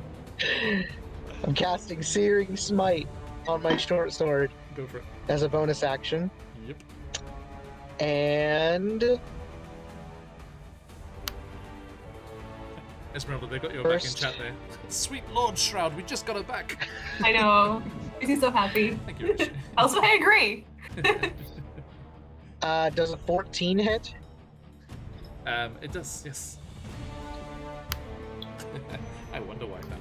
I'm casting Searing Smite on my short sword Go for it. as a bonus action. Yep. And Esmeralda, they got your back in First- chat there. Sweet Lord Shroud, we just got her back. I know. He's so happy. Thank you, Richie. Also, I agree. does a 14 hit? It does, yes. I wonder why that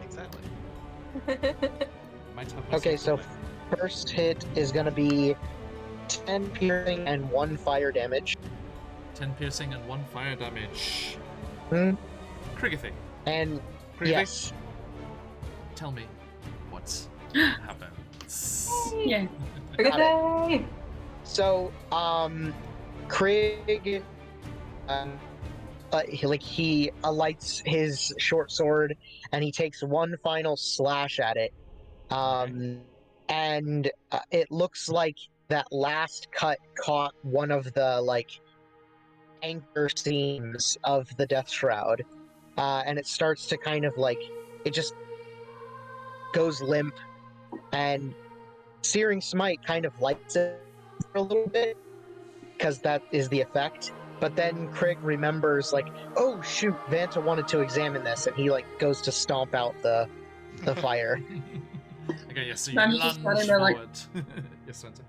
Exactly. might have Okay, myself so in first hit is going to be 10 piercing and 1 fire damage. there. 10 piercing and 1 fire damage. Hmm. Krigathy. And Krigathy, yes, tell me what happens. Yeah. Good day. so Craig, he alights his short sword and he takes one final slash at it, and it looks like that last cut caught one of the anchor seams of the Death Shroud, and it starts to kind of it just goes limp, and Searing Smite kind of lights it for a little bit because that is the effect. But then Craig remembers, oh shoot, Vanta wanted to examine this, and he goes to stomp out the fire. Okay, yes, so you I'm just lunge standing there forward. Yes, Vanta.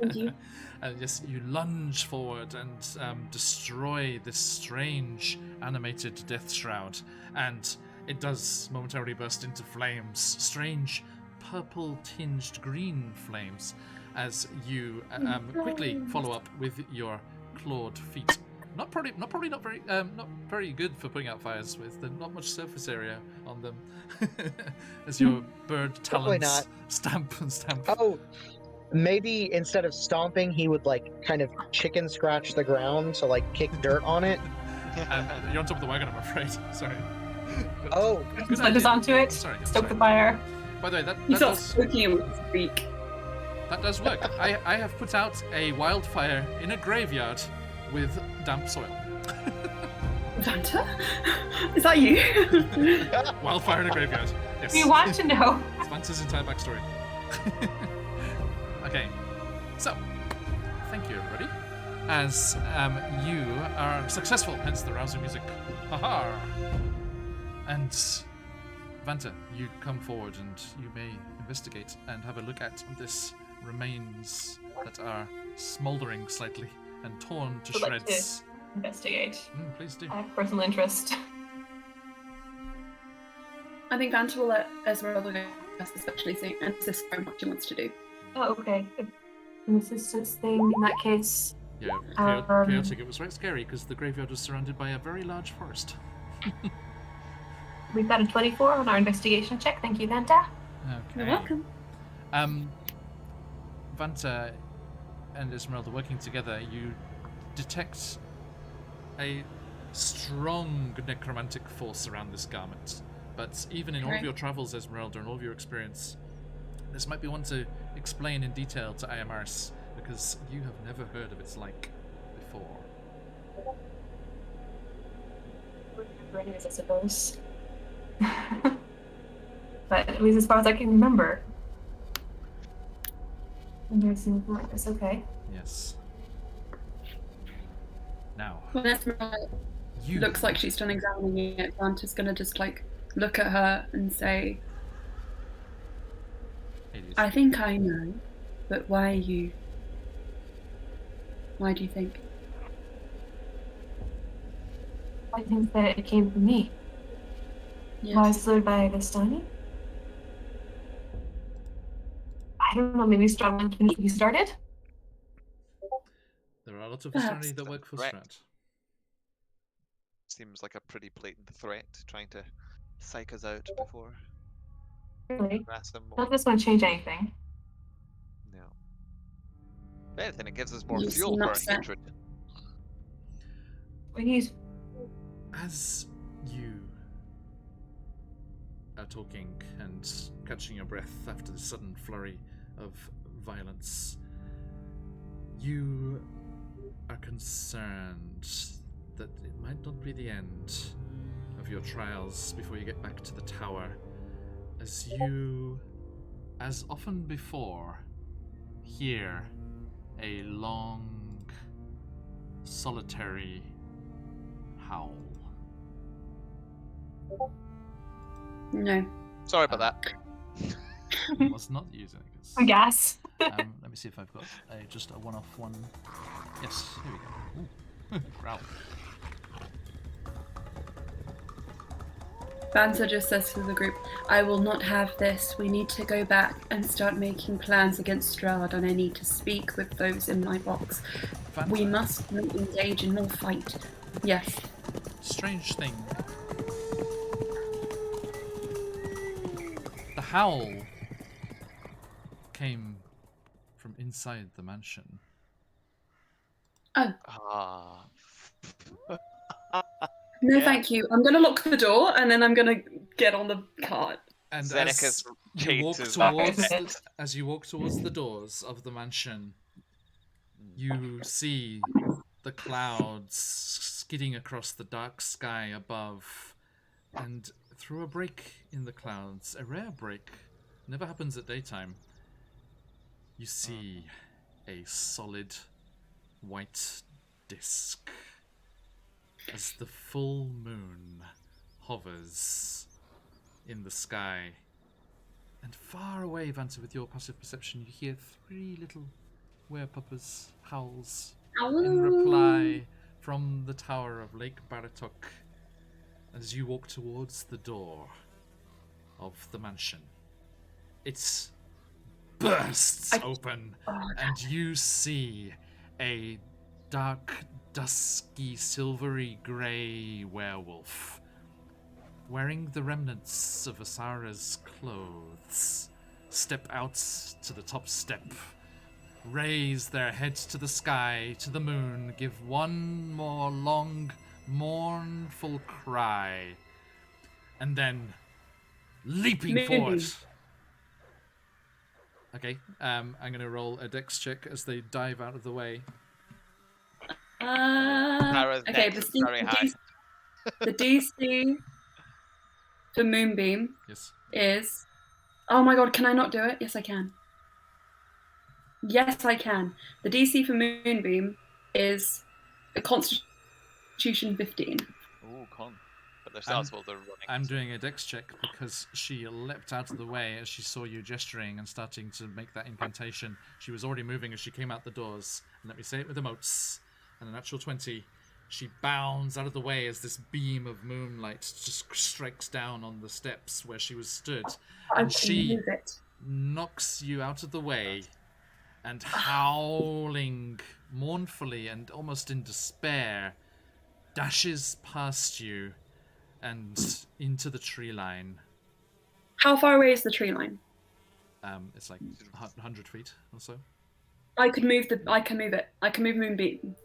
Thank you. Yes, you lunge forward and destroy this strange animated Death Shroud, and it does momentarily burst into flames, strange purple-tinged green flames, as you quickly follow up with your clawed feet. Not very good for putting out fires with. There's not much surface area on them, as your bird Probably talons not. stamp and stamp. Oh, maybe instead of stomping, he would kind of chicken scratch the ground to kick dirt on it. You're on top of the wagon, I'm afraid. Sorry. But Oh, good Focus idea. onto it. Sorry. Stoke sorry. the fire. By the way, that He starts does, poking it with his beak. that does work. I have put out a wildfire in a graveyard with damp soil. Vanta? Is that you? Wildfire in a graveyard. Yes. We want to know. It's Vanta's entire backstory. Okay, so thank you, everybody. As you are successful, hence the rousing music. Haha! And Vanta, you come forward and you may investigate and have a look at this remains that are smouldering slightly and torn to Would like to shreds. investigate. Please do. I have personal interest. I think Vanta will let Esmeralda go first, especially seeing and insist very much she wants to do. Oh, okay. An assistance thing in that case. Yeah, chaotic. It was right scary because the graveyard was surrounded by a very large forest. We've got a 24 on our investigation check. Thank you, Vanta. Okay. You're welcome. Vanta and Esmeralda working together, you detect a strong necromantic force around this garment. But even in all of your travels, Esmeralda, and all of your experience, this might be one to explain in detail to Ayamaris, because you have never heard of its like before. I suppose. But at least as far as I can remember. I've never seen anything like this. Okay. Yes. Now, When Esmeralda you looks like she's done examining it, Vanta's gonna just like look at her and say, I think I know, but why are you? Why do you think? I think that it came from me. Yes. Was lured by Vistani? I don't know, maybe Strahd went when he started? There are lots of Perhaps. Vistani that work for Correct. Strahd. Seems like a pretty blatant threat, trying to psych us out before Really? harass them more. Not this won't change anything. No. If anything, it gives us more You fuel seem for our upset. hatred. We need. As you are talking and catching your breath after the sudden flurry of violence, you are concerned that it might not be the end of your trials before you get back to the tower, as you, as often before, hear a long, solitary howl. No. Sorry about that. You must not use it. I guess. Let me see if I've got just a one-off one. Yes, here we go. Ooh. Growl. Vanta just says to the group, I will not have this. We need to go back and start making plans against Strahd, and I need to speak with those in my box. Vanta, We must engage in more fight. Yes. strange thing. The howl came from inside the mansion. Oh, Ah. no Yeah. thank you. I'm going to lock the door and then I'm going to get on the cart. And Zeneca's as you walk chases towards that. as you walk towards the doors of the mansion, you see the clouds skidding across the dark sky above, and through a break in the clouds, a rare break, never happens at daytime, you see a solid white disc as the full moon hovers in the sky. And far away, Vanta, with your passive perception, you hear 3 little werepuppers' howls in reply from the tower of Lake Baratok as you walk towards the door of the mansion. It bursts open, and you see a dark, dusky, silvery grey werewolf wearing the remnants of Asara's clothes step out to the top step, raise their heads to the sky, to the moon, give one more long, mournful cry, and then leaping forward. Okay, I'm going to roll a dex check as they dive out of the way. Tara's Okay, dex is very high. the DC for Moonbeam Yes. is Oh my god, can I not do it? Yes, I can. Yes, I can. The DC for Moonbeam is a Constitution 15. Ooh, con. But they're I'm- still they're running. I'm doing a dex check because she leapt out of the way as she saw you gesturing and starting to make that incantation. She was already moving as she came out the doors. And let me say it with emotes. And a natural 20. She bounds out of the way as this beam of moonlight just strikes down on the steps where she was stood. I And can she move it. knocks you out of the way and howling mournfully and almost in despair dashes past you and into the tree line. How far away is the tree line? It's like 100 feet or so. I can move it. I can move Moonbeam.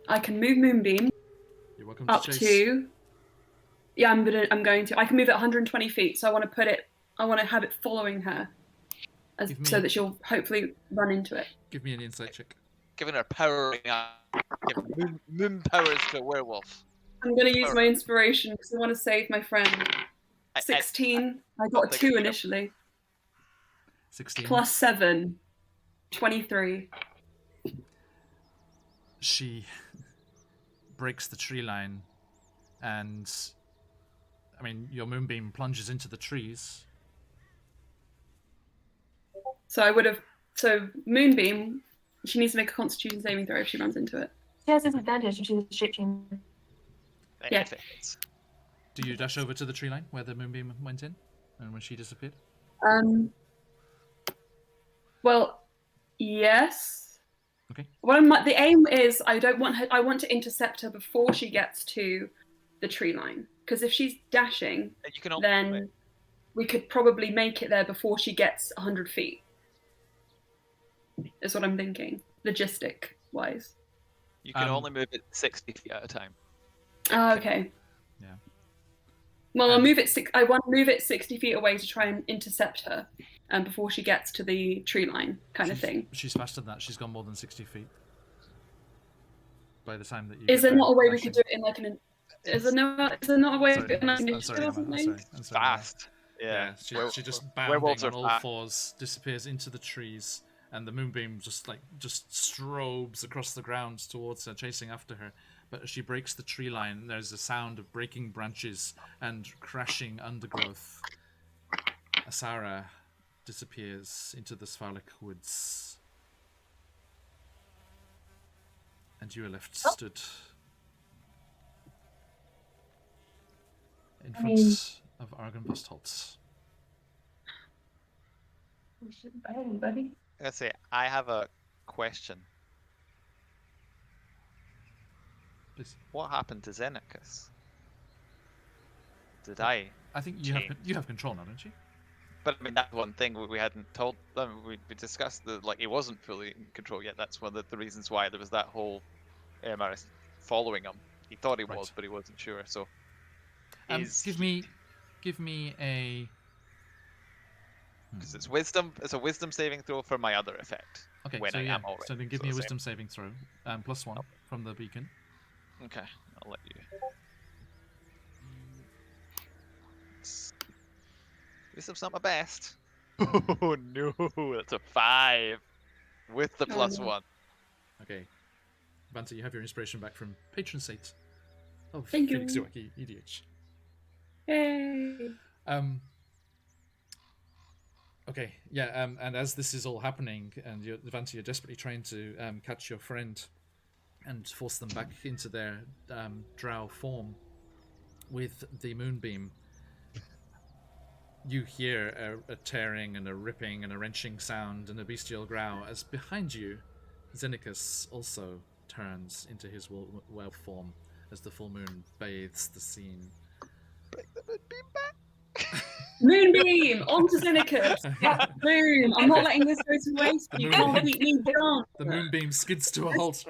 I can move Moonbeam You're welcome to up chase. to. Yeah, I'm going to. I can move it 120 feet. So I want to put it. I want to have it following her, so that she'll hopefully run into it. Give me an insight check. Giving her powering up. Giving moon powers to a werewolf. I'm going to use my inspiration because I want to save my friend. 16. I got a 2 initially. 16. Plus 7. 23. She breaks the tree line, and I mean, your moonbeam plunges into the trees. So I would have. So Moonbeam, she needs to make a Constitution saving throw if she runs into it. She has disadvantage if she's a shape changer. Yeah. Do you dash over to the tree line where the moonbeam went in, and when she disappeared? Well, yes. Okay. The aim is I don't want her. I want to intercept her before she gets to the tree line. Because if she's dashing, then we could probably make it there before she gets 100 feet. Is what I'm thinking, logistic wise. You can only move it 60 feet at a time. Oh, okay. Yeah. Well, I'll move it. I want to move it 60 feet away to try and intercept her, before she gets to the tree line, kind of thing. She's faster than that. She's gone more than 60 feet. By the time that you. Is there not a way we could do it in like an? Is there not a way of doing it in I'm sorry, or something? Fast. Yeah. She just bounding werewolves on are all fast. fours, disappears into the trees, and the moonbeam just strobes across the ground towards her, chasing after her. But as she breaks the tree line, there's a sound of breaking branches and crashing undergrowth. Asara disappears into the Svalak woods. And you are left stood in front of Argynvostholt. We shouldn't buy anybody. Let's say I have a question. Please. What happened to Xenacus? Did I? I think you have control now, don't you? But I mean, that's one thing we hadn't told them. We discussed that he wasn't fully in control yet. That's one of the reasons why there was that whole Maris following him. He thought he was, but he wasn't sure. So, give me a. Because it's wisdom. It's a wisdom saving throw for my other effect. Okay, when so I yeah, am already. so then give me a wisdom saving throw, +1 from the beacon. Okay, I'll let you. Wisdom's not my best. Oh no, that's a 5 with the +1. Okay, Vanta, you have your inspiration back from patron saint of Thank you. Felix Iwaki, EDH. Yay! Okay, yeah, and as this is all happening, and Vanta, you're desperately trying to catch your friend and force them back into their drow form with the moonbeam. You hear a tearing and a ripping and a wrenching sound and a bestial growl as behind you, Xenacus also turns into his werewolf form as the full moon bathes the scene. Bring the moonbeam back. Moonbeam onto Xenacus. Boom! I'm not letting this go to waste. You can't beat me down. The moonbeam skids to a halt.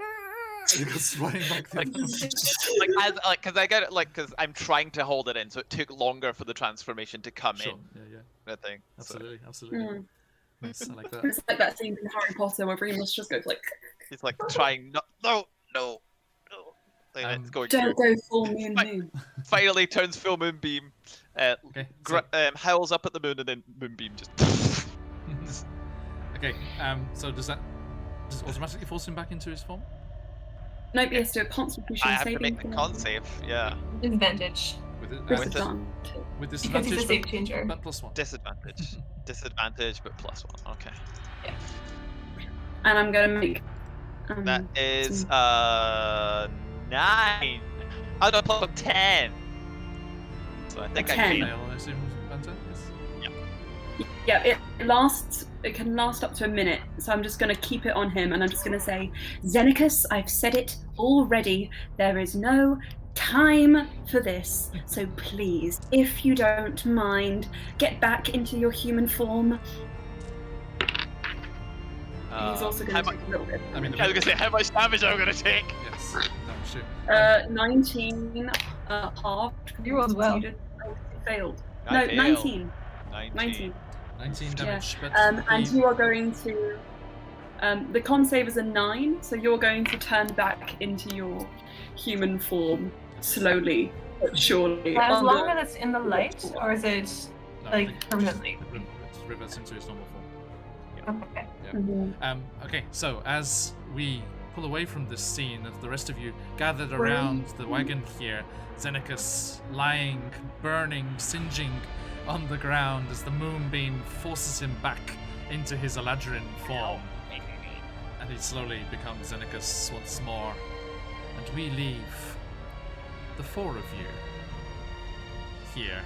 And it goes flying back there. Because I get it, because I'm trying to hold it in, so it took longer for the transformation to come in. Yeah. I think. Absolutely. Mm. Nice, I like that. It's like that scene in Harry Potter where Remus just goes like. He's like trying not. No. Like, it's going Don't through. go full moon. Finally turns full moonbeam, Okay. Howls up at the moon and then Moonbeam just. Okay. So does it automatically force him back into his form? Nope, he has to do a Constitution I have saving to make the throw. con save. Yeah. Disadvantage. With it, Disadvantage. with Because he's a disadvantage, safe changer. but +1. Disadvantage. Disadvantage, but +1. Okay. And I'm going to make. That is 9. Oh no, +10. So I think I 10. failed. Fail, I assume, Banta? Yes. Yeah, it lasts. It can last up to a minute, so I'm just going to keep it on him, and I'm just going to say, Xenicus, I've said it already. There is no time for this, so please, if you don't mind, get back into your human form. He's also going to take a little bit. I mean, I was gonna say, how much damage am I gonna take? yes. No, shoot. 19 halved. You rolled well. Failed. I No, failed. 19. 19. 19 damage, but And you are going to. The con save is a 9, so you're going to turn back into your human form slowly but surely. As long as it's in the light, or is it no, like permanently? it reverts into its normal form. Okay. Mhm. Okay, so as we pull away from this scene of the rest of you gathered around the wagon here, Xenicus lying, burning, singeing on the ground as the moonbeam forces him back into his Eladrin form. And he slowly becomes Xenicus once more. And we leave the 4 of you here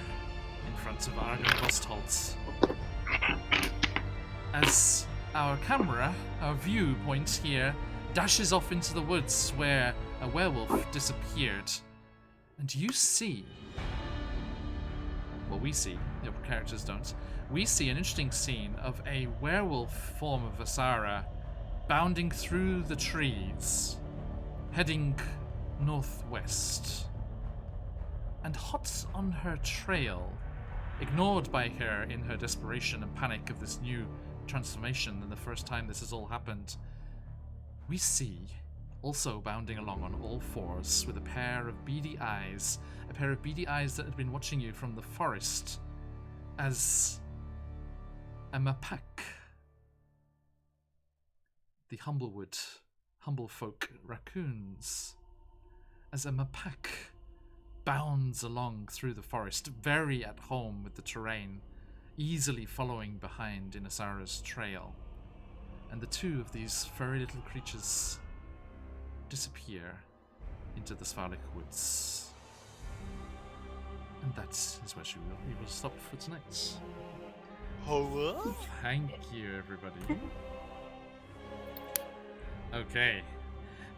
in front of Argon Vostholt. As our camera, our viewpoint here, dashes off into the woods where a werewolf disappeared. And you see, well, we see, your characters don't, we see an interesting scene of a werewolf form of Asara bounding through the trees, heading northwest. And hot on her trail, ignored by her in her desperation and panic of this new transformation and the first time this has all happened, we see, also bounding along on all 4s with a pair of beady eyes that had been watching you from the forest, as a Mapak, the humble folk raccoons, as a Mapak bounds along through the forest, very at home with the terrain, easily following behind in Asara's trail. And the 2 of these furry little creatures disappear into the Svalek woods. And that is where we will stop for tonight. Oh, Thank you, everybody. Okay.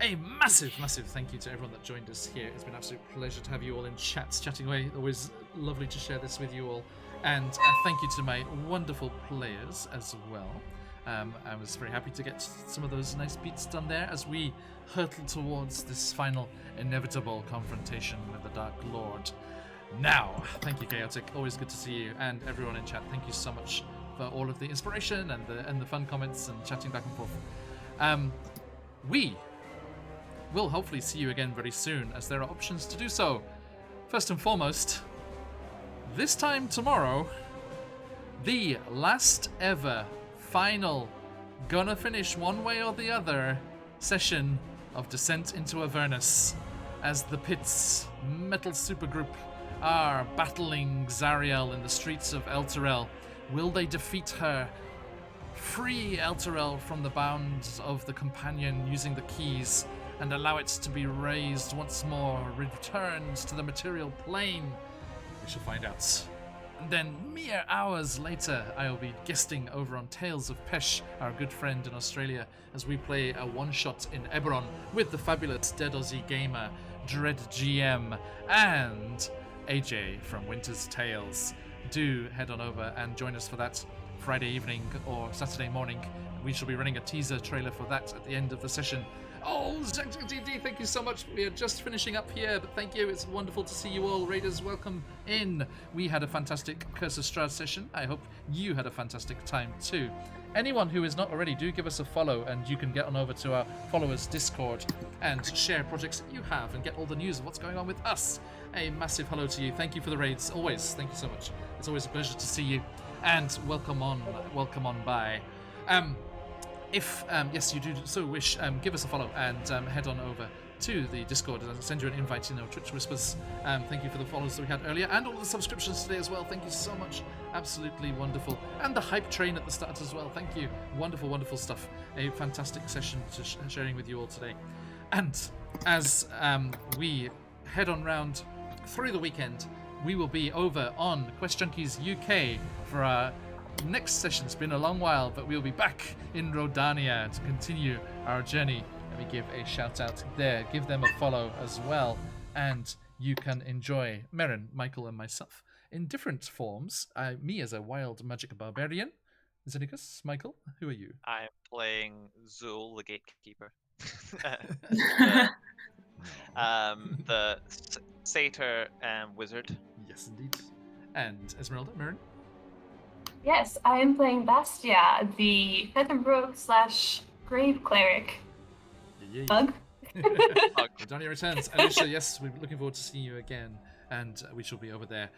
A massive, massive thank you to everyone that joined us here. It's been an absolute pleasure to have you all in chatting away. Always lovely to share this with you all. And thank you to my wonderful players as well. I was very happy to get some of those nice beats done there as we hurtle towards this final inevitable confrontation with the Dark Lord. Now, thank you, Chaotic. Always good to see you, and everyone in chat. Thank you so much for all of the inspiration and the fun comments and chatting back and forth. We will hopefully see you again very soon, as there are options to do so. First and foremost, this time tomorrow, the last ever final, gonna finish one way or the other, session of Descent into Avernus, as the Pit's metal supergroup are battling Zariel in the streets of Elturel. Will they defeat her? Free Elturel from the bounds of the Companion using the keys and allow it to be raised once more, returned to the material plane? We shall find out. And then, mere hours later, I will be guesting over on Tales of Pesh, our good friend in Australia, as we play a one-shot in Eberron with the fabulous Dead Aussie Gamer, Dread GM, and AJ from Winter's Tales. Do head on over and join us for that Friday evening or Saturday morning we shall be running a teaser trailer for that at the end of the session. Oh, ZDD, thank you so much. We are just finishing up here, but thank you. It's wonderful to see you all. Raiders, welcome in. We had a fantastic Curse of Strahd session. I hope you had a fantastic time too. Anyone who is not already, do give us a follow, and you can get on over to our followers Discord and share projects that you have and get all the news of what's going on with us. A massive hello to you. Thank you for the raids. Always. Thank you so much. It's always a pleasure to see you. And welcome on by. If yes, you do so wish, give us a follow and head on over to the Discord and I'll send you an invite. Twitch Whispers. Thank you for the follows that we had earlier and all the subscriptions today as well. Thank you so much. Absolutely wonderful. And the hype train at the start as well. Thank you. Wonderful, wonderful stuff. A fantastic session to sharing with you all today. And as we head on round through the weekend, we will be over on Quest Junkies UK for our next session. It's been a long while, but we'll be back in Rodania to continue our journey. Let me give a shout out there. Give them a follow as well. And you can enjoy Merrin, Michael, and myself in different forms. Me as a wild magic barbarian. Zenicus, Michael, who are you? I'm playing Zul, the gatekeeper. The satyr wizard. Yes, indeed. And Esmeralda, Merrin? Yes, I am playing Bastia, the Phantom Rogue / Grave Cleric. Yay. Bug. Rodania returns. Alicia, yes, we're looking forward to seeing you again. And we shall be over there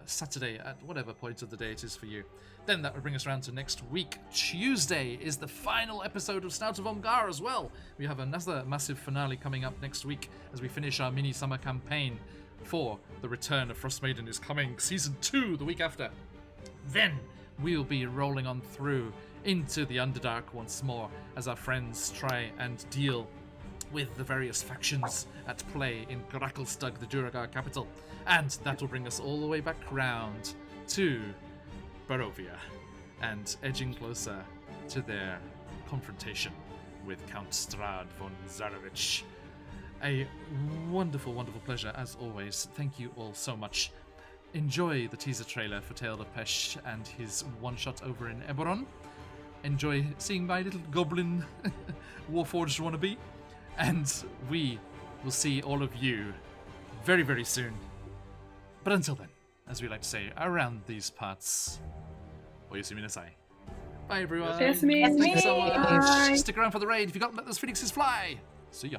Saturday at whatever point of the day it is for you. Then that will bring us around to next week. Tuesday is the final episode of Snout of Omgar as well. We have another massive finale coming up next week as we finish our mini summer campaign for The Return of Frostmaiden is coming. Season 2 the week after. Then we'll be rolling on through into the Underdark once more as our friends try and deal with the various factions at play in Gracklstug, the Duragar capital. And that will bring us all the way back round to Borovia and edging closer to their confrontation with Count Strahd von Zarevich. A wonderful, wonderful pleasure as always. Thank you all so much. Enjoy the teaser trailer for Tale of Pesh and his one-shot over in Eberron. Enjoy seeing my little goblin Warforged wannabe. And we will see all of you very, very soon. But until then, as we like to say around these parts, oyasumi nasai. Bye everyone. Oyasumi. Thank you so much. Bye. Stick around for the raid if you got to let those phoenixes fly. See ya.